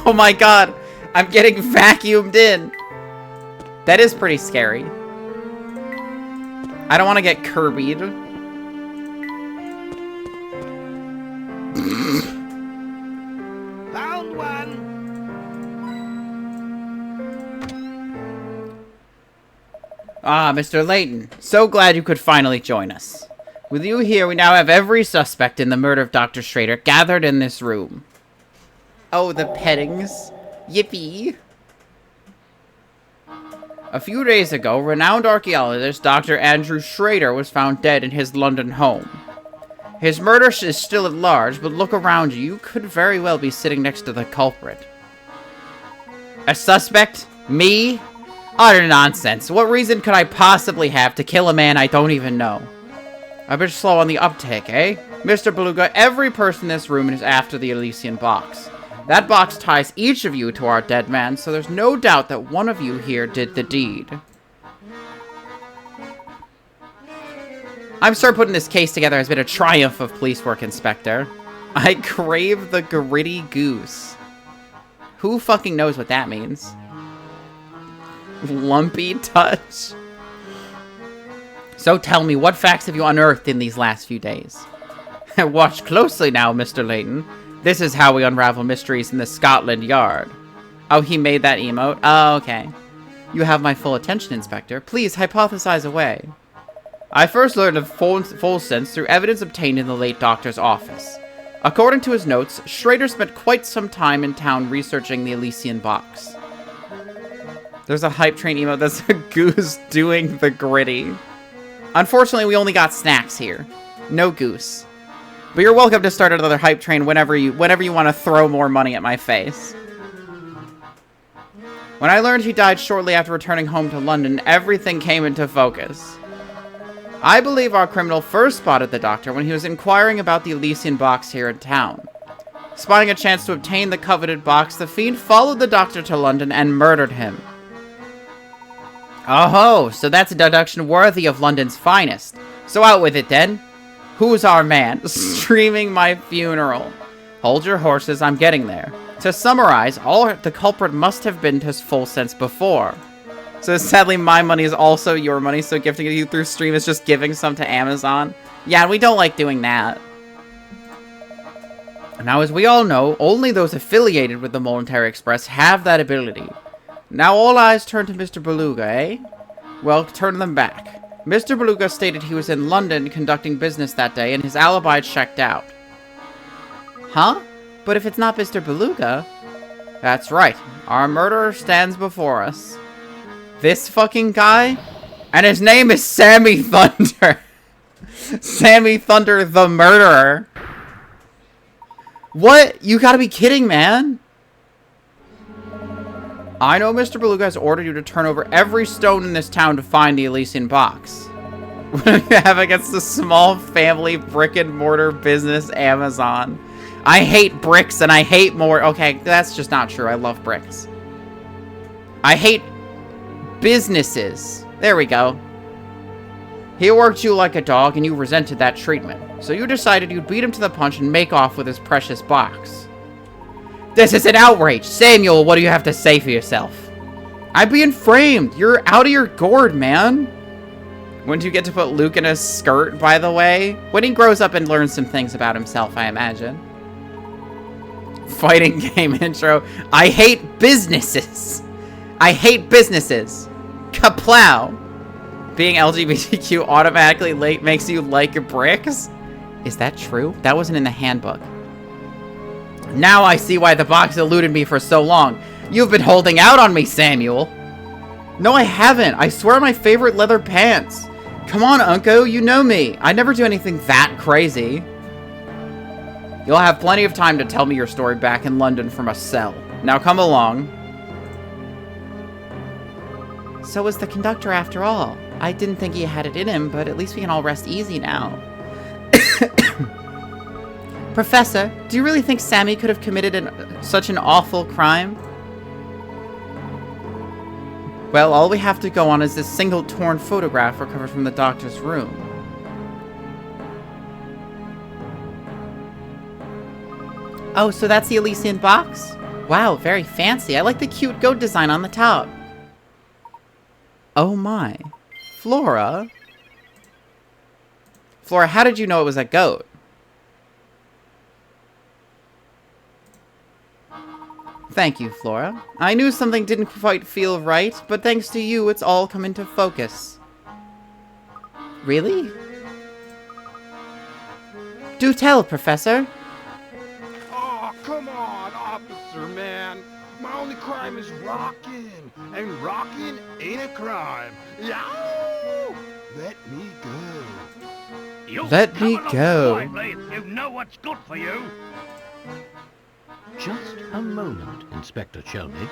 Speaker 1: Oh my god, I'm getting vacuumed in. That is pretty scary. I don't want to get Kirby'd.
Speaker 3: Found one.
Speaker 1: Ah, Mr. Layton. So glad you could finally join us. With you here, we now have every suspect in the murder of Dr. Schrader gathered in this room. Oh, the pettings. Yippee. A few days ago, renowned archaeologist Dr. Andrew Schrader was found dead in his London home. His murder is still at large, but look around you. You could very well be sitting next to the culprit. A suspect? Me? Utter nonsense. What reason could I possibly have to kill a man I don't even know? A bit slow on the uptake, eh? Mr. Beluga, every person in this room is after the Elysian box. That box ties each of you to our dead man, so there's no doubt that one of you here did the deed. I'm sure putting this case together has been a triumph of police work, Inspector. I crave the gritty goose. Who fucking knows what that means? Lumpy touch. So tell me, what facts have you unearthed in these last few days? Watch closely now, Mr. Layton. This is how we unravel mysteries in the Scotland Yard. Oh, he made that emote? Oh, okay. You have my full attention, Inspector. Please, hypothesize away. I first learned of full sense through evidence obtained in the late doctor's office. According to his notes, Schrader spent quite some time in town researching the Elysian box. There's a hype train emote that's a goose doing the gritty. Unfortunately, we only got snacks here. No goose. But you're welcome to start another hype train whenever you want to throw more money at my face. When I learned he died shortly after returning home to London, everything came into focus. I believe our criminal first spotted the doctor when he was inquiring about the Elysian box here in town. Spotting a chance to obtain the coveted box, the fiend followed the doctor to London and murdered him. Oh-ho, so that's a deduction worthy of London's finest. So out with it then. Who's our man? Streaming my funeral. Hold your horses, I'm getting there. To summarize, the culprit must have been to full sense before. So sadly, my money is also your money, so gifting it you through stream is just giving some to Amazon. Yeah, we don't like doing that. Now, as we all know, only those affiliated with the Momentary Express have that ability. Now all eyes turn to Mr. Beluga, eh? Well, turn them back. Mr. Beluga stated he was in London conducting business that day, and his alibi checked out. Huh? But if it's not Mr. Beluga... That's right. Our murderer stands before us. This fucking guy? And his name is Sammy Thunder. Sammy Thunder, the murderer. What? You gotta be kidding, man. I know Mr. Beluga has ordered you to turn over every stone in this town to find the Elysian box. What do you have against the small family brick and mortar business Amazon? I hate bricks and I hate more. Okay, that's just not true. I love bricks. I hate businesses. There we go. He worked you like a dog and you resented that treatment. So you decided you'd beat him to the punch and make off with his precious box. This is an outrage! Samuel, what do you have to say for yourself? I'm being framed! You're out of your gourd, man! When do you get to put Luke in a skirt, by the way? When he grows up and learns some things about himself, I imagine. Fighting game intro. I hate businesses! I hate businesses! Kaplow! Being LGBTQ automatically makes you like bricks? Is that true? That wasn't in the handbook. Now I see why the box eluded me for so long. You've been holding out on me, Samuel. No, I haven't. I swear my favorite leather pants. Come on, Uncle. You know me. I never do anything that crazy. You'll have plenty of time to tell me your story back in London from a cell. Now come along. So was the conductor after all. I didn't think he had it in him, but at least we can all rest easy now. Professor, do you really think Sammy could have committed such an awful crime? Well, all we have to go on is this single torn photograph recovered from the doctor's room. Oh, so that's the Elysian box? Wow, very fancy. I like the cute goat design on the top. Oh my. Flora? Flora, how did you know it was a goat? Thank you, Flora. I knew something didn't quite feel right, but thanks to you, it's all come into focus. Really? Do tell, Professor.
Speaker 5: Oh, come on, officer, man.
Speaker 3: My only crime is rocking, and rocking ain't a crime. Yow! Let me go.
Speaker 5: You
Speaker 1: Let
Speaker 5: come
Speaker 1: me
Speaker 5: along
Speaker 1: go.
Speaker 5: quietly if you know what's good for you.
Speaker 4: Just a moment, Inspector Shelby.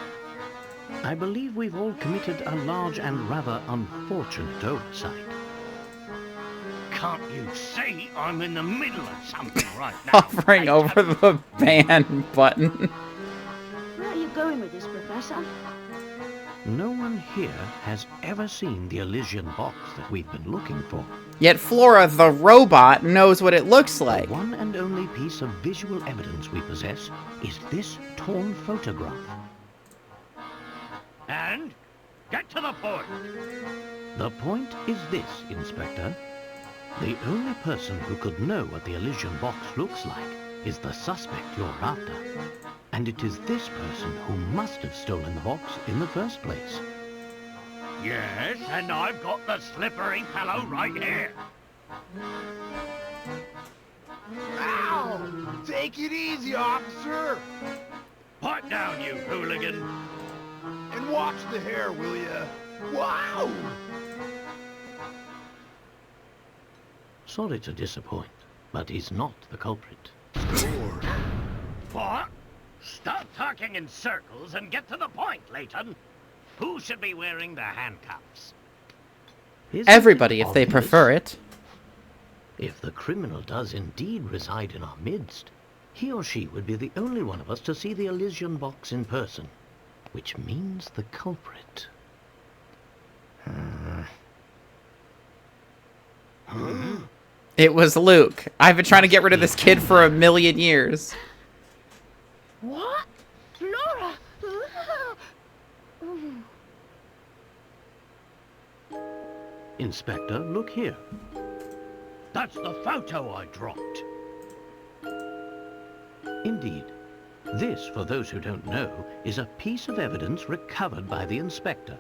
Speaker 4: I believe we've all committed a large and rather unfortunate oversight.
Speaker 5: Can't you see I'm in the middle of something right now?
Speaker 1: Hovering over the ban button.
Speaker 2: Where are you going with this, Professor?
Speaker 4: No one here has ever seen the Elysian box that we've been looking for.
Speaker 1: Yet Flora, the robot, knows what it looks like.
Speaker 4: The one and only piece of visual evidence we possess is this torn photograph.
Speaker 5: And get to the point.
Speaker 4: The point is this, Inspector. The only person who could know what the Elysian box looks like is the suspect you're after. And it is this person who must have stolen the box in the first place.
Speaker 5: Yes, and I've got the slippery fellow right here.
Speaker 3: Ow! Take it easy, officer.
Speaker 5: Pipe down, you hooligan.
Speaker 3: And watch the hair, will ya? Wow!
Speaker 4: Sorry to disappoint, but he's not the culprit.
Speaker 3: Lord.
Speaker 5: What? Stop talking in circles and get to the point, Layton. Who should be wearing the handcuffs?
Speaker 4: Isn't
Speaker 1: Everybody,
Speaker 4: it
Speaker 1: if they
Speaker 4: obvious?
Speaker 1: prefer it.
Speaker 4: If the criminal does indeed reside in our midst, he or she would be the only one of us to see the Elysian box in person, which means the culprit.
Speaker 1: It was Luke. I've been trying to get rid of this kid for 1,000,000 years.
Speaker 2: What? Flora!
Speaker 4: Inspector, look here.
Speaker 5: That's the photo I dropped.
Speaker 4: Indeed. This, for those who don't know, is a piece of evidence recovered by the inspector.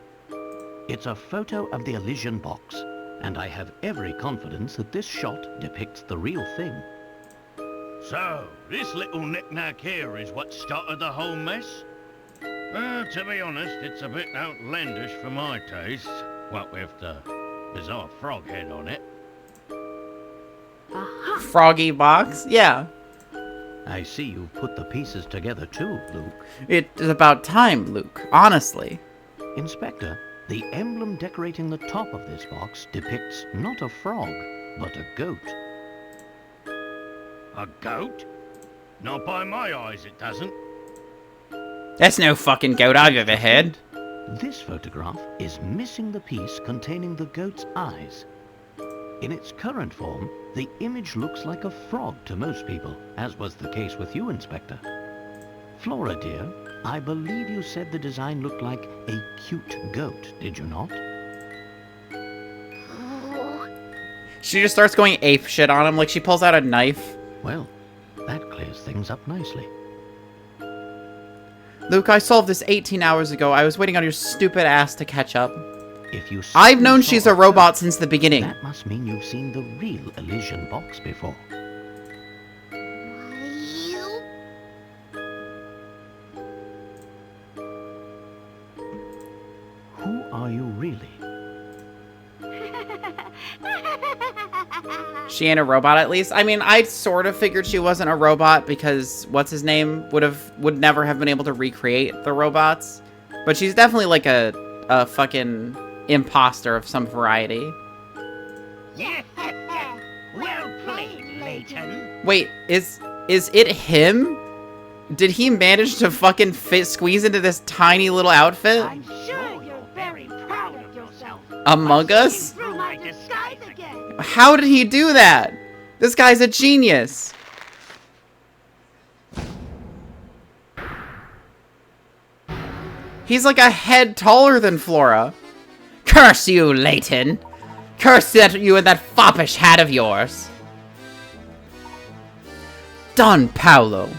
Speaker 4: It's a photo of the Elysian box, and I have every confidence that this shot depicts the real thing.
Speaker 5: So, this little knick-knack here is what started the whole mess? Well, to be honest, it's a bit outlandish for my taste. What with the bizarre frog head on it.
Speaker 2: Aha!
Speaker 1: Froggy box? Yeah.
Speaker 4: I see you've put the pieces together too, Luke.
Speaker 1: It is about time, Luke. Honestly.
Speaker 4: Inspector, the emblem decorating the top of this box depicts not a frog, but a goat.
Speaker 5: A goat? Not by my eyes, it doesn't.
Speaker 1: That's no fucking goat I've ever had.
Speaker 4: This photograph is missing the piece containing the goat's eyes. In its current form, the image looks like a frog to most people, as was the case with you, Inspector. Flora, dear, I believe you said the design looked like a cute goat, did you not?
Speaker 1: She just starts going ape shit on him, like she pulls out a knife.
Speaker 4: Well, that clears things up nicely.
Speaker 1: Luke, I solved this 18 hours ago. I was waiting on your stupid ass to catch up.
Speaker 4: If you
Speaker 1: I've known
Speaker 4: saw
Speaker 1: she's a
Speaker 4: it
Speaker 1: robot
Speaker 4: first,
Speaker 1: since the beginning.
Speaker 4: that must mean you've seen the real Elysian box before.
Speaker 2: You?
Speaker 4: Who are you really?
Speaker 1: She ain't a robot, at least. I mean, I sort of figured she wasn't a robot because what's his name would never have been able to recreate the robots. But she's definitely like a fucking imposter of some variety.
Speaker 5: Well played, Layton.
Speaker 1: Wait, is it him? Did he manage to fucking squeeze into this tiny little outfit?
Speaker 2: I'm sure you're very proud of yourself.
Speaker 1: Among Us?
Speaker 2: Through my disguise again.
Speaker 1: How did he do that? This guy's a genius. He's like a head taller than Flora. Curse you, Layton. Curse you and that foppish hat of yours. Done, Paolo.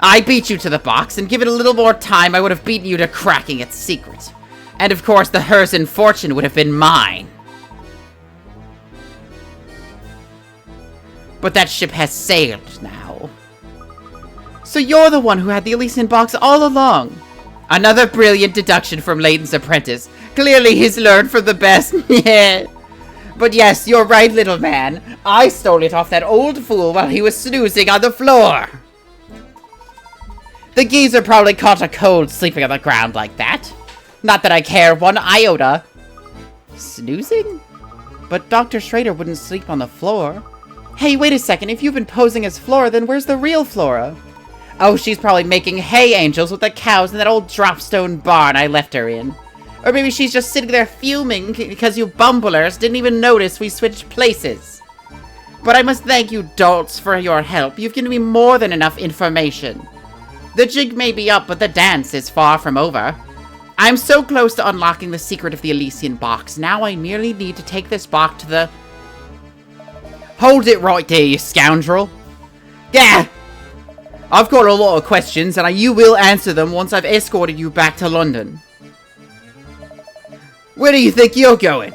Speaker 1: I beat you to the box, and give it a little more time, I would have beaten you to cracking its secret. And of course, the Herzen fortune would have been mine. But that ship has sailed now. So you're the one who had the Elysian box all along. Another brilliant deduction from Layton's apprentice. Clearly he's learned from the best. Yeah. But yes, you're right, little man. I stole it off that old fool while he was snoozing on the floor. The geezer probably caught a cold sleeping on the ground like that. Not that I care one iota. Snoozing? But Dr. Schrader wouldn't sleep on the floor. Hey, wait a second. If you've been posing as Flora, then where's the real Flora? Oh, she's probably making hay angels with the cows in that old dropstone barn I left her in. Or maybe she's just sitting there fuming because you bumblers didn't even notice we switched places. But I must thank you dolts for your help. You've given me more than enough information. The jig may be up, but the dance is far from over. I'm so close to unlocking the secret of the Elysian box. Now I merely need to take this box to the... Hold it right there, you scoundrel. Yeah! I've got a lot of questions, and you will answer them once I've escorted you back to London. Where do you think you're going?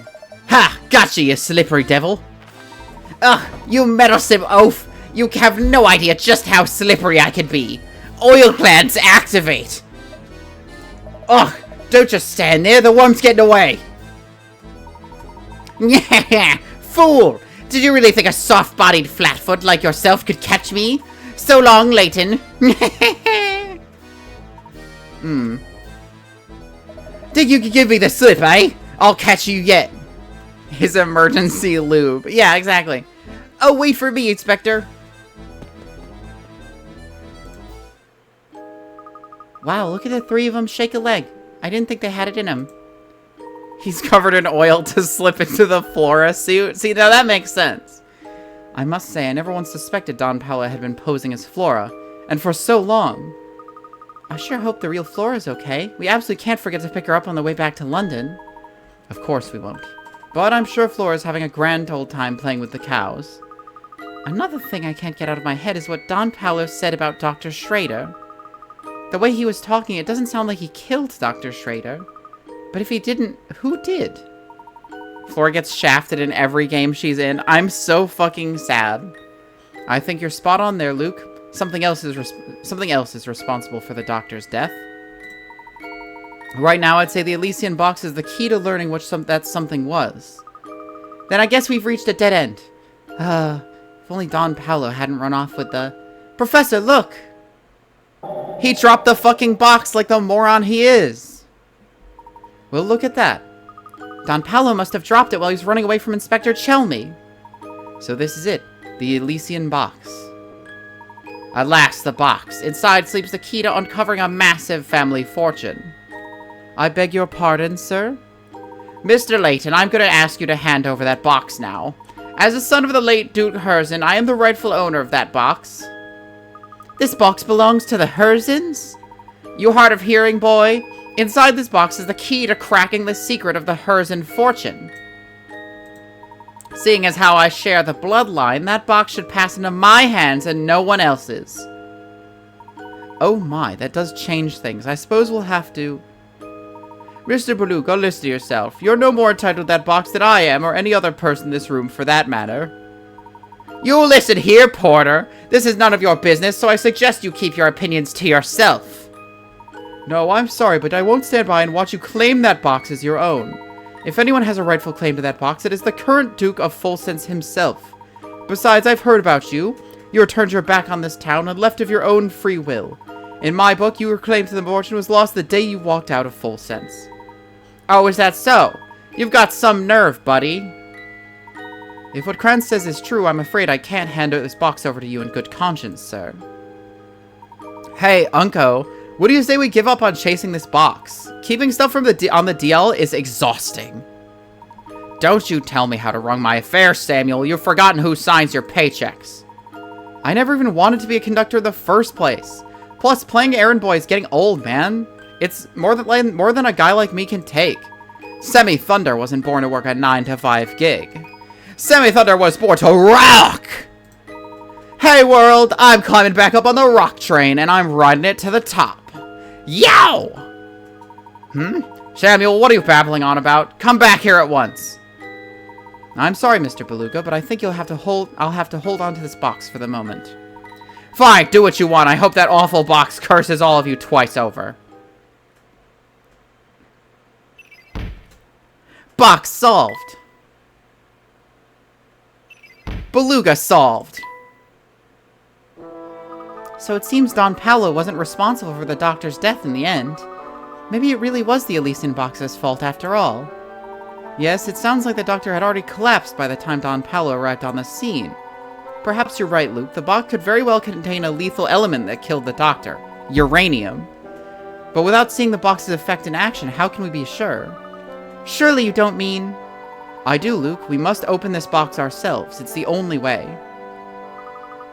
Speaker 1: Ha! Gotcha, you slippery devil. Ugh, you meddlesome oaf. You have no idea just how slippery I can be. Oil glands activate. Ugh, don't just stand there. The worm's getting away. Yeah, fool. Did you really think a soft-bodied flatfoot like yourself could catch me? So long, Layton. Think you could give me the slip, eh? I'll catch you yet. His emergency lube. Yeah, exactly. Oh, wait for me, Inspector. Wow, look at the three of them shake a leg. I didn't think they had it in them. He's covered in oil to slip into the Flora suit. See, now that makes sense. I must say, I never once suspected Don Paolo had been posing as Flora, and for so long. I sure hope the real Flora's okay. We absolutely can't forget to pick her up on the way back to London. Of course we won't. But I'm sure Flora's having a grand old time playing with the cows. Another thing I can't get out of my head is what Don Paolo said about Dr. Schrader. The way he was talking, it doesn't sound like he killed Dr. Schrader. But if he didn't, who did? Flora gets shafted in every game she's in. I'm so fucking sad. I think you're spot on there, Luke. Something else is responsible for the doctor's death. Right now, I'd say the Elysian box is the key to learning what that something was. Then I guess we've reached a dead end. If only Don Paolo hadn't run off with the... Professor, look! He dropped the fucking box like the moron he is. Well, look at that. Don Paolo must have dropped it while he was running away from Inspector Chelmy. So this is it. The Elysian box. Alas, the box. Inside sleeps the key to uncovering a massive family fortune. I beg your pardon, sir? Mr. Layton, I'm going to ask you to hand over that box now. As the son of the late Duke Herzen, I am the rightful owner of that box. This box belongs to the Herzens? You hard of hearing, boy? Inside this box is the key to cracking the secret of the Herzen fortune. Seeing as how I share the bloodline, that box should pass into my hands and no one else's. Oh my, that does change things. I suppose we'll have to... Mr. Beluga, listen to yourself. You're no more entitled to that box than I am, or any other person in this room for that matter. You listen here, Porter. This is none of your business, so I suggest you keep your opinions to yourself. No, I'm sorry, but I won't stand by and watch you claim that box as your own. If anyone has a rightful claim to that box, it is the current Duke of Fulsense himself. Besides, I've heard about you. You turned your back on this town and left of your own free will. In my book, your claim to the fortune was lost the day you walked out of Fulsense. Oh, is that so? You've got some nerve, buddy. If what Kranz says is true, I'm afraid I can't hand this box over to you in good conscience, sir. Hey, Unco, what do you say we give up on chasing this box? Keeping stuff from on the DL is exhausting. Don't you tell me how to run my affairs, Samuel. You've forgotten who signs your paychecks. I never even wanted to be a conductor in the first place. Plus, playing errand boy is getting old, man. It's more than a guy like me can take. Semi-Thunder wasn't born to work a 9-to-5 gig. Semi-Thunder was born to rock! Hey world, I'm climbing back up on the rock train, and I'm riding it to the top. Yow! Samuel, what are you babbling on about? Come back here at once. I'm sorry, Mr. Beluga, but I think I'll have to hold on to this box for the moment. Fine, do what you want. I hope that awful box curses all of you twice over. Box solved. Beluga solved. So it seems Don Paolo wasn't responsible for the doctor's death in the end. Maybe it really was the Elysian box's fault after all. Yes, it sounds like the doctor had already collapsed by the time Don Paolo arrived on the scene. Perhaps you're right, Luke. The box could very well contain a lethal element that killed the doctor. Uranium. But without seeing the box's effect in action, how can we be sure? Surely you don't mean... I do, Luke. We must open this box ourselves. It's the only way.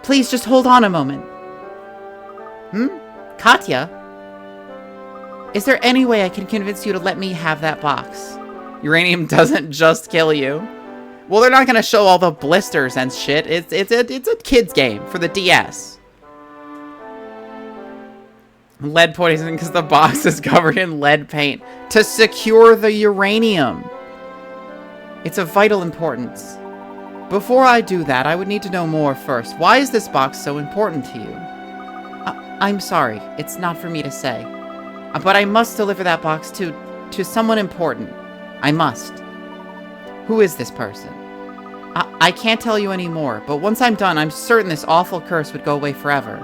Speaker 1: Please, just hold on a moment. Katya? Is there any way I can convince you to let me have that box? Uranium doesn't just kill you. Well, they're not gonna show all the blisters and shit. It's a kid's game for the DS. Lead poisoning because the box is covered in lead paint to secure the uranium. It's of vital importance. Before I do that, I would need to know more first. Why is this box so important to you? I'm sorry. It's not for me to say. But I must deliver that box to someone important. I must. Who is this person? I can't tell you anymore, but once I'm done, I'm certain this awful curse would go away forever.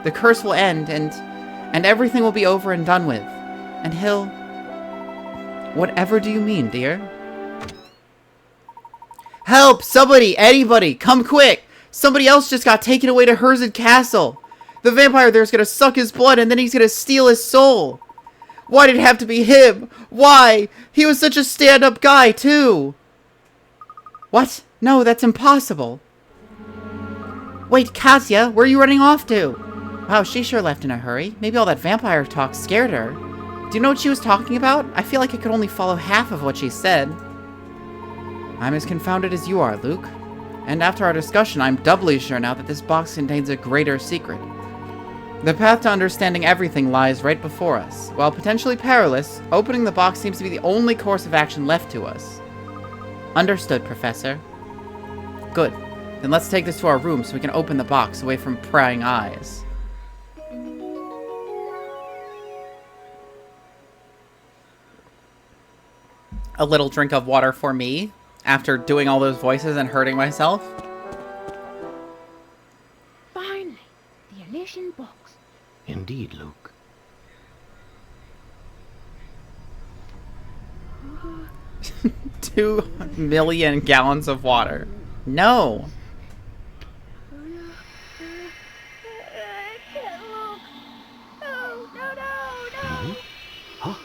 Speaker 1: The curse will end, and everything will be over and done with. And he'll... Whatever do you mean, dear? Help! Somebody! Anybody! Come quick! Somebody else just got taken away to Herzid Castle! The vampire there's gonna suck his blood and then he's gonna steal his soul! Why did it have to be him? Why? He was such a stand-up guy, too! What? No, that's impossible. Wait, Katya, where are you running off to? Wow, she sure left in a hurry. Maybe all that vampire talk scared her. Do you know what she was talking about? I feel like I could only follow half of what she said. I'm as confounded as you are, Luke. And after our discussion, I'm doubly sure now that this box contains a greater secret. The path to understanding everything lies right before us. While potentially perilous, opening the box seems to be the only course of action left to us. Understood, Professor. Good. Then let's take this to our room so we can open the box away from prying eyes. A little drink of water for me, after doing all those voices and hurting myself.
Speaker 2: Finally, the Elysian box.
Speaker 4: Indeed, Luke.
Speaker 1: Two million gallons of water. No.
Speaker 2: I can't look. No.
Speaker 4: Huh?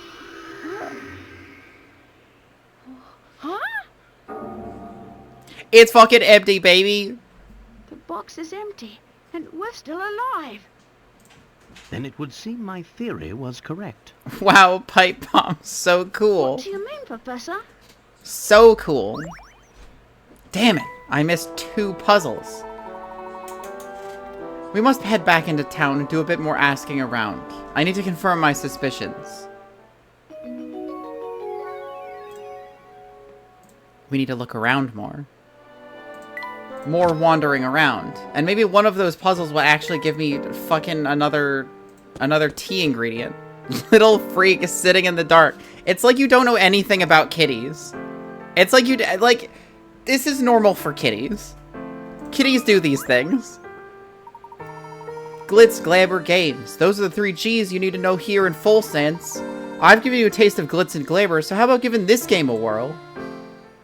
Speaker 2: Huh?
Speaker 1: It's fucking empty, baby.
Speaker 2: The box is empty, and we're still alive.
Speaker 4: Then it would seem my theory was correct.
Speaker 1: Wow, pipe bomb. So cool.
Speaker 2: What do you mean, Professor?
Speaker 1: So cool. Damn it. I missed 2 puzzles. We must head back into town and do a bit more asking around. I need to confirm my suspicions. We need to look around more. More wandering around. And maybe one of those puzzles will actually give me fucking another tea ingredient. Little freak sitting in the dark. It's like you don't know anything about kitties. It's like you, like, this is normal for kitties. Kitties do these things. Glitz, Glamour, Games. Those are the 3 G's you need to know here in full sense. I've given you a taste of Glitz and Glamour, so how about giving this game a whirl?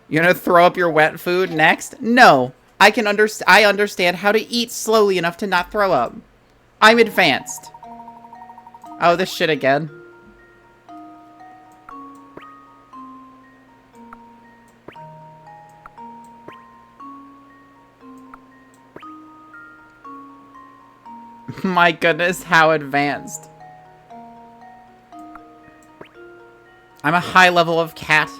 Speaker 1: You're gonna throw up your wet food next? No. I understand how to eat slowly enough to not throw up. I'm advanced. Oh, this shit again. My goodness, how advanced. I'm a high level of cat.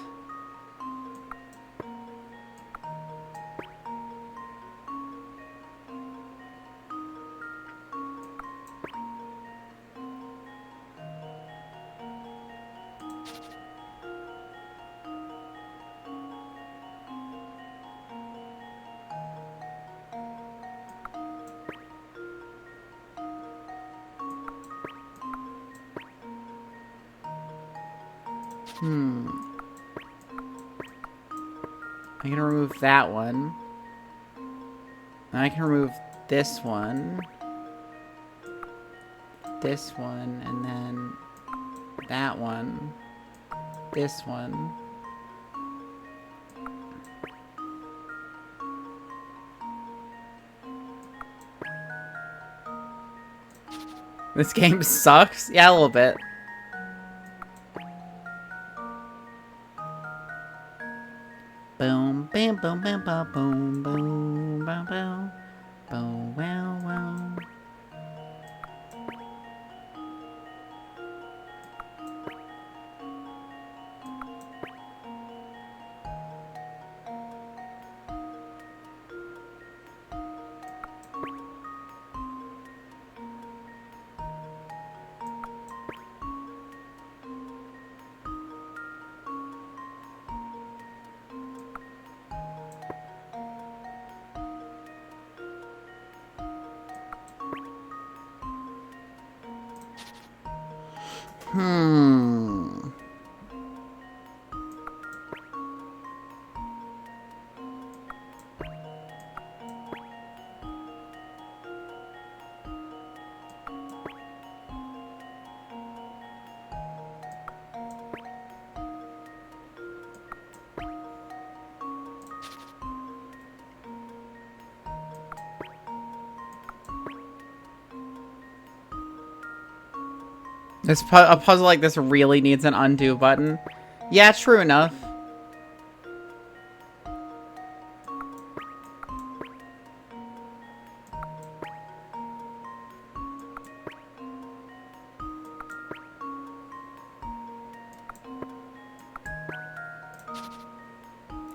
Speaker 1: I can remove that one. And I can remove this one. This one, and then that one. This one. This game sucks? Yeah, a little bit. Boom, bam, boom, bam, ba, boom, boom, boom, boom, boom, wow, wow. A puzzle like this really needs an undo button. Yeah, true enough.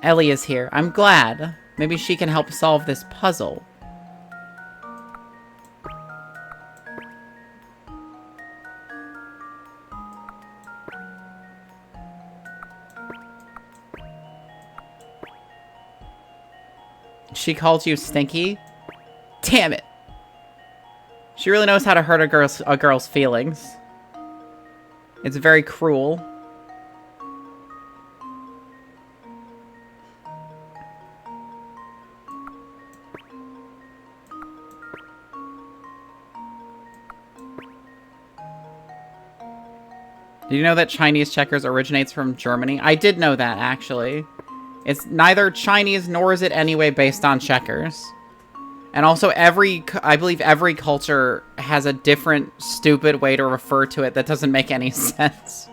Speaker 1: Ellie is here. I'm glad. Maybe she can help solve this puzzle. She called you stinky? Damn it. She really knows how to hurt a girl's feelings. It's very cruel. Did you know that Chinese checkers originates from Germany? I did know that, actually. It's neither Chinese nor is it anyway based on checkers. And also I believe every culture has a different stupid way to refer to it that doesn't make any sense.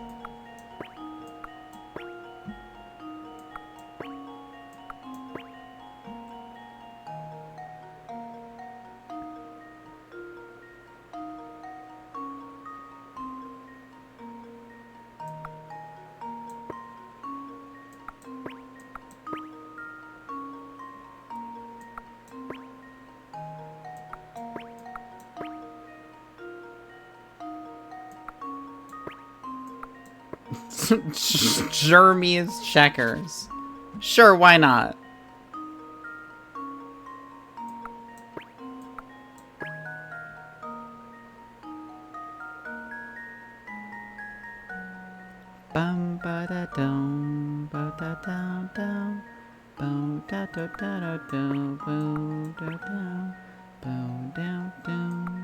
Speaker 1: Jermy's checkers. Sure, why not? Bum ba da dum ba da dum dum boom da da da da dum boom da dum boom down down.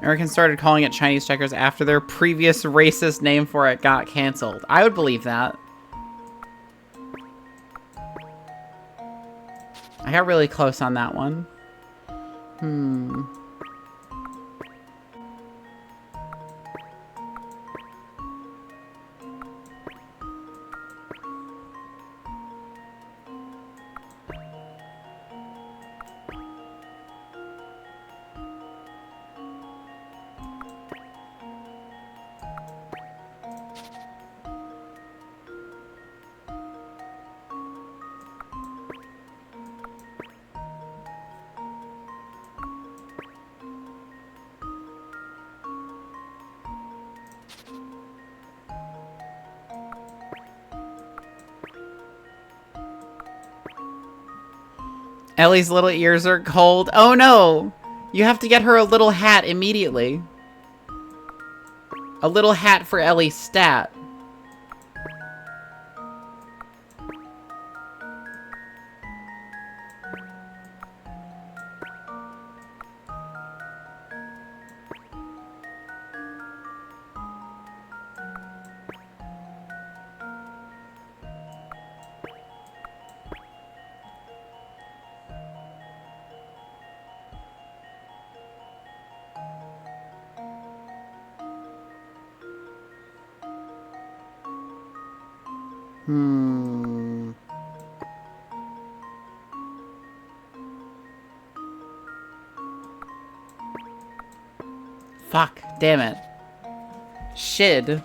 Speaker 1: Americans started calling it Chinese checkers after their previous racist name for it got canceled. I would believe that. I got really close on that one. Ellie's little ears are cold. Oh no! You have to get her a little hat immediately. A little hat for Ellie's stat. Fuck, damn it. Shid.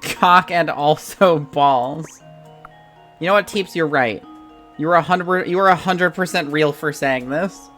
Speaker 1: Cock and also balls. You know what, Teeps, you're right. You were 100% real for saying this.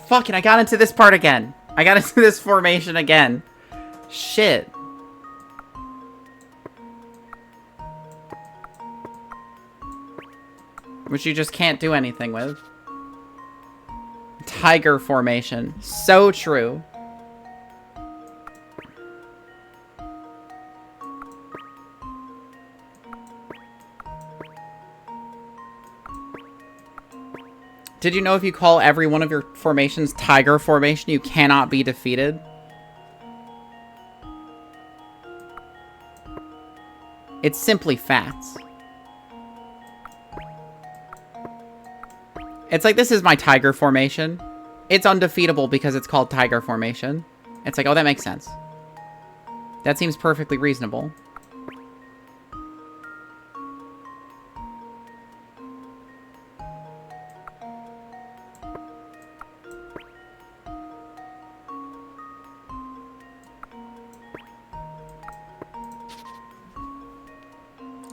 Speaker 1: Fuck it, I got into this part again. I got into this formation again. Shit. Which you just can't do anything with. Tiger formation. So true. Did you know if you call every one of your formations Tiger Formation, you cannot be defeated? It's simply facts. It's like, this is my Tiger Formation. It's undefeatable because it's called Tiger Formation. It's like, oh, that makes sense. That seems perfectly reasonable.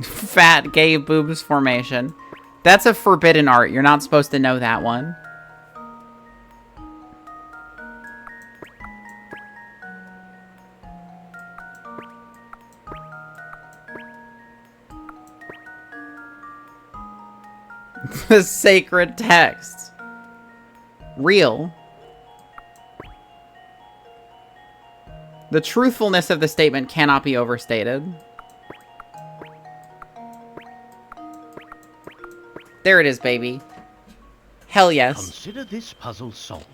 Speaker 1: Fat gay boobs formation. That's a forbidden art. You're not supposed to know that one. The sacred texts. Real. The truthfulness of the statement cannot be overstated. There it is, baby. Hell yes.
Speaker 4: Consider this puzzle solved.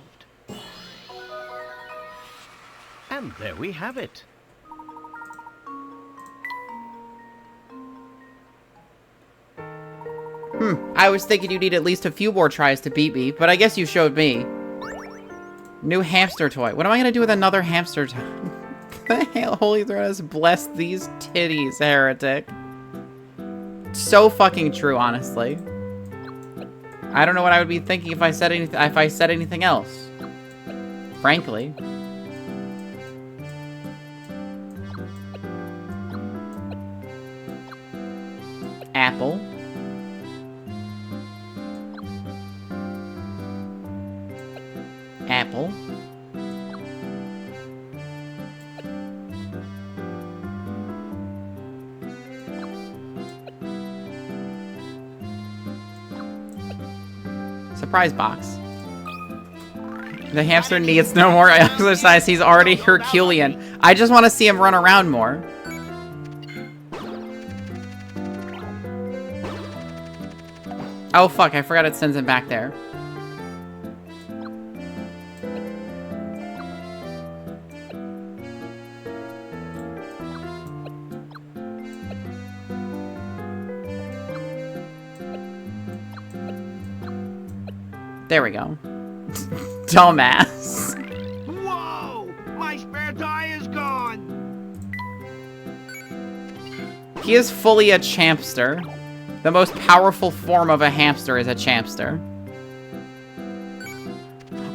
Speaker 4: And there we have it.
Speaker 1: I was thinking you'd need at least a few more tries to beat me, but I guess you showed me. New hamster toy. What am I gonna do with another hamster toy? The Holy Throne has blessed these titties, heretic. So fucking true, honestly. I don't know what I would be thinking if I said anything else. Frankly. Apple. Apple. Surprise box. The hamster needs no more exercise. He's already Herculean. I just want to see him run around more. Oh, fuck. I forgot it sends him back there. There we go. Dumbass.
Speaker 3: Whoa! My spare tire is gone!
Speaker 1: He is fully a champster. The most powerful form of a hamster is a champster.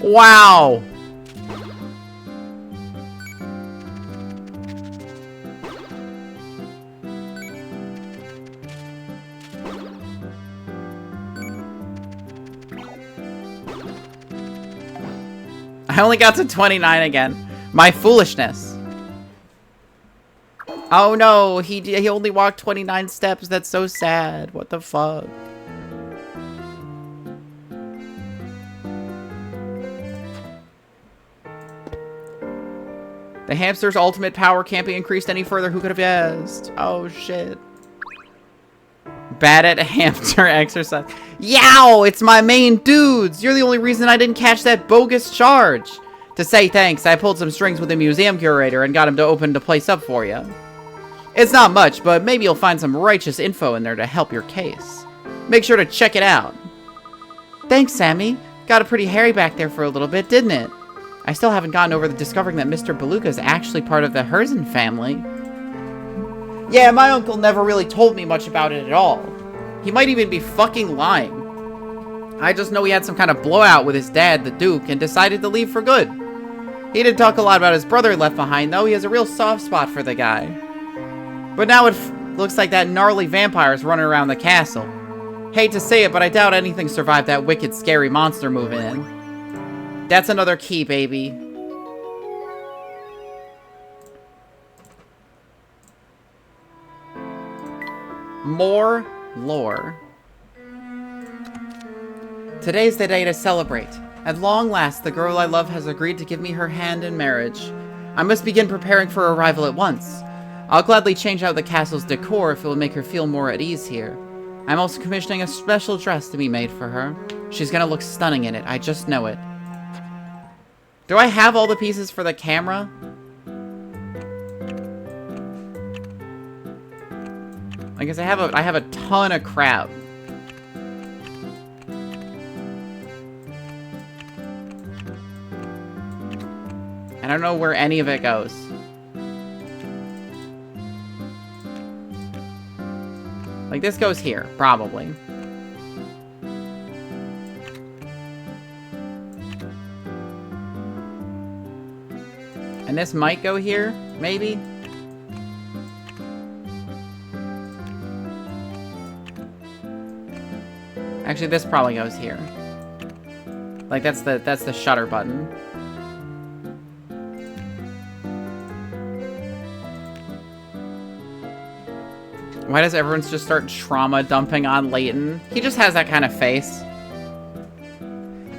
Speaker 1: Wow! I only got to 29 again. My foolishness. Oh no, he only walked 29 steps. That's so sad. What the fuck? The hamster's ultimate power can't be increased any further. Who could have guessed? Oh shit. Bad at hamster exercise. Yow! It's my main dudes! You're the only reason I didn't catch that bogus charge. To say thanks, I pulled some strings with the museum curator and got him to open the place up for you. It's not much, but maybe you'll find some righteous info in there to help your case. Make sure to check it out. Thanks, Sammy. Got a pretty hairy back there for a little bit, didn't it? I still haven't gotten over the discovering that Mr. Beluga is actually part of the Herzen family. Yeah, my uncle never really told me much about it at all. He might even be fucking lying. I just know he had some kind of blowout with his dad, the Duke, and decided to leave for good. He didn't talk a lot about his brother left behind, though. He has a real soft spot for the guy. But now it looks like that gnarly vampire's running around the castle. Hate to say it, but I doubt anything survived that wicked, scary monster moving in. That's another key, baby. More lore. Today's the day to celebrate. At long last, the girl I love has agreed to give me her hand in marriage. I must begin preparing for her arrival at once. I'll gladly change out the castle's decor if it will make her feel more at ease here. I'm also commissioning a special dress to be made for her. She's gonna look stunning in it, I just know it. Do I have all the pieces for the camera? I guess I have a ton of crap. I don't know where any of it goes. Like, this goes here, probably. And this might go here, maybe? Actually, this probably goes here. Like, that's the shutter button. Why does everyone just start trauma dumping on Layton? He just has that kind of face.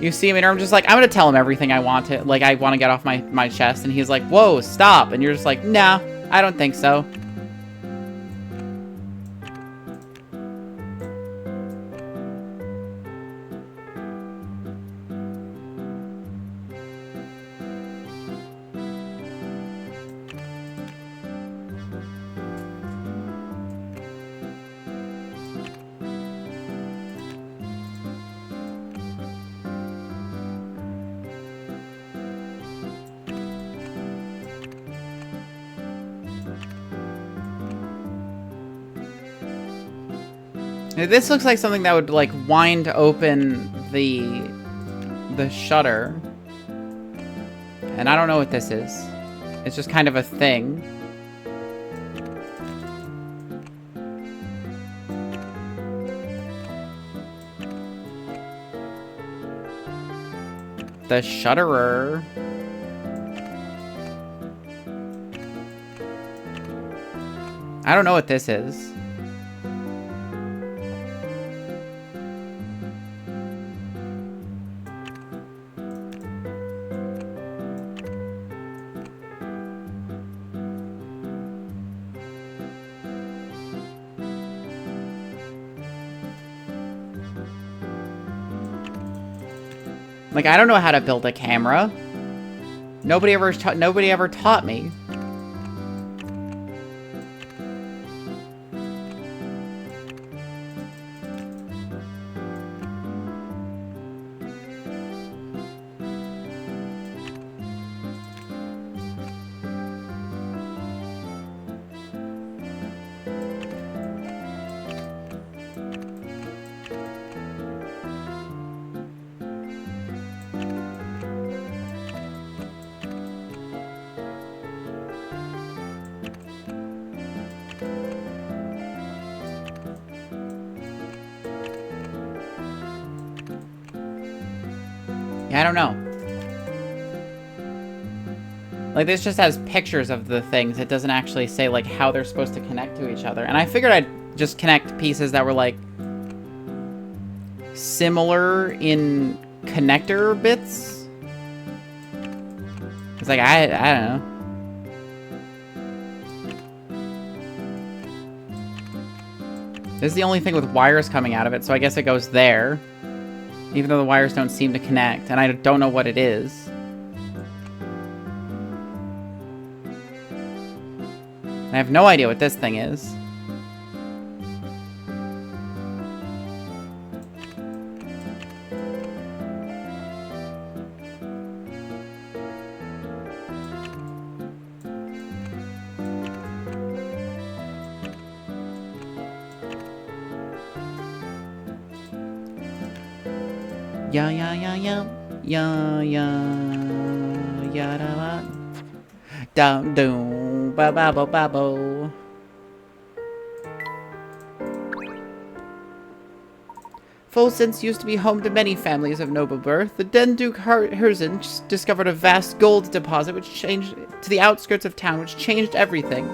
Speaker 1: You see him and I'm just like, I'm gonna tell him everything I want to, like, I want to get off my chest, and he's like, whoa, stop, and you're just like, nah, I don't think so. This looks like something that would, like, wind open the shutter. And I don't know what this is. It's just kind of a thing. The shutterer. I don't know what this is. Like, I don't know how to build a camera. Nobody ever taught me. Yeah, I don't know. Like, this just has pictures of the things. It doesn't actually say, like, how they're supposed to connect to each other. And I figured I'd just connect pieces that were, like, similar in connector bits. It's like, I don't know. This is the only thing with wires coming out of it, so I guess it goes there. Even though the wires don't seem to connect, and I don't know what it is. I have no idea what this thing is. Ya ya ya ya ya ya da ba down doom ba ba ba ba bo. Fulsense used to be home to many families of noble birth. The Den-Duke Herzen discovered a vast gold deposit which changed to the outskirts of town, which changed everything.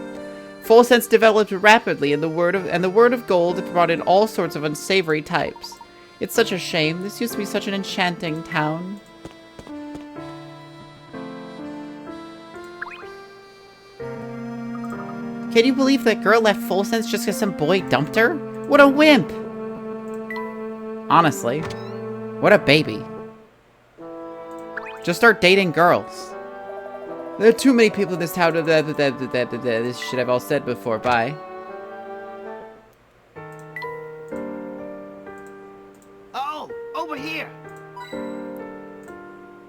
Speaker 1: Fulsense developed rapidly, and the word of gold brought in all sorts of unsavory types. It's such a shame. This used to be such an enchanting town. Can you believe that girl left Fulsense just because some boy dumped her? What a wimp! Honestly, what a baby. Just start dating girls. There are too many people in this town. This shit I've all said before. Bye.
Speaker 3: Oh, over here.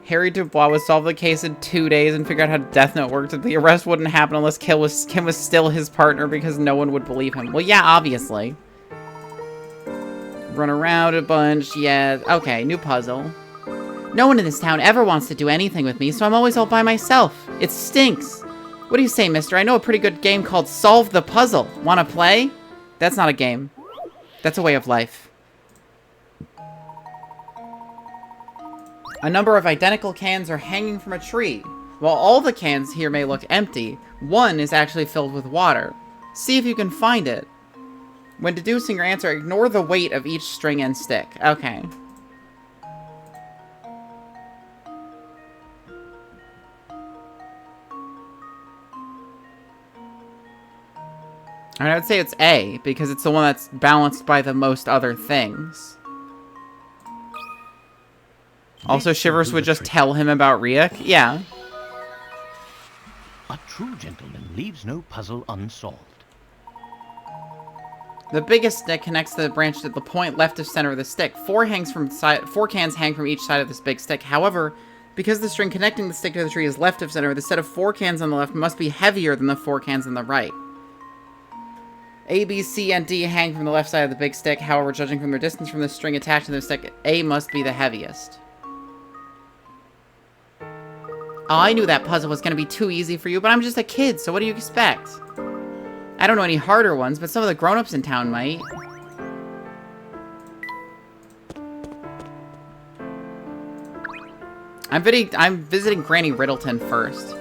Speaker 1: Harry Dubois would solve the case in 2 days and figure out how Death Note worked. The arrest wouldn't happen unless Kim was still his partner because no one would believe him. Well, yeah, obviously. Run around a bunch, yeah. Okay, new puzzle. No one in this town ever wants to do anything with me, so I'm always all by myself. It stinks. What do you say, mister? I know a pretty good game called Solve the Puzzle. Wanna play? That's not a game. That's a way of life. A number of identical cans are hanging from a tree. While all the cans here may look empty, one is actually filled with water. See if you can find it. When deducing your answer, ignore the weight of each string and stick. Okay. I would say it's A, because it's the one that's balanced by the most other things. Also, Shivers would just tell him about Riek? Yeah.
Speaker 4: A true gentleman leaves no puzzle unsolved.
Speaker 1: The biggest stick connects to the branch at the point left of center of the stick. Four cans hang from each side of this big stick. However, because the string connecting the stick to the tree is left of center, the set of 4 cans on the left must be heavier than the 4 cans on the right. A, B, C, and D hang from the left side of the big stick. However, judging from their distance from the string attached to the stick, A must be the heaviest. Oh, I knew that puzzle was going to be too easy for you, but I'm just a kid, so what do you expect? I don't know any harder ones, but some of the grown-ups in town might. I'm visiting Granny Riddleton first.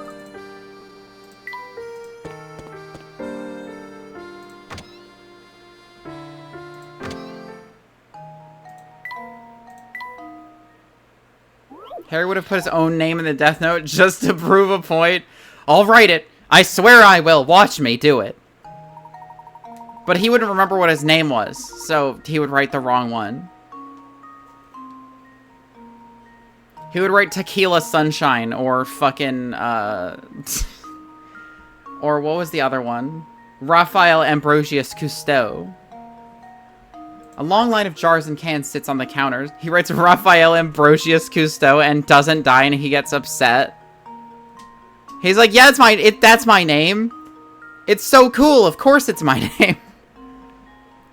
Speaker 1: Harry would have put his own name in the Death Note just to prove a point. I'll write it. I swear I will. Watch me do it. But he wouldn't remember what his name was, so he would write the wrong one. He would write Tequila Sunshine or fucking, or what was the other one? Raphael Ambrosius Cousteau. A long line of jars and cans sits on the counters. He writes Raphael Ambrosius Cousteau and doesn't die, and he gets upset. He's like, yeah, that's my name. It's so cool. Of course it's my name.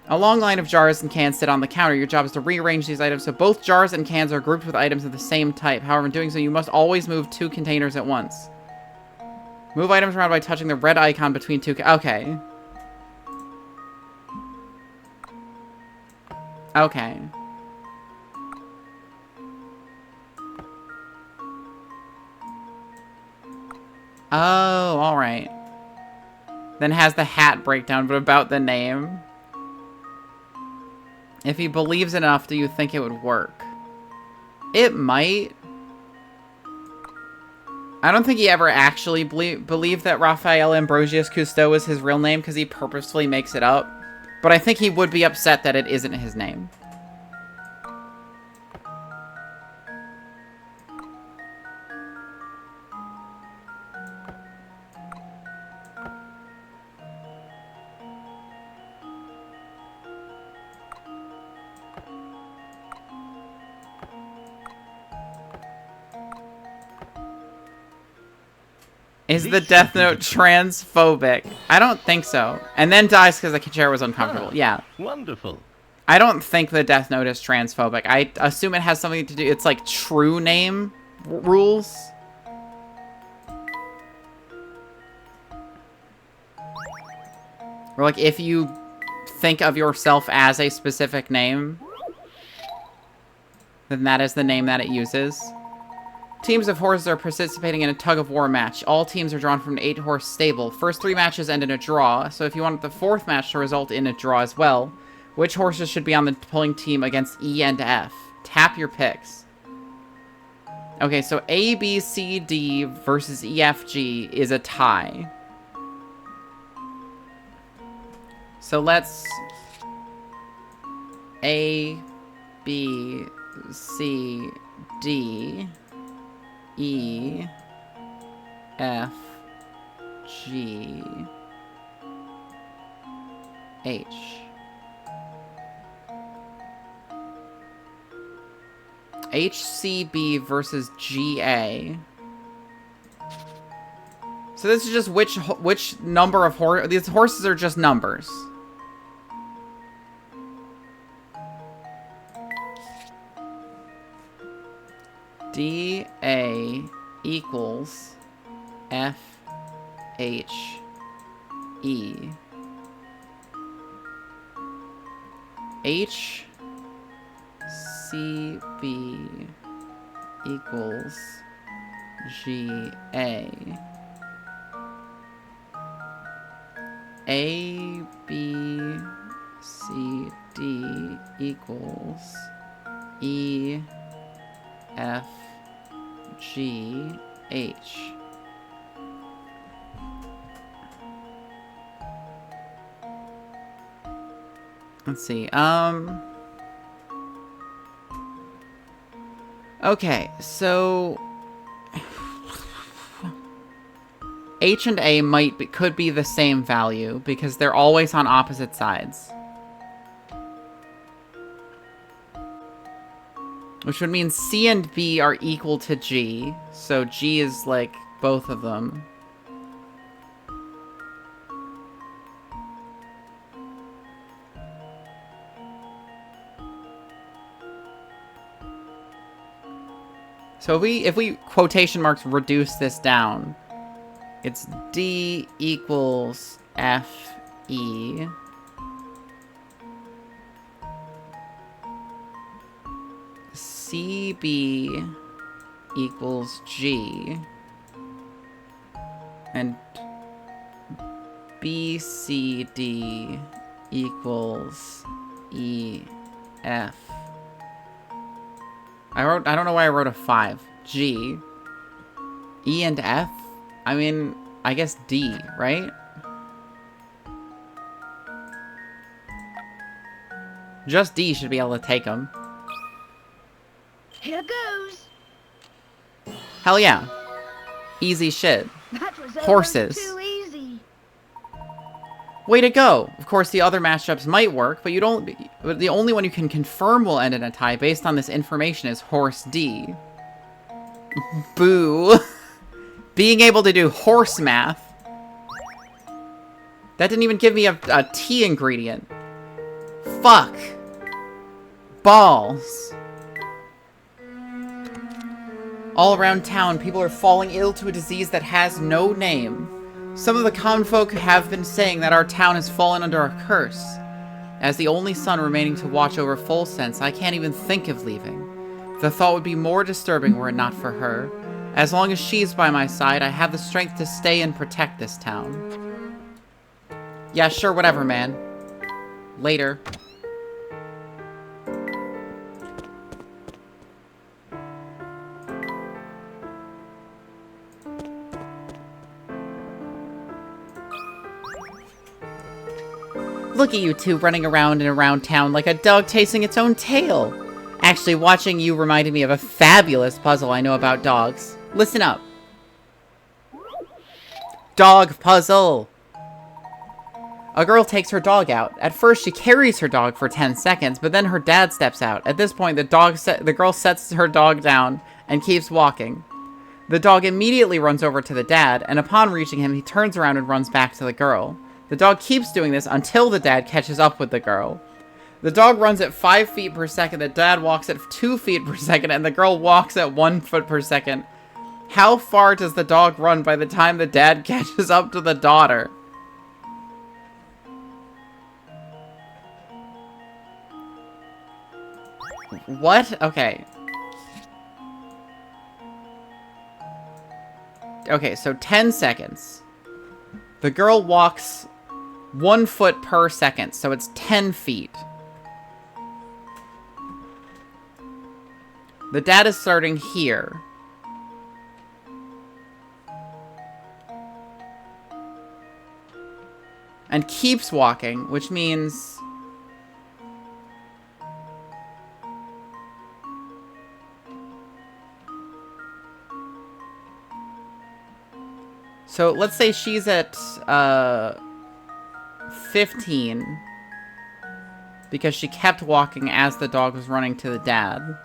Speaker 1: A long line of jars and cans sit on the counter. Your job is to rearrange these items so both jars and cans are grouped with items of the same type. However, in doing so, you must always move 2 containers at once. Move items around by touching the red icon between 2... Okay. Okay. Oh, alright. Then has the hat breakdown, but about the name. If he believes enough, do you think it would work? It might. I don't think he ever actually believed that Raphael Ambrosius Cousteau was his real name, because he purposefully makes it up. But I think he would be upset that it isn't his name. Is the Death Note transphobic? I don't think so. And then dies because the chair was uncomfortable. Yeah.
Speaker 4: Wonderful.
Speaker 1: I don't think the Death Note is transphobic. I assume it has something to do... It's like true name rules. Or like if you think of yourself as a specific name, then that is the name that it uses. Teams of horses are participating in a tug-of-war match. All teams are drawn from an 8-horse stable. First 3 matches end in a draw, so if you want the 4th match to result in a draw as well, which horses should be on the pulling team against E and F? Tap your picks. Okay, so A, B, C, D versus E, F, G is a tie. So let's... A, B, C, D... E, F, G, H. HCB versus GA. So this is just which number of horse... These horses are just numbers. DA equals FHE. HCB equals GA. ABCD equals EFGH. Let's see, okay, so H and A could be the same value because they're always on opposite sides. Which would mean C and B are equal to G, so G is like both of them. So if we quotation marks reduce this down, it's D equals FE. CB equals G. And BCD equals EF. I don't know why I wrote a 5. G. E and F? I mean, I guess D, right? Just D should be able to take them.
Speaker 2: Here goes.
Speaker 1: Hell yeah. Easy shit.
Speaker 2: That was
Speaker 1: Horses.
Speaker 2: Too easy.
Speaker 1: Way to go. Of course, the other matchups might work, but the only one you can confirm will end in a tie based on this information is Horse D. Boo. Being able to do horse math. That didn't even give me a tea ingredient. Fuck. Balls. All around town, people are falling ill to a disease that has no name. Some of the common folk have been saying that our town has fallen under a curse. As the only son remaining to watch over Full Sense, I can't even think of leaving. The thought would be more disturbing were it not for her. As long as she's by my side, I have the strength to stay and protect this town. Yeah, sure, whatever, man. Later. Look at you two running around and around town like a dog chasing its own tail. Actually, watching you reminded me of a fabulous puzzle I know about dogs. Listen up. Dog puzzle. A girl takes her dog out. At first, she carries her dog for 10 seconds, but then her dad steps out. At this point, the girl sets her dog down and keeps walking. The dog immediately runs over to the dad, and upon reaching him, he turns around and runs back to the girl. The dog keeps doing this until the dad catches up with the girl. The dog runs at 5 feet per second, the dad walks at 2 feet per second, and the girl walks at 1 foot per second. How far does the dog run by the time the dad catches up to the daughter? What? Okay. Okay, so 10 seconds. The girl walks 1 foot per second, so it's 10 feet. The dad is starting here. And keeps walking, which means... So, let's say she's at, 15. Because she kept walking as the dog was running to the dad.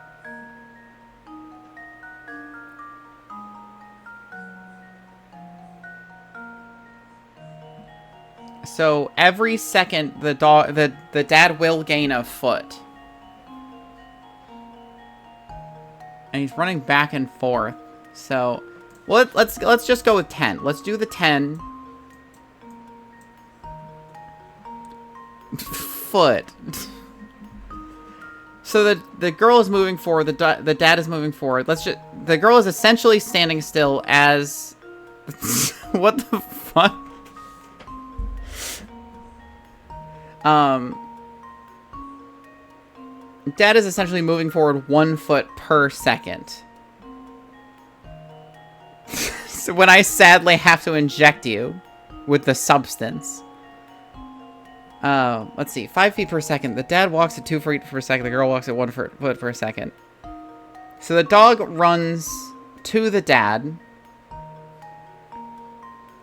Speaker 1: So, every second, the dad will gain a foot. And he's running back and forth. So... Well, let's just go with 10. Let's do the 10. Foot. So the girl is moving forward. The dad is moving forward. The girl is essentially standing still as. What the fuck? Dad is essentially moving forward 1 foot per second. So when I sadly have to inject you with the substance. Let's see. 5 feet per second. The dad walks at 2 feet per second. The girl walks at 1 foot per second. So the dog runs to the dad,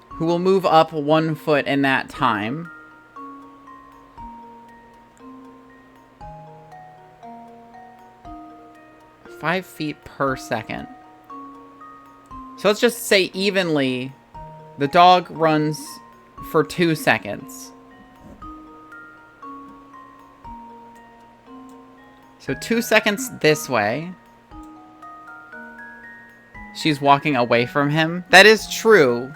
Speaker 1: who will move up 1 foot in that time. Five feet per second. So let's just say evenly, the dog runs for 2 seconds. So 2 seconds this way. She's walking away from him. That is true.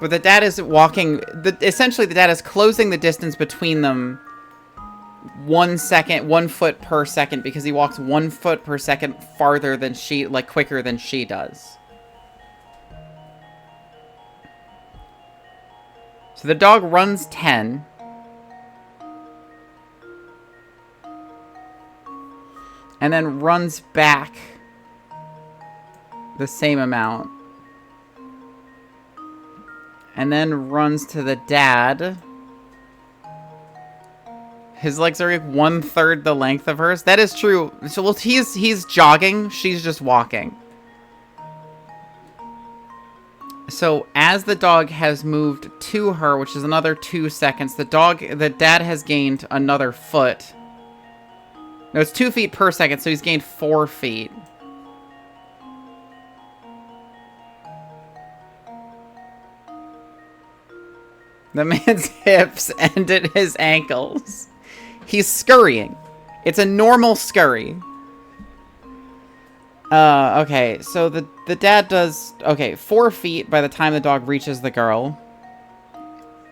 Speaker 1: But the dad is walking... essentially, the dad is closing the distance between them 1 second, 1 foot per second, because he walks 1 foot per second farther than she... like, quicker than she does. So the dog runs 10. And then runs back the same amount. And then runs to the dad. His legs are like 1/3 the length of hers. That is true. So well, he's jogging. She's just walking. So as the dog has moved to her, which is another 2 seconds, the dad has gained another foot. No, it's 2 feet per second, so he's gained 4 feet. The man's hips ended his ankles. He's scurrying. It's a normal scurry. Okay, so the dad does... Okay, 4 feet by the time the dog reaches the girl.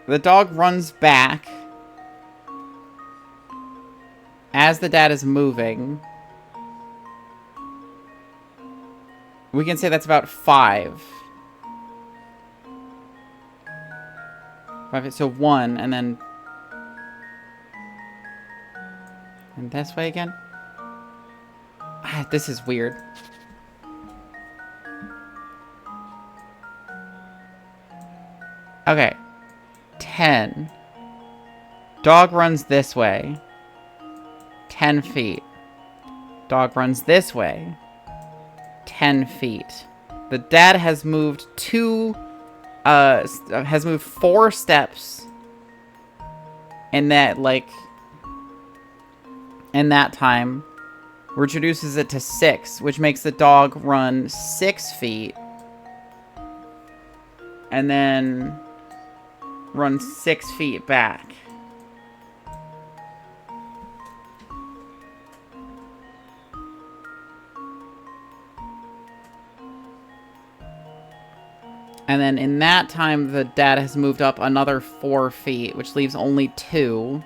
Speaker 1: The dog runs back as the dad is moving. We can say that's about 5. 5, so 1, and then... And this way again? Ah, this is weird. Okay. 10. Dog runs this way. 10 feet. Dog runs this way. 10 feet. The dad has moved 4 steps. And that, like... In that time, reduces it to 6, which makes the dog run 6 feet. And then run 6 feet back. And then in that time, the dad has moved up another 4 feet, which leaves only 2.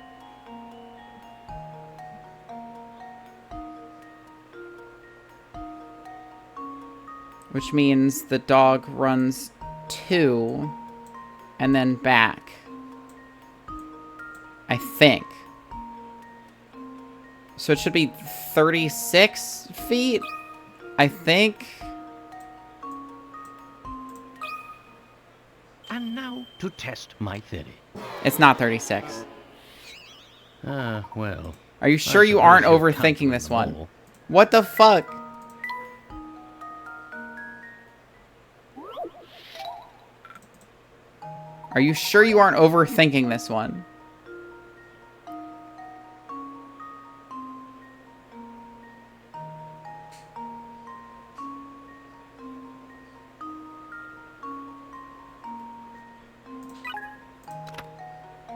Speaker 1: Which means the dog runs 2 and then back. I think. So it should be 36 feet, I think.
Speaker 4: And now to test my theory.
Speaker 1: It's not 36.
Speaker 4: Well.
Speaker 1: Are you sure you aren't overthinking this one? What the fuck? Are you sure you aren't overthinking this one?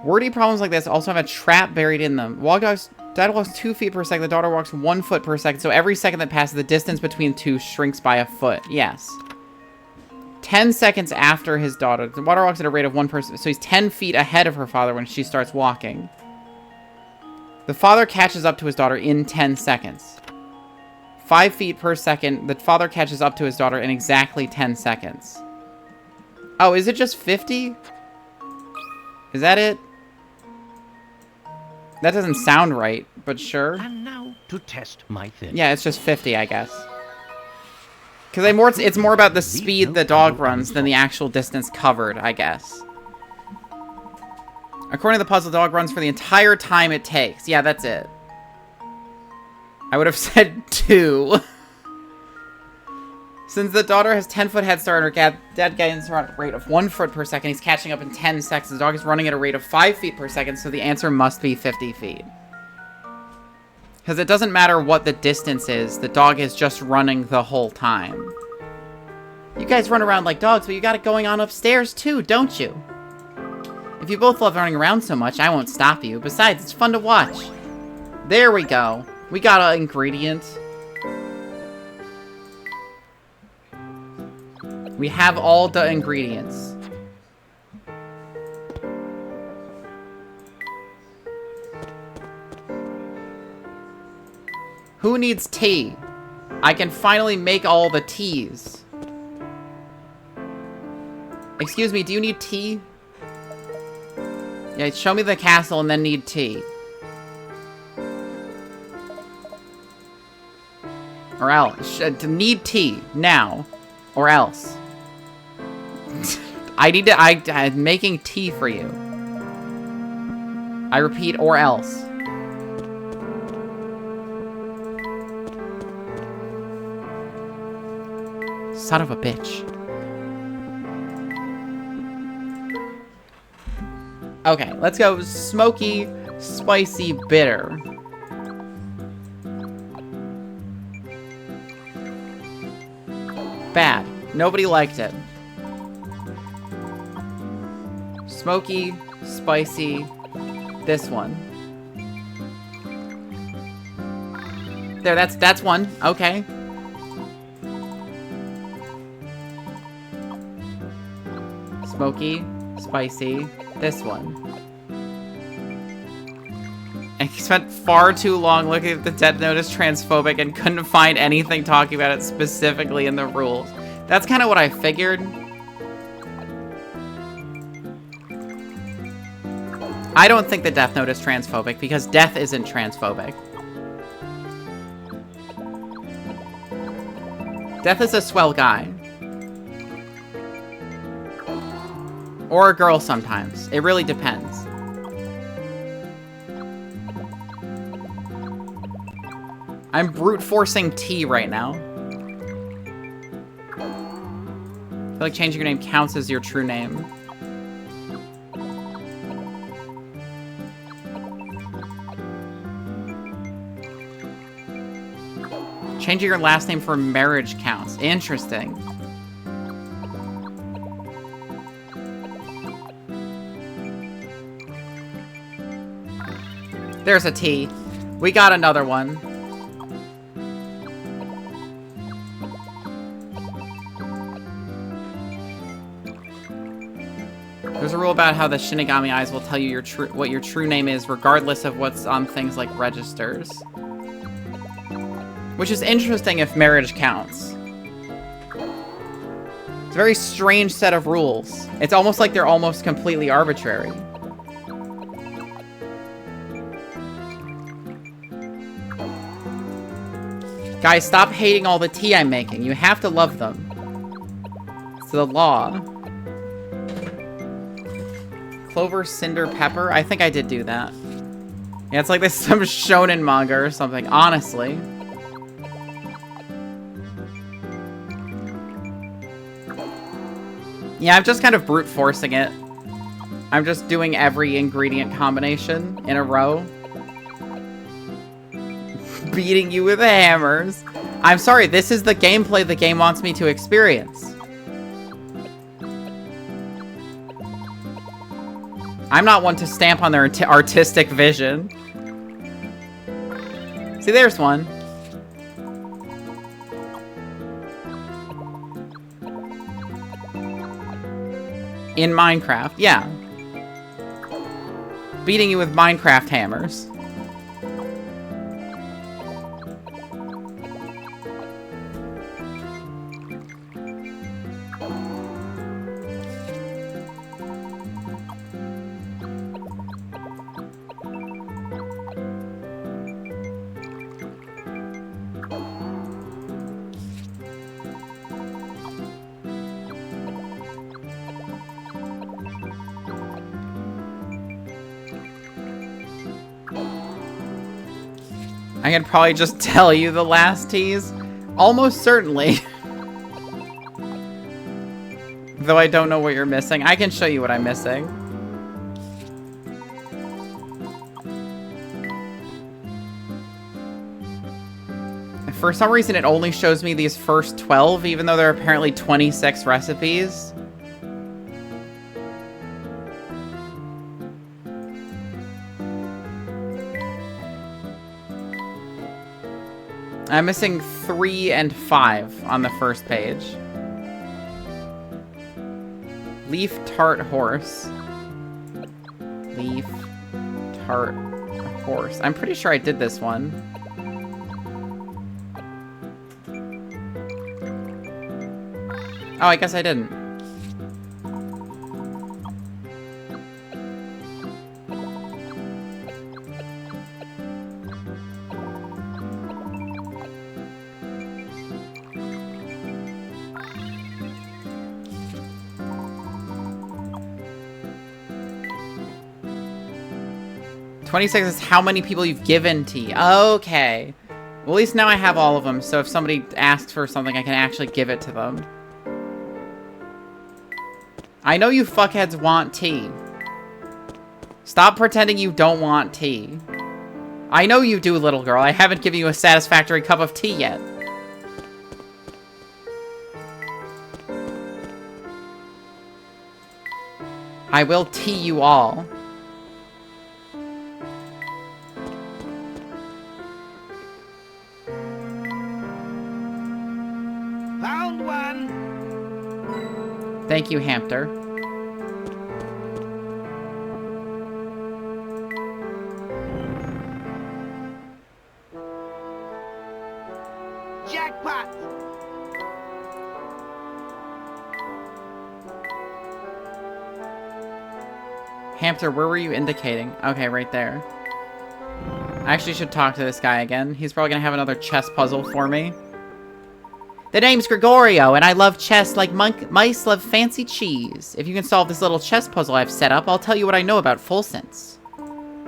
Speaker 1: Wordy problems like this also have a trap buried in them. Dad walks 2 feet per second. The daughter walks 1 foot per second. So every second that passes, the distance between two shrinks by a foot. Yes. 10 seconds after his daughter. The daughter walks at a rate of 1 person. So he's 10 feet ahead of her father when she starts walking. The father catches up to his daughter in 10 seconds. 5 feet per second. The father catches up to his daughter in exactly 10 seconds. Oh, is it just 50? Is that it? That doesn't sound right, but sure.
Speaker 4: And now to test my theory.
Speaker 1: Yeah, it's just 50, I guess. Because it's more about the speed the dog runs than the actual distance covered, I guess. According to the puzzle, the dog runs for the entire time it takes. Yeah, that's it. I would have said 2. Since the daughter has 10-foot head start and her dad gains her at a rate of 1 foot per second, he's catching up in 10 seconds. The dog is running at a rate of 5 feet per second, so the answer must be 50 feet. Because it doesn't matter what the distance is, the dog is just running the whole time. You guys run around like dogs, but you got it going on upstairs too, don't you? If you both love running around so much, I won't stop you. Besides, it's fun to watch. There we go. We got an ingredient. We have all the ingredients. Who needs tea? I can finally make all the teas. Excuse me, do you need tea? Yeah, show me the castle and then need tea. Or else. Need tea. Now. Or else. I'm making tea for you. I repeat, or else. Son of a bitch. Okay, let's go smoky, spicy, bitter. Bad. Nobody liked it. Smoky, spicy, this one. There, that's one. Okay. Smoky, spicy, this one. And he spent far too long looking at the Death Notice transphobic and couldn't find anything talking about it specifically in the rules. That's kind of what I figured. I don't think the Death Note is transphobic because death isn't transphobic. Death is a swell guy. Or a girl sometimes. It really depends. I'm brute forcing T right now. I feel like changing your name counts as your true name. Changing your last name for marriage counts. Interesting. There's a T. We got another one. There's a rule about how the Shinigami eyes will tell you what your true name is regardless of what's on things like registers. Which is interesting if marriage counts. It's a very strange set of rules. It's almost like they're almost completely arbitrary. Guys, stop hating all the tea I'm making. You have to love them. It's the law. Clover, Cinder, Pepper? I think I did do that. Yeah, it's like this some shonen manga or something, honestly. Yeah, I'm just kind of brute forcing it. I'm just doing every ingredient combination in a row. Beating you with hammers. I'm sorry, this is the gameplay the game wants me to experience. I'm not one to stamp on their artistic vision. See, there's one. In Minecraft, yeah. Beating you with Minecraft hammers. I can probably just tell you the last tease. Almost certainly. Though I don't know what you're missing. I can show you what I'm missing. For some reason, it only shows me these first 12, even though there are apparently 26 recipes. I'm missing 3 and 5 on the first page. Leaf Tart Horse. Leaf Tart Horse. I'm pretty sure I did this one. Oh, I guess I didn't. $26 is how many people you've given tea. Okay. Well, at least now I have all of them, so if somebody asks for something, I can actually give it to them. I know you fuckheads want tea. Stop pretending you don't want tea. I know you do, little girl. I haven't given you a satisfactory cup of tea yet. I will tea you all.
Speaker 3: Found one.
Speaker 1: Thank you, Hamster.
Speaker 3: Jackpot.
Speaker 1: Hamster, where were you indicating? Okay, right there. I actually should talk to this guy again. He's probably gonna have another chess puzzle for me. The name's Gregorio, and I love chess like mice love fancy cheese. If you can solve this little chess puzzle I've set up, I'll tell you what I know about full sense.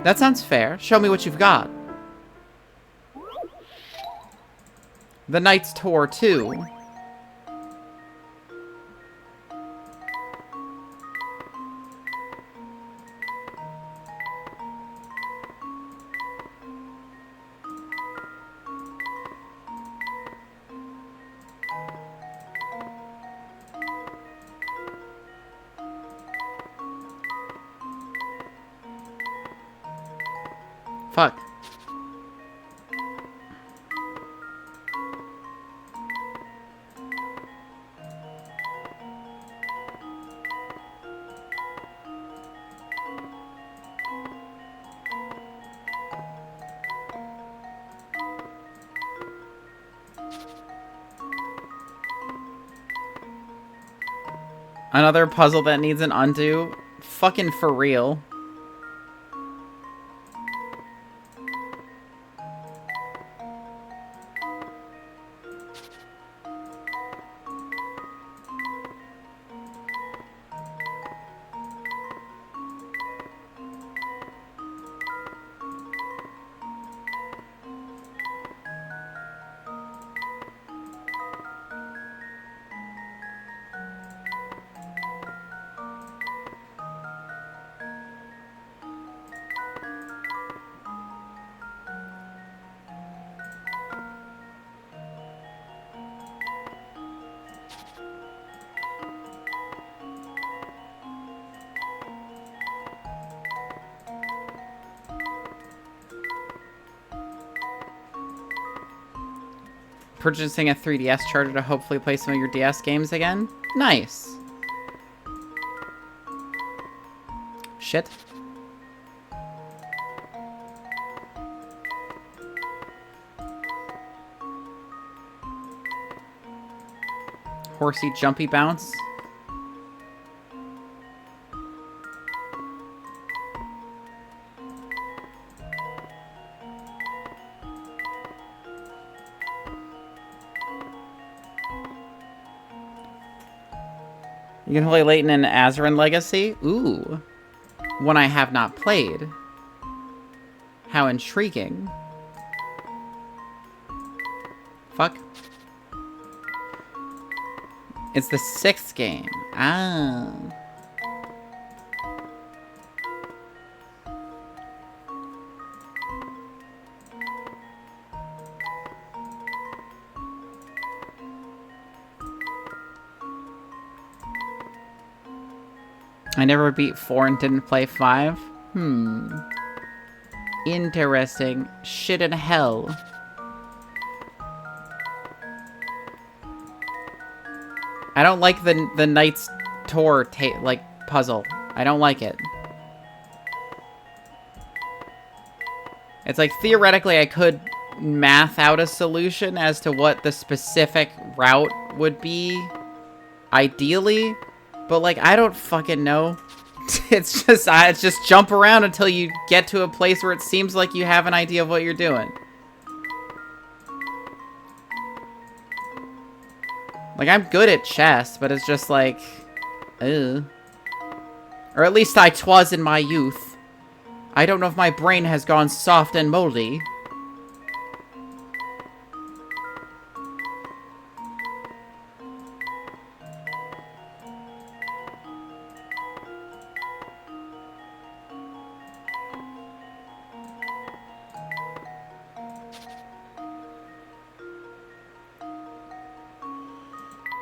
Speaker 1: That sounds fair. Show me what you've got. The Knight's Tour 2. Fuck. Another puzzle that needs an undo? Fucking for real. Purchasing a 3DS charger to hopefully play some of your DS games again? Nice. Shit. Horsey jumpy bounce. You can play Layton and Azarin Legacy? Ooh. One I have not played. How intriguing. Fuck. It's the 6th game. Ah. I never beat 4 and didn't play 5. Interesting. Shit in hell. I don't like the Knight's Tour puzzle. I don't like it. It's like theoretically I could math out a solution as to what the specific route would be ideally, but like I don't fucking know. It's just jump around until you get to a place where it seems like you have an idea of what you're doing. Like, I'm good at chess, but it's just like, ugh. Or at least I twas in my youth. I don't know if my brain has gone soft and moldy.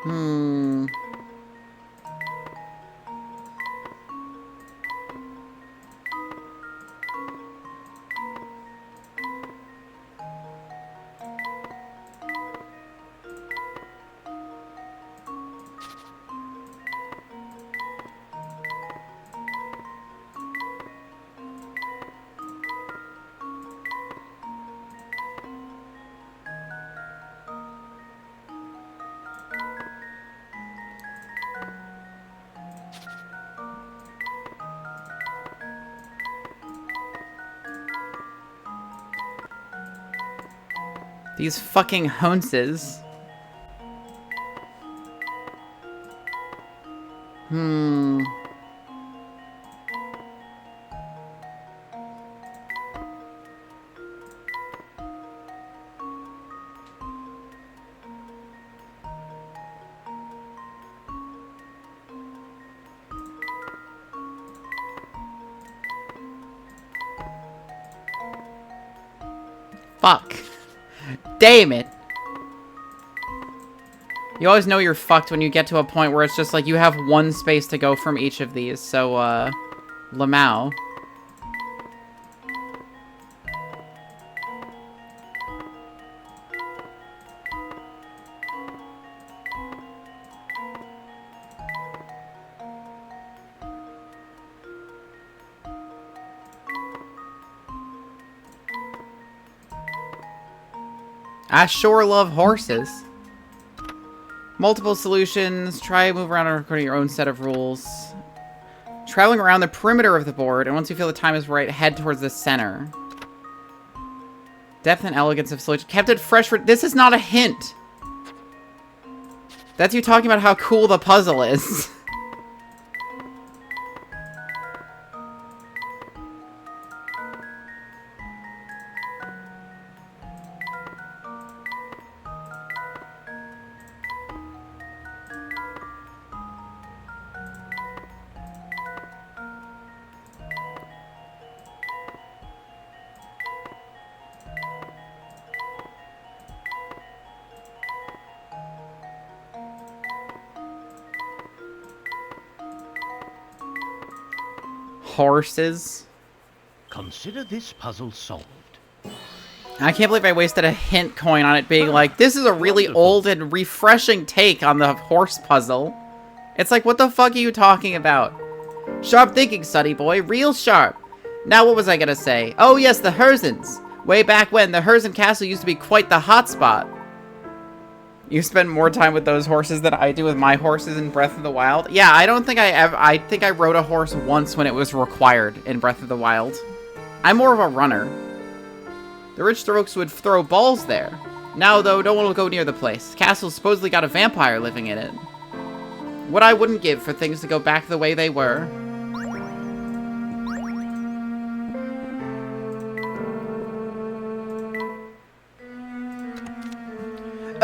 Speaker 1: Hmm. These fucking hunces. Hmm. Fuck. Damn it. You always know you're fucked when you get to a point where it's just like you have one space to go from each of these, so, Lamau. I sure love horses. Multiple solutions. Try move around according to your own set of rules. Traveling around the perimeter of the board, and once you feel the time is right, head towards the center. Depth and elegance of solution. Kept it fresh for... This is not a hint. That's you talking about how cool the puzzle is. Horses.
Speaker 4: Consider this puzzle solved.
Speaker 1: I can't believe I wasted a hint coin on it being like, this is a really old and refreshing take on the horse puzzle. It's like, what the fuck are you talking about? Sharp thinking, Sonny boy. Real sharp. Now, what was I gonna say? Oh, yes, the Herzens. Way back when, the Herzen Castle used to be quite the hotspot. You spend more time with those horses than I do with my horses in Breath of the Wild. Yeah, I don't think I think I rode a horse once when it was required in Breath of the Wild. I'm more of a runner. The rich Strokes would throw balls there. Now, though, no one will go near the place. Castle's supposedly got a vampire living in it. What I wouldn't give for things to go back the way they were.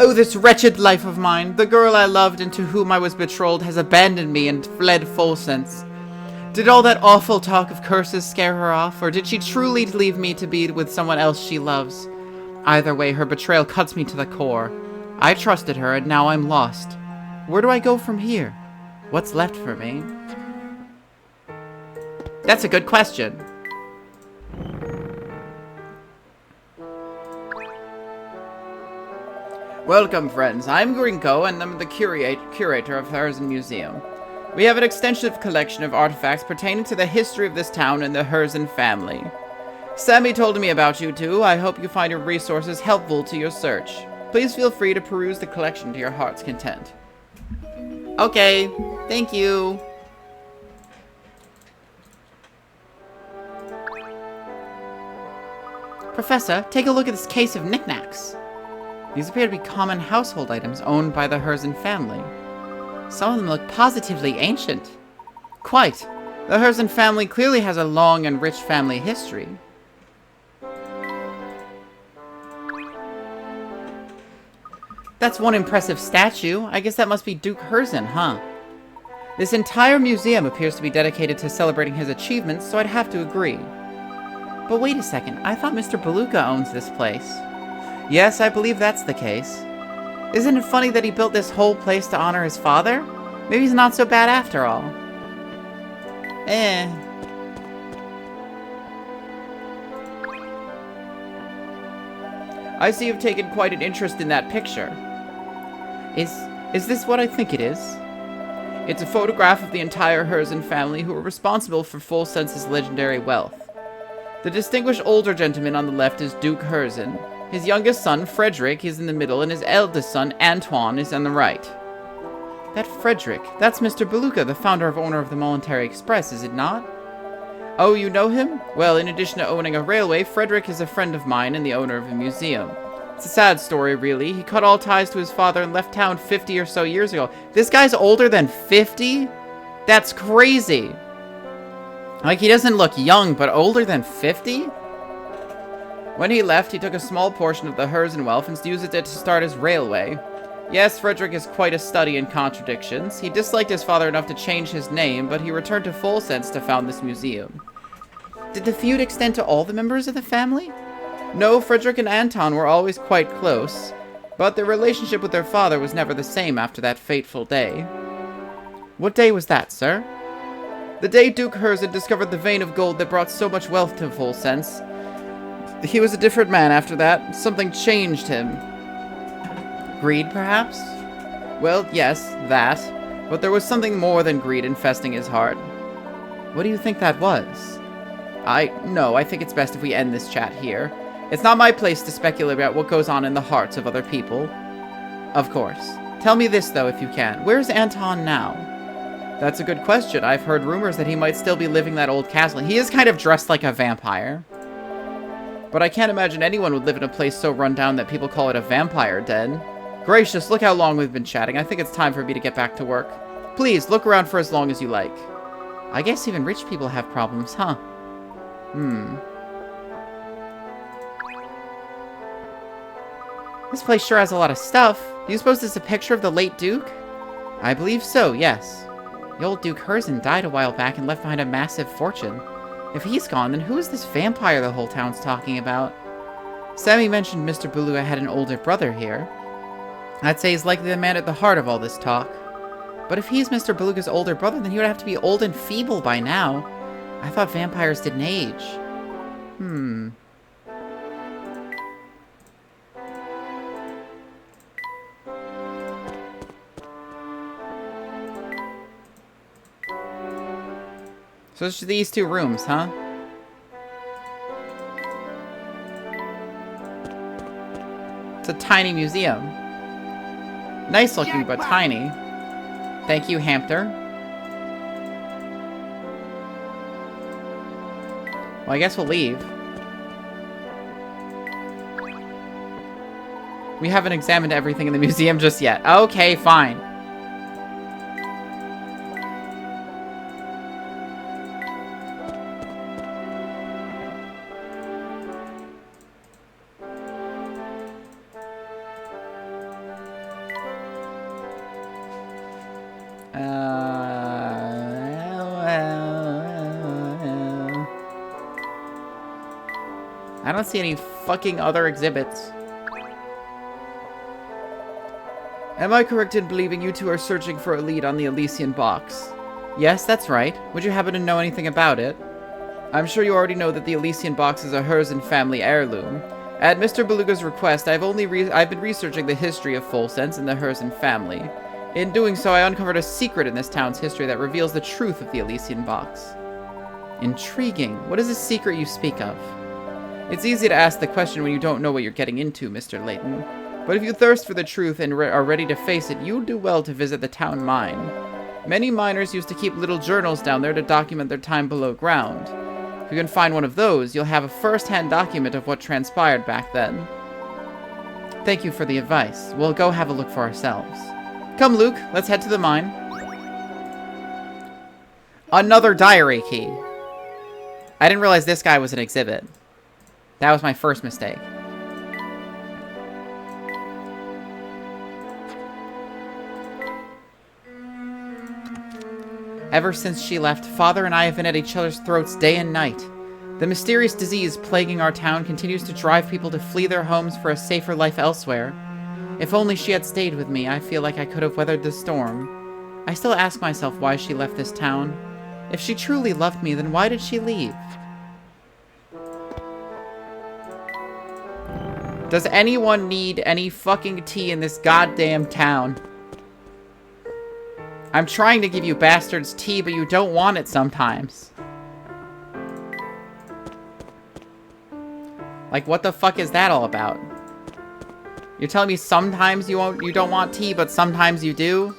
Speaker 1: Oh, this wretched life of mine. The girl I loved and to whom I was betrothed has abandoned me and fled full sense. Did all that awful talk of curses scare her off, or did she truly leave me to be with someone else she loves? Either way, her betrayal cuts me to the core. I trusted her, and now I'm lost. Where do I go from here? What's left for me? That's a good question. Welcome, friends. I'm Grinko, and I'm the curator of the Herzen Museum. We have an extensive collection of artifacts pertaining to the history of this town and the Herzen family. Sammy told me about you two. I hope you find your resources helpful to your search. Please feel free to peruse the collection to your heart's content. Okay, thank you. Professor, take a look at this case of knickknacks. These appear to be common household items owned by the Herzen family. Some of them look positively ancient. Quite. The Herzen family clearly has a long and rich family history. That's one impressive statue. I guess that must be Duke Herzen, huh? This entire museum appears to be dedicated to celebrating his achievements, so I'd have to agree. But wait a second, I thought Mr. Beluga owns this place. Yes, I believe that's the case. Isn't it funny that he built this whole place to honor his father? Maybe he's not so bad after all. Eh. I see you've taken quite an interest in that picture. Is this what I think it is? It's a photograph of the entire Herzen family who were responsible for Full Sense's legendary wealth. The distinguished older gentleman on the left is Duke Herzen. His youngest son, Frederick, is in the middle, and his eldest son, Antoine, is on the right. That Frederick, that's Mr. Beluga, the owner of the Monetary Express, is it not? Oh, you know him? Well, in addition to owning a railway, Frederick is a friend of mine and the owner of a museum. It's a sad story, really. He cut all ties to his father and left town 50 or so years ago. This guy's older than 50? That's crazy. Like, he doesn't look young, but older than 50? When he left, he took a small portion of the Herzen wealth and used it to start his railway. Yes, Frederick is quite a study in contradictions. He disliked his father enough to change his name, but he returned to Full Sense to found this museum. Did the feud extend to all the members of the family? No, Frederick and Anton were always quite close, but their relationship with their father was never the same after that fateful day. What day was that, sir? The day Duke Herzen discovered the vein of gold that brought so much wealth to Full Sense. He was a different man after that. Something changed him. Greed, perhaps? Well, yes, that. But there was something more than greed infesting his heart. What do you think that was? I think it's best if we end this chat here. It's not my place to speculate about what goes on in the hearts of other people. Of course. Tell me this, though, if you can. Where's Anton now? That's a good question. I've heard rumors that he might still be living in that old castle. He is kind of dressed like a vampire. But I can't imagine anyone would live in a place so run down that people call it a vampire den. Gracious, look how long we've been chatting. I think it's time for me to get back to work. Please, look around for as long as you like. I guess even rich people have problems, huh? This place sure has a lot of stuff. Do you suppose this is a picture of the late Duke? I believe so, yes. The old Duke Herzen died a while back and left behind a massive fortune. If he's gone, then who is this vampire the whole town's talking about? Sammy mentioned Mr. Beluga had an older brother here. I'd say he's likely the man at the heart of all this talk. But if he's Mr. Beluga's older brother, then he would have to be old and feeble by now. I thought vampires didn't age. So it's just these two rooms, huh? It's a tiny museum. Nice looking, but tiny. Thank you, Hamter. Well, I guess we'll leave. We haven't examined everything in the museum just yet. Okay, fine. I don't see any fucking other exhibits. Am I correct in believing you two are searching for a lead on the Elysian box? Yes, that's right. Would you happen to know anything about it? I'm sure you already know that the Elysian box is a Herzen family heirloom. At Mr. Beluga's request, I've been researching the history of Full Sense and the Herzen family. In doing so, I uncovered a secret in this town's history that reveals the truth of the Elysian box. Intriguing. What is the secret you speak of? It's easy to ask the question when you don't know what you're getting into, Mr. Layton. But if you thirst for the truth and are ready to face it, you'd do well to visit the town mine. Many miners used to keep little journals down there to document their time below ground. If you can find one of those, you'll have a first-hand document of what transpired back then. Thank you for the advice. We'll go have a look for ourselves. Come, Luke, let's head to the mine. Another diary key. I didn't realize this guy was an exhibit. That was my first mistake. Ever since she left, Father and I have been at each other's throats day and night. The mysterious disease plaguing our town continues to drive people to flee their homes for a safer life elsewhere. If only she had stayed with me, I feel like I could have weathered the storm. I still ask myself why she left this town. If she truly loved me, then why did she leave? Does anyone need any fucking tea in this goddamn town? I'm trying to give you bastards tea, but you don't want it sometimes. Like, what the fuck is that all about? You're telling me sometimes you don't want tea, but sometimes you do?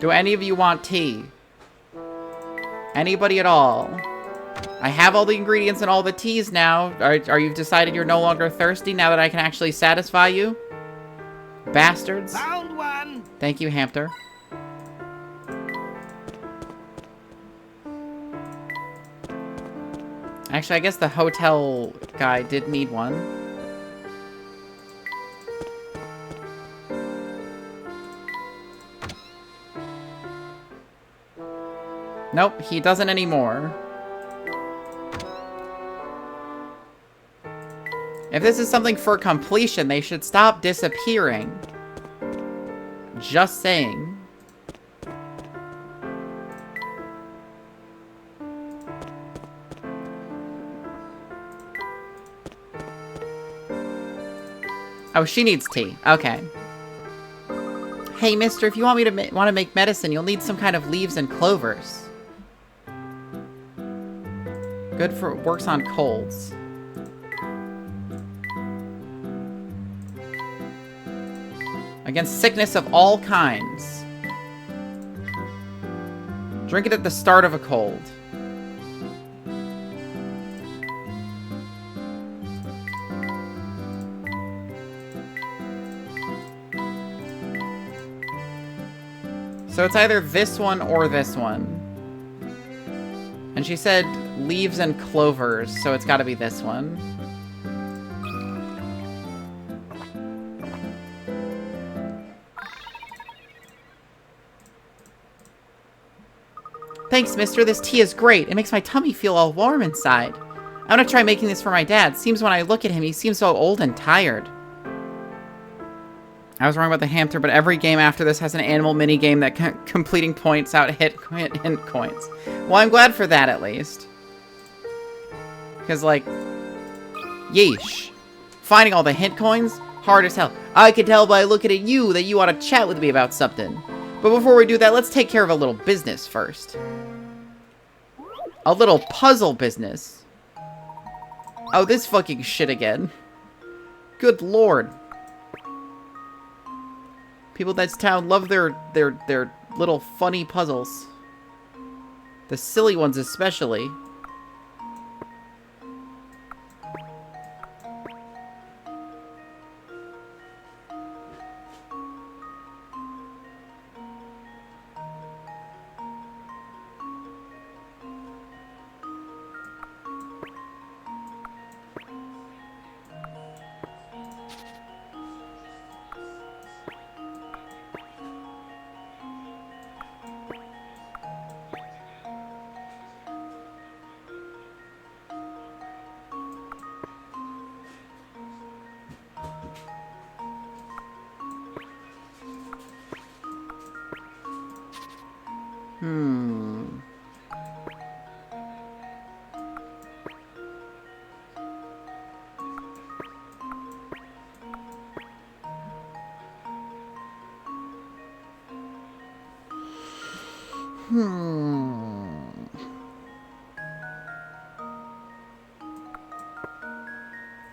Speaker 1: Do any of you want tea? Anybody at all? I have all the ingredients and all the teas now. Are you decided you're no longer thirsty now that I can actually satisfy you? Bastards.
Speaker 3: Found one!
Speaker 1: Thank you, Hamster. Actually, I guess the hotel guy did need one. Nope, he doesn't anymore. If this is something for completion, they should stop disappearing. Just saying. Oh, she needs tea. Okay. Hey, mister, if you want me to want to make medicine, you'll need some kind of leaves and clovers. Good for works on colds. Against sickness of all kinds. Drink it at the start of a cold. So it's either this one or this one. And she said leaves and clovers, so it's gotta be this one. Thanks, mister. This tea is great. It makes my tummy feel all warm inside. I'm gonna try making this for my dad. Seems when I look at him, he seems so old and tired. I was wrong about the hamster, but every game after this has an animal mini-game that completing points out hit coins. Well, I'm glad for that, at least. Because, like, yeesh. Finding all the hint coins? Hard as hell. I can tell by looking at you that you want to chat with me about something. But before we do that, let's take care of a little business first. A little puzzle business. Oh, this fucking shit again. Good lord. People in this town love their little funny puzzles. The silly ones especially.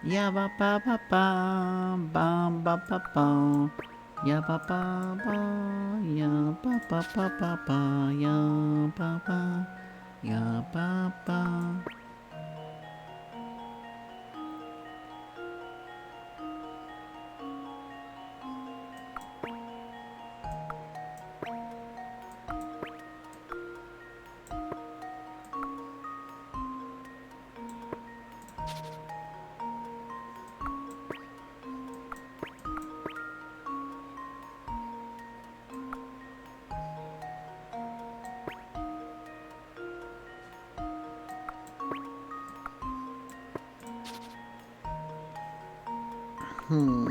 Speaker 1: Ya ba ba ba ba ba ba ba ba. Ya ba ba ba. Ya ba ba ba ba ba. Ya ba ba. Ya ba ba. Hmm.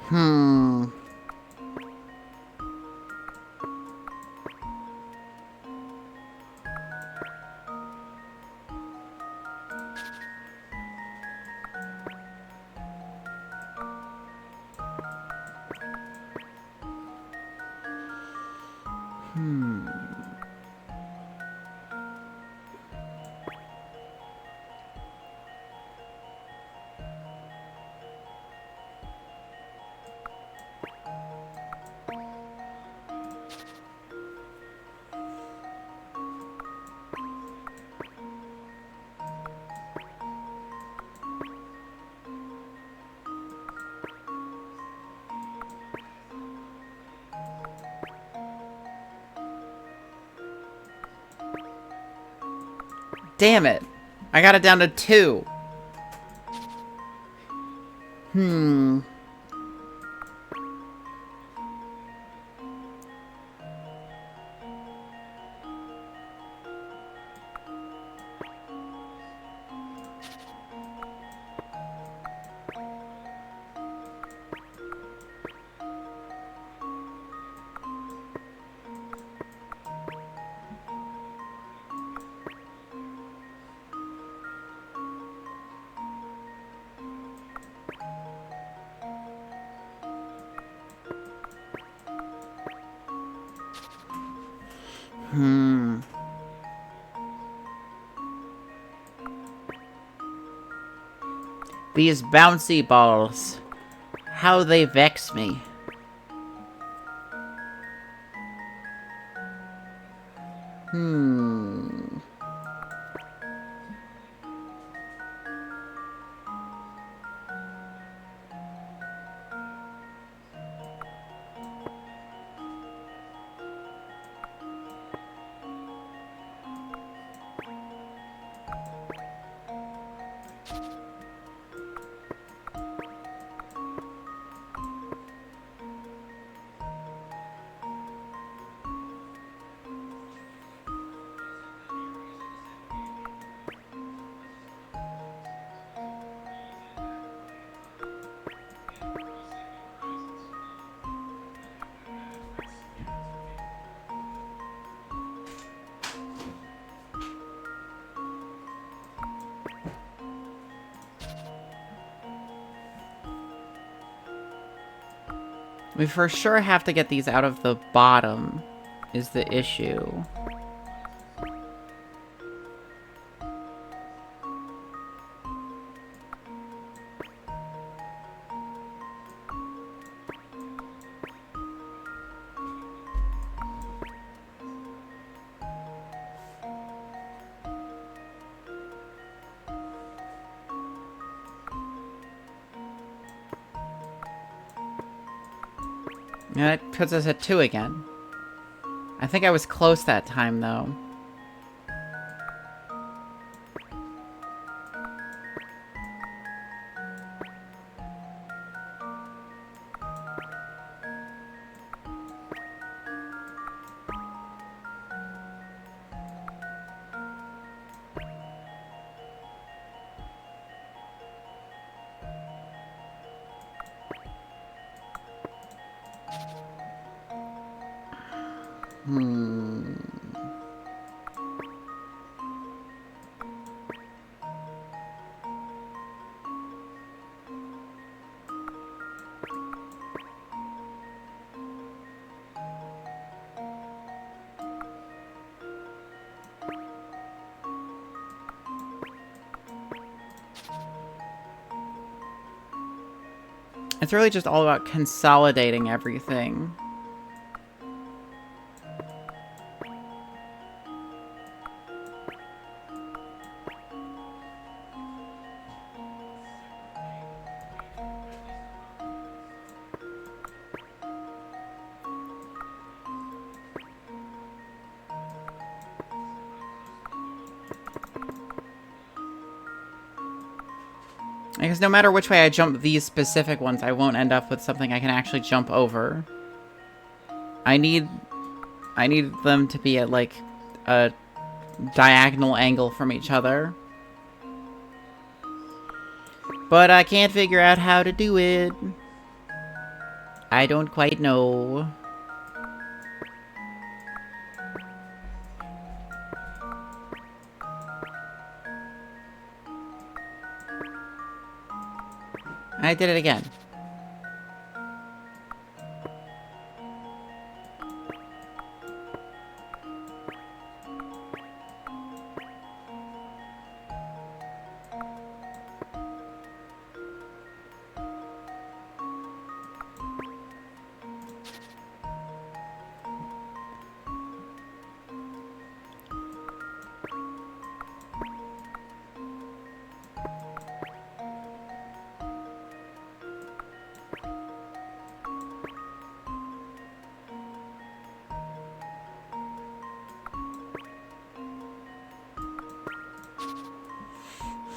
Speaker 1: Hmm. Hmm. Damn it. I got it down to 2. Hmm. Hmm. These bouncy balls. How they vex me. Hmm. We for sure have to get these out of the bottom, is the issue. Yeah, that puts us at 2 again. I think I was close that time, though. Hmm. It's really just all about consolidating everything. Because no matter which way I jump these specific ones, I won't end up with something I can actually jump over. I need them to be at, like, a diagonal angle from each other. But I can't figure out how to do it. I don't quite know. I did it again.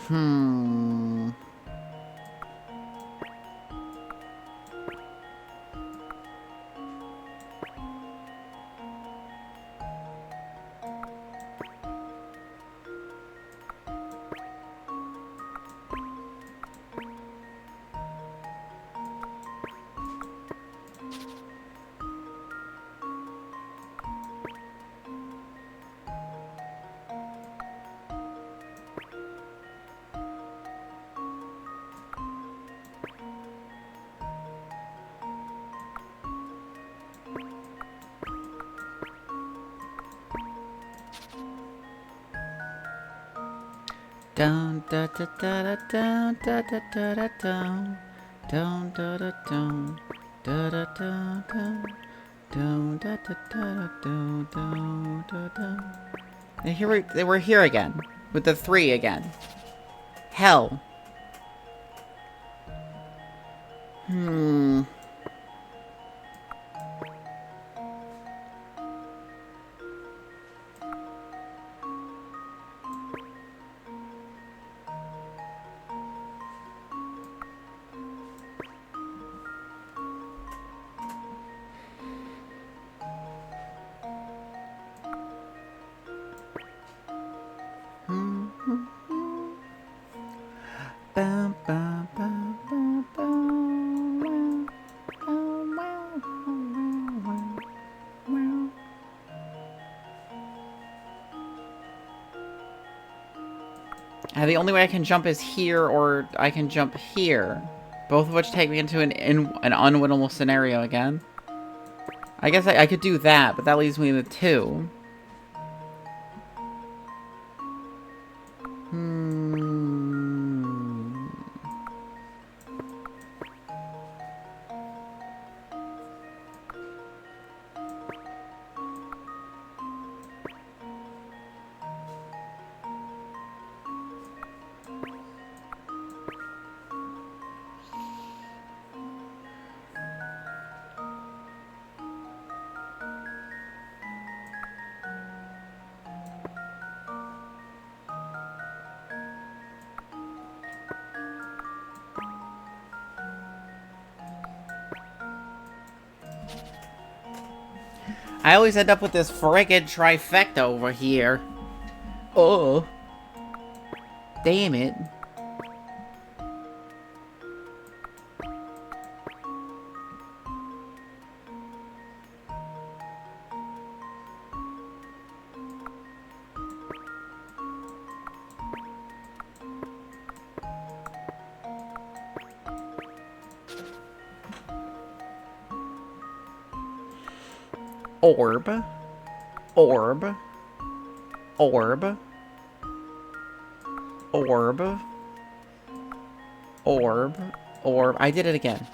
Speaker 1: Hmm. Down da da da da down da da da da down down da da down da da da down down da da da down down da down. And here we're here again with the 3 again. Hell. Hmm. The only way I can jump is here, or I can jump here. Both of which take me into an unwinnable scenario again. I guess I could do that, but that leaves me with 2. I always end up with this friggin' trifecta over here. Oh. Damn it. Orb. Orb. Orb. Orb. Orb. Orb. I did it again.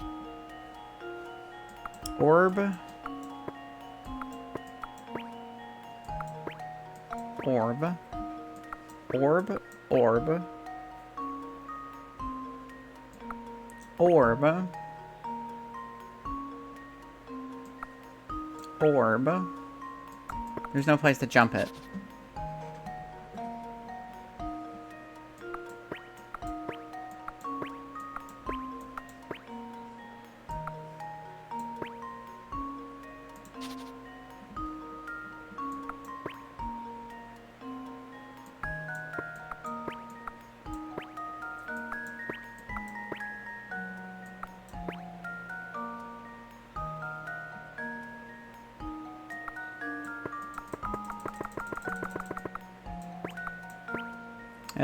Speaker 1: Orb. Orb. Orb. Orb. Orb. Orb. There's no place to jump it.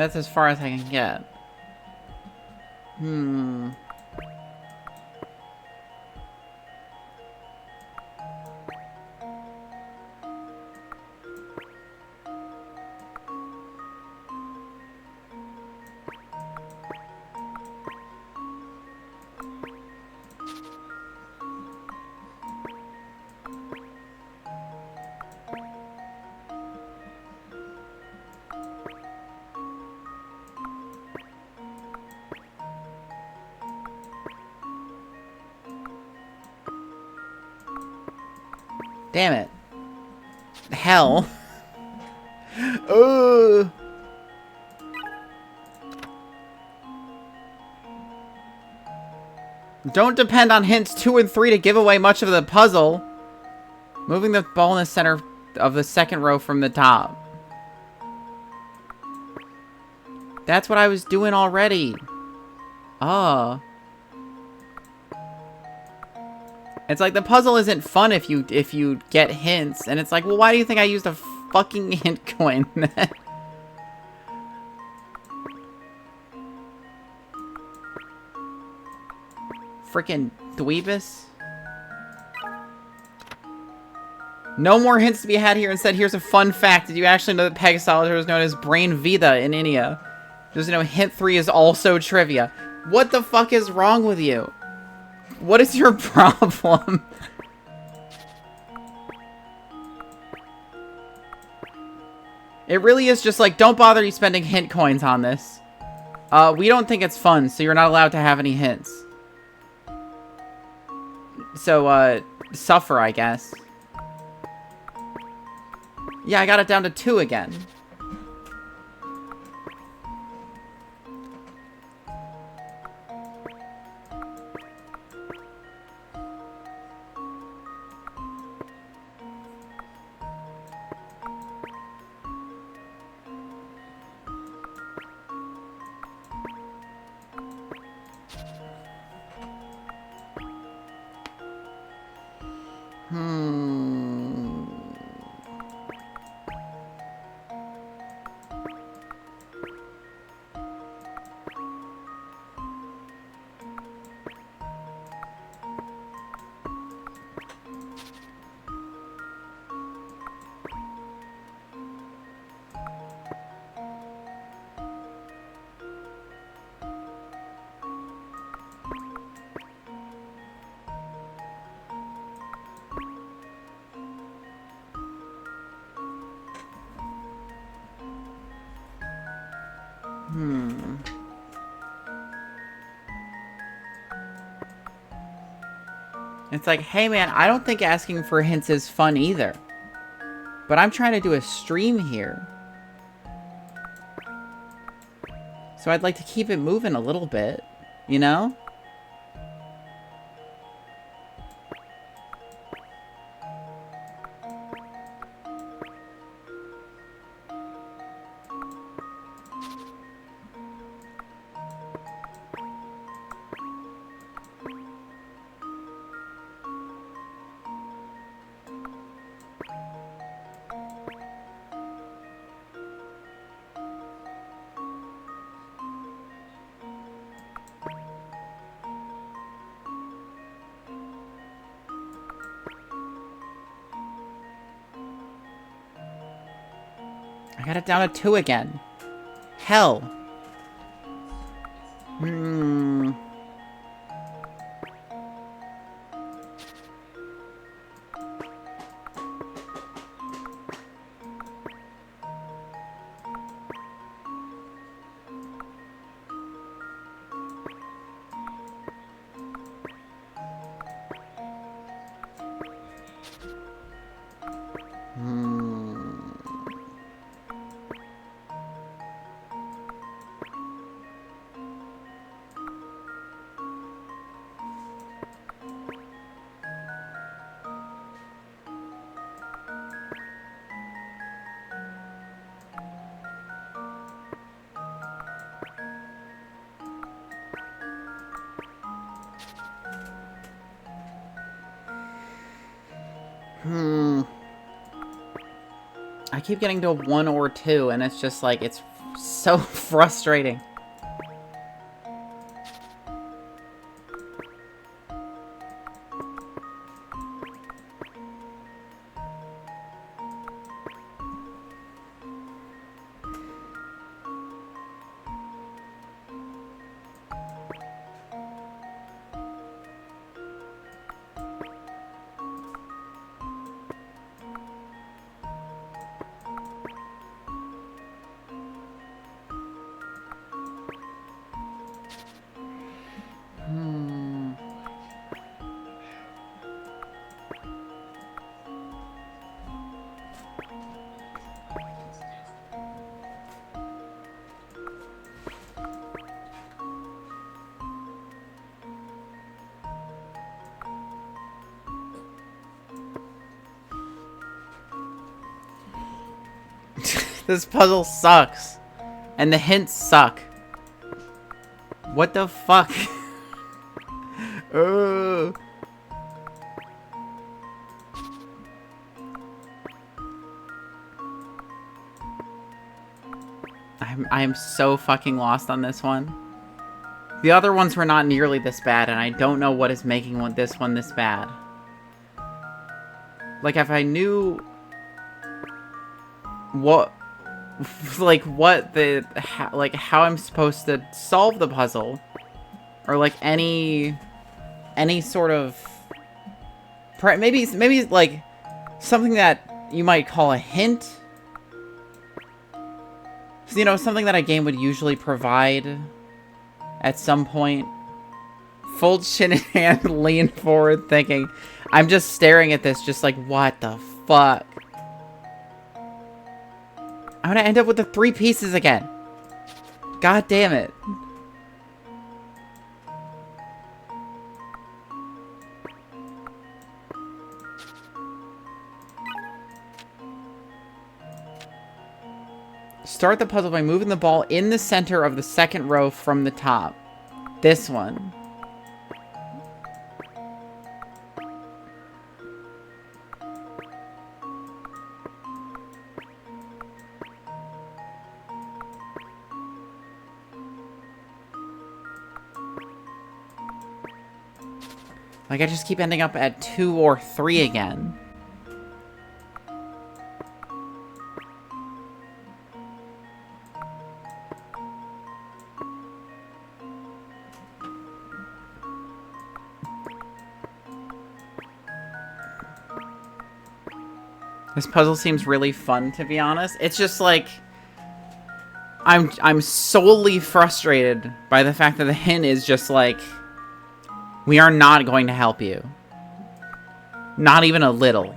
Speaker 1: That's as far as I can get. Hmm. Damn it. Hell. Ugh. Don't depend on hints 2 and 3 to give away much of the puzzle. Moving the ball in the center of the second row from the top. That's what I was doing already. Oh. It's like the puzzle isn't fun if you get hints, and it's like, well, why do you think I used a fucking hint coin then? Frickin' dweebus. No more hints to be had here. Instead, here's a fun fact. Did you actually know that Pegasolitaire was known as Brain Vida in India? There's no hint 3 is also trivia. What the fuck is wrong with you? What is your problem? It really is just like, don't bother you spending hint coins on this. We don't think it's fun, so you're not allowed to have any hints. So, suffer, I guess. Yeah, I got it down to 2 again. It's like, hey man, I don't think asking for hints is fun either. But I'm trying to do a stream here. So I'd like to keep it moving a little bit, you know? I got it down to 2 again. Hell. I keep getting to 1 or 2, and it's just like, it's So frustrating. This puzzle sucks. And the hints suck. What the fuck? Ugh. I am so fucking lost on this one. The other ones were not nearly this bad, and I don't know what is making this one this bad. Like, if I knew what, like, what the, how I'm supposed to solve the puzzle, or like any sort of, maybe like something that you might call a hint. You know, something that a game would usually provide at some point. Fold chin in hand, lean forward, thinking. I'm just staring at this, just like, what the fuck? I'm gonna end up with the 3 pieces again. God damn it. Start the puzzle by moving the ball in the center of the second row from the top. This one. Like, I just keep ending up at 2 or 3 again. This puzzle seems really fun, to be honest. It's just like I'm solely frustrated by the fact that the hint is just like, we are not going to help you. Not even a little.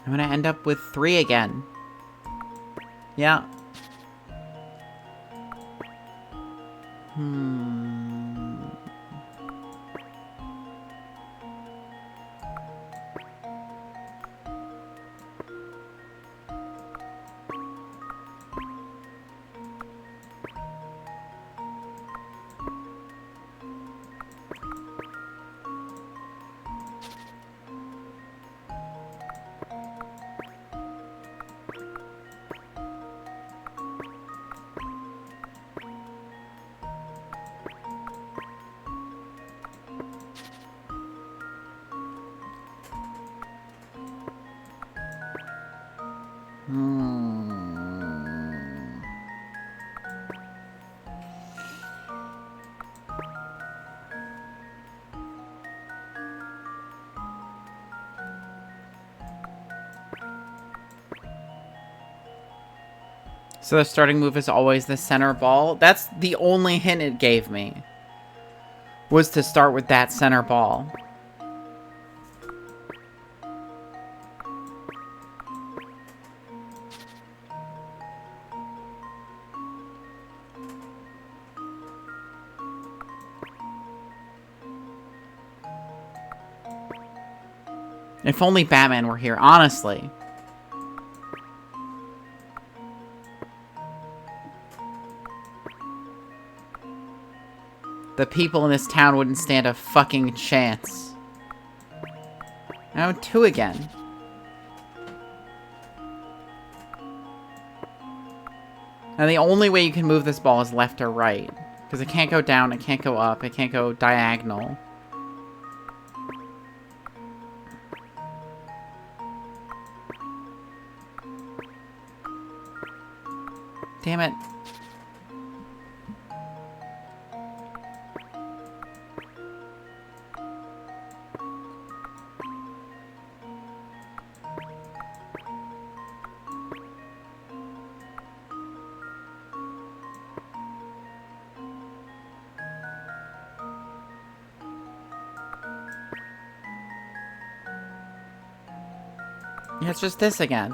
Speaker 1: I'm gonna end up with 3 again. Yeah. So the starting move is always the center ball. That's the only hint it gave me. Was to start with that center ball. If only Batman were here, honestly. The people in this town wouldn't stand a fucking chance. Now 2 again. And the only way you can move this ball is left or right. Because it can't go down, it can't go up, it can't go diagonal. Damn it. Yeah, it's just this again.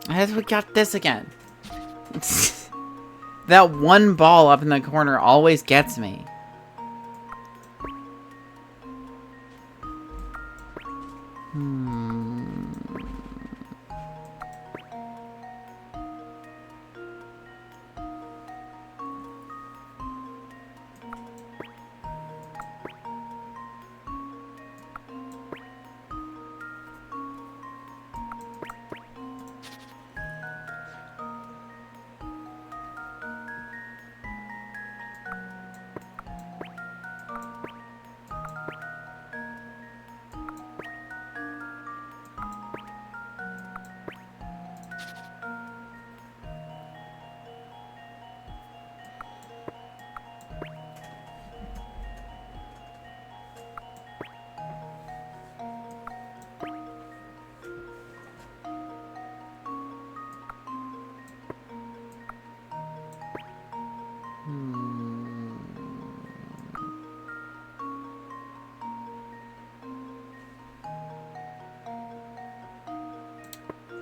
Speaker 1: As we got this again. That one ball up in the corner always gets me.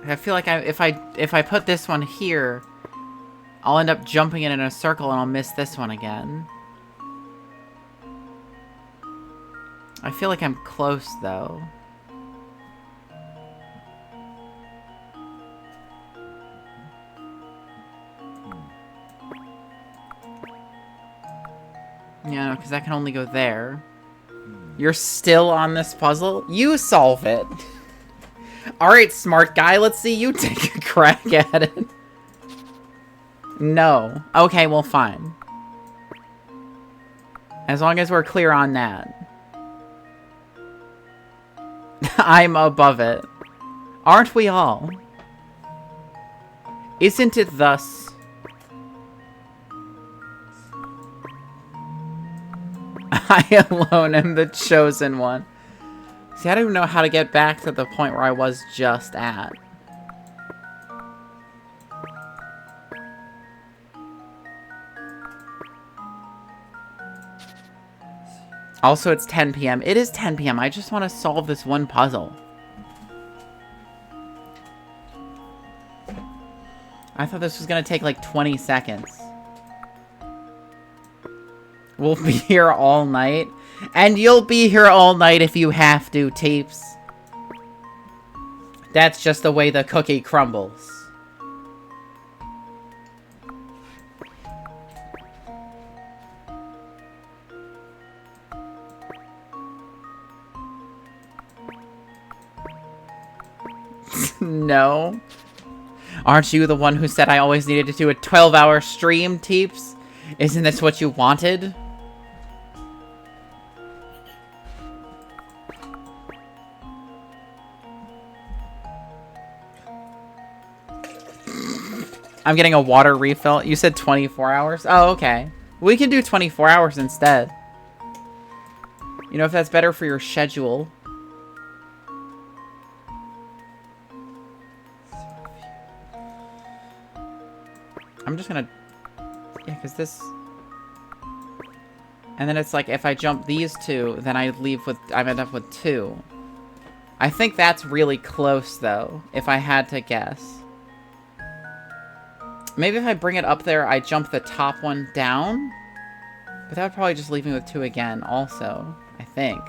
Speaker 1: I feel like if I put this one here, I'll end up jumping it in a circle and I'll miss this one again. I feel like I'm close though. Yeah, no, because that can only go there. You're still on this puzzle? You solve it. Alright, smart guy, let's see you take a crack at it. No. Okay, well, fine. As long as we're clear on that. I'm above it. Aren't we all? Isn't it thus? I alone am the chosen one. See, I don't even know how to get back to the point where I was just at. Also, it's 10 p.m. It is 10 p.m. I just want to solve this one puzzle. I thought this was going to take like 20 seconds. We'll be here all night. And you'll be here all night if you have to, Teeps. That's just the way the cookie crumbles. No. Aren't you the one who said I always needed to do a 12-hour stream, Teeps? Isn't this what you wanted? I'm getting a water refill. You said 24 hours? Oh, okay. We can do 24 hours instead. You know, if that's better for your schedule. I'm just gonna... Yeah, because this... And then it's like, if I jump these two, then I end up with 2. I think that's really close, though, if I had to guess. Maybe if I bring it up there, I jump the top one down? But that would probably just leave me with 2 again, also, I think.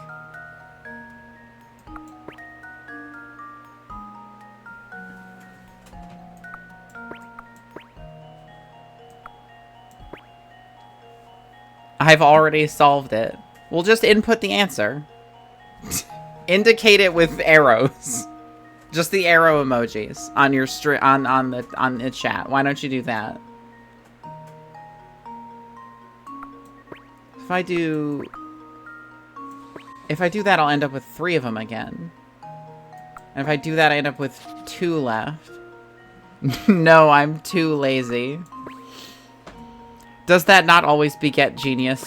Speaker 1: I've already solved it. We'll just input the answer. Indicate it with arrows. Just the arrow emojis on your on the chat. Why don't you do that? If I do that, I'll end up with 3 of them again. And if I do that, I end up with 2 left. No, I'm too lazy. Does that not always beget genius?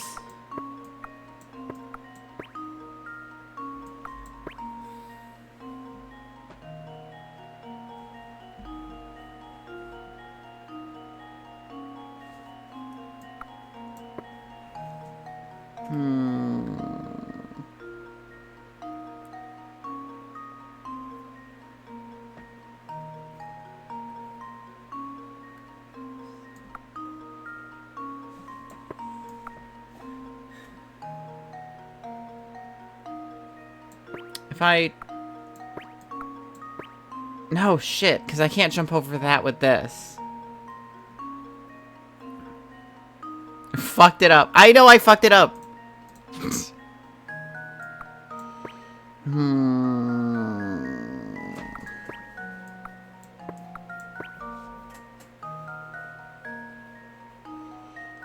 Speaker 1: If I... No, shit, because I can't jump over that with this. Fucked it up. I know I fucked it up!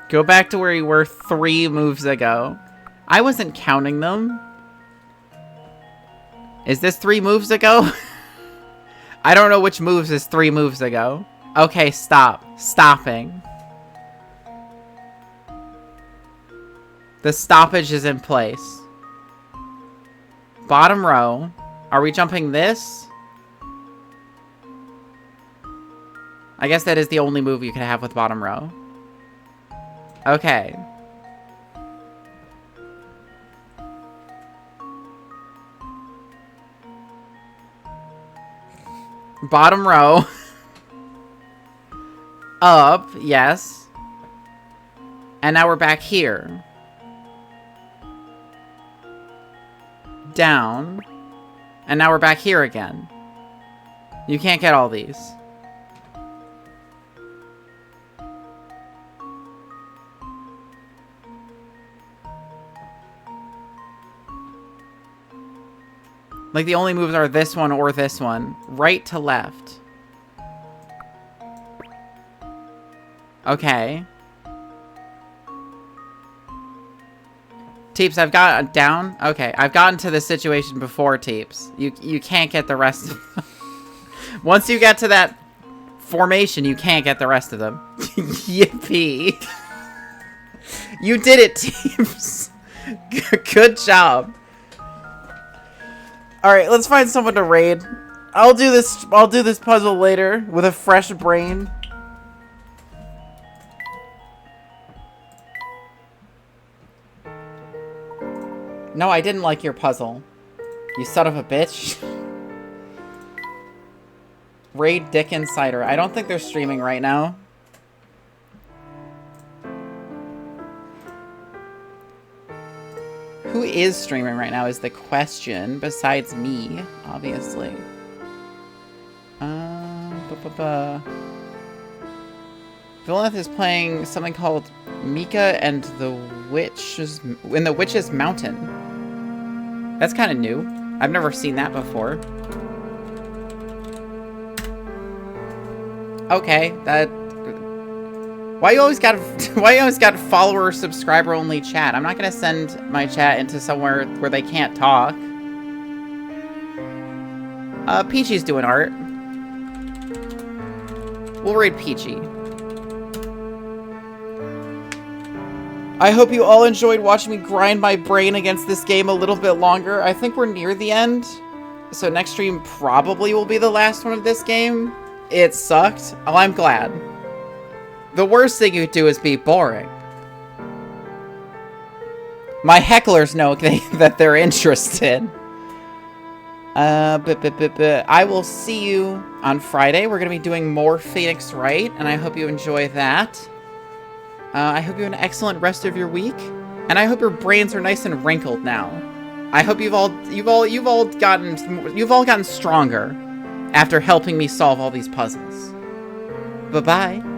Speaker 1: Go back to where you were 3 moves ago. I wasn't counting them. Is this 3 moves ago? I don't know which moves is 3 moves ago. Okay, stop. Stopping. The stoppage is in place. Bottom row. Are we jumping this? I guess that is the only move you can have with bottom row. Okay. Bottom row. Up, yes. And now we're back here. Down. And now we're back here again. You can't get all these. Like, the only moves are this one or this one. Right to left. Okay. Teeps, I've got down. Okay, I've gotten to this situation before, Teeps. You can't get the rest of them. Once you get to that formation, you can't get the rest of them. Yippee. You did it, Teeps. Good job. Alright, let's find someone to raid. I'll do this puzzle later with a fresh brain. No, I didn't like your puzzle. You son of a bitch. Raid Dick Insider. I don't think they're streaming right now. Who is streaming right now is the question, besides me, obviously. Villaneth is playing something called Mika and the Witch's Mountain. That's kind of new. I've never seen that before. Okay, that... Why you always got follower, subscriber only chat? I'm not gonna send my chat into somewhere where they can't talk. Peachy's doing art. We'll raid Peachy. I hope you all enjoyed watching me grind my brain against this game a little bit longer. I think we're near the end. So next stream probably will be the last one of this game. It sucked. Oh, I'm glad. The worst thing you do is be boring. My hecklers know that they're interested. I will see you on Friday. We're going to be doing more Phoenix Wright, and I hope you enjoy that. I hope you have an excellent rest of your week, and I hope your brains are nice and wrinkled now. I hope you've all gotten stronger after helping me solve all these puzzles. Bye-bye.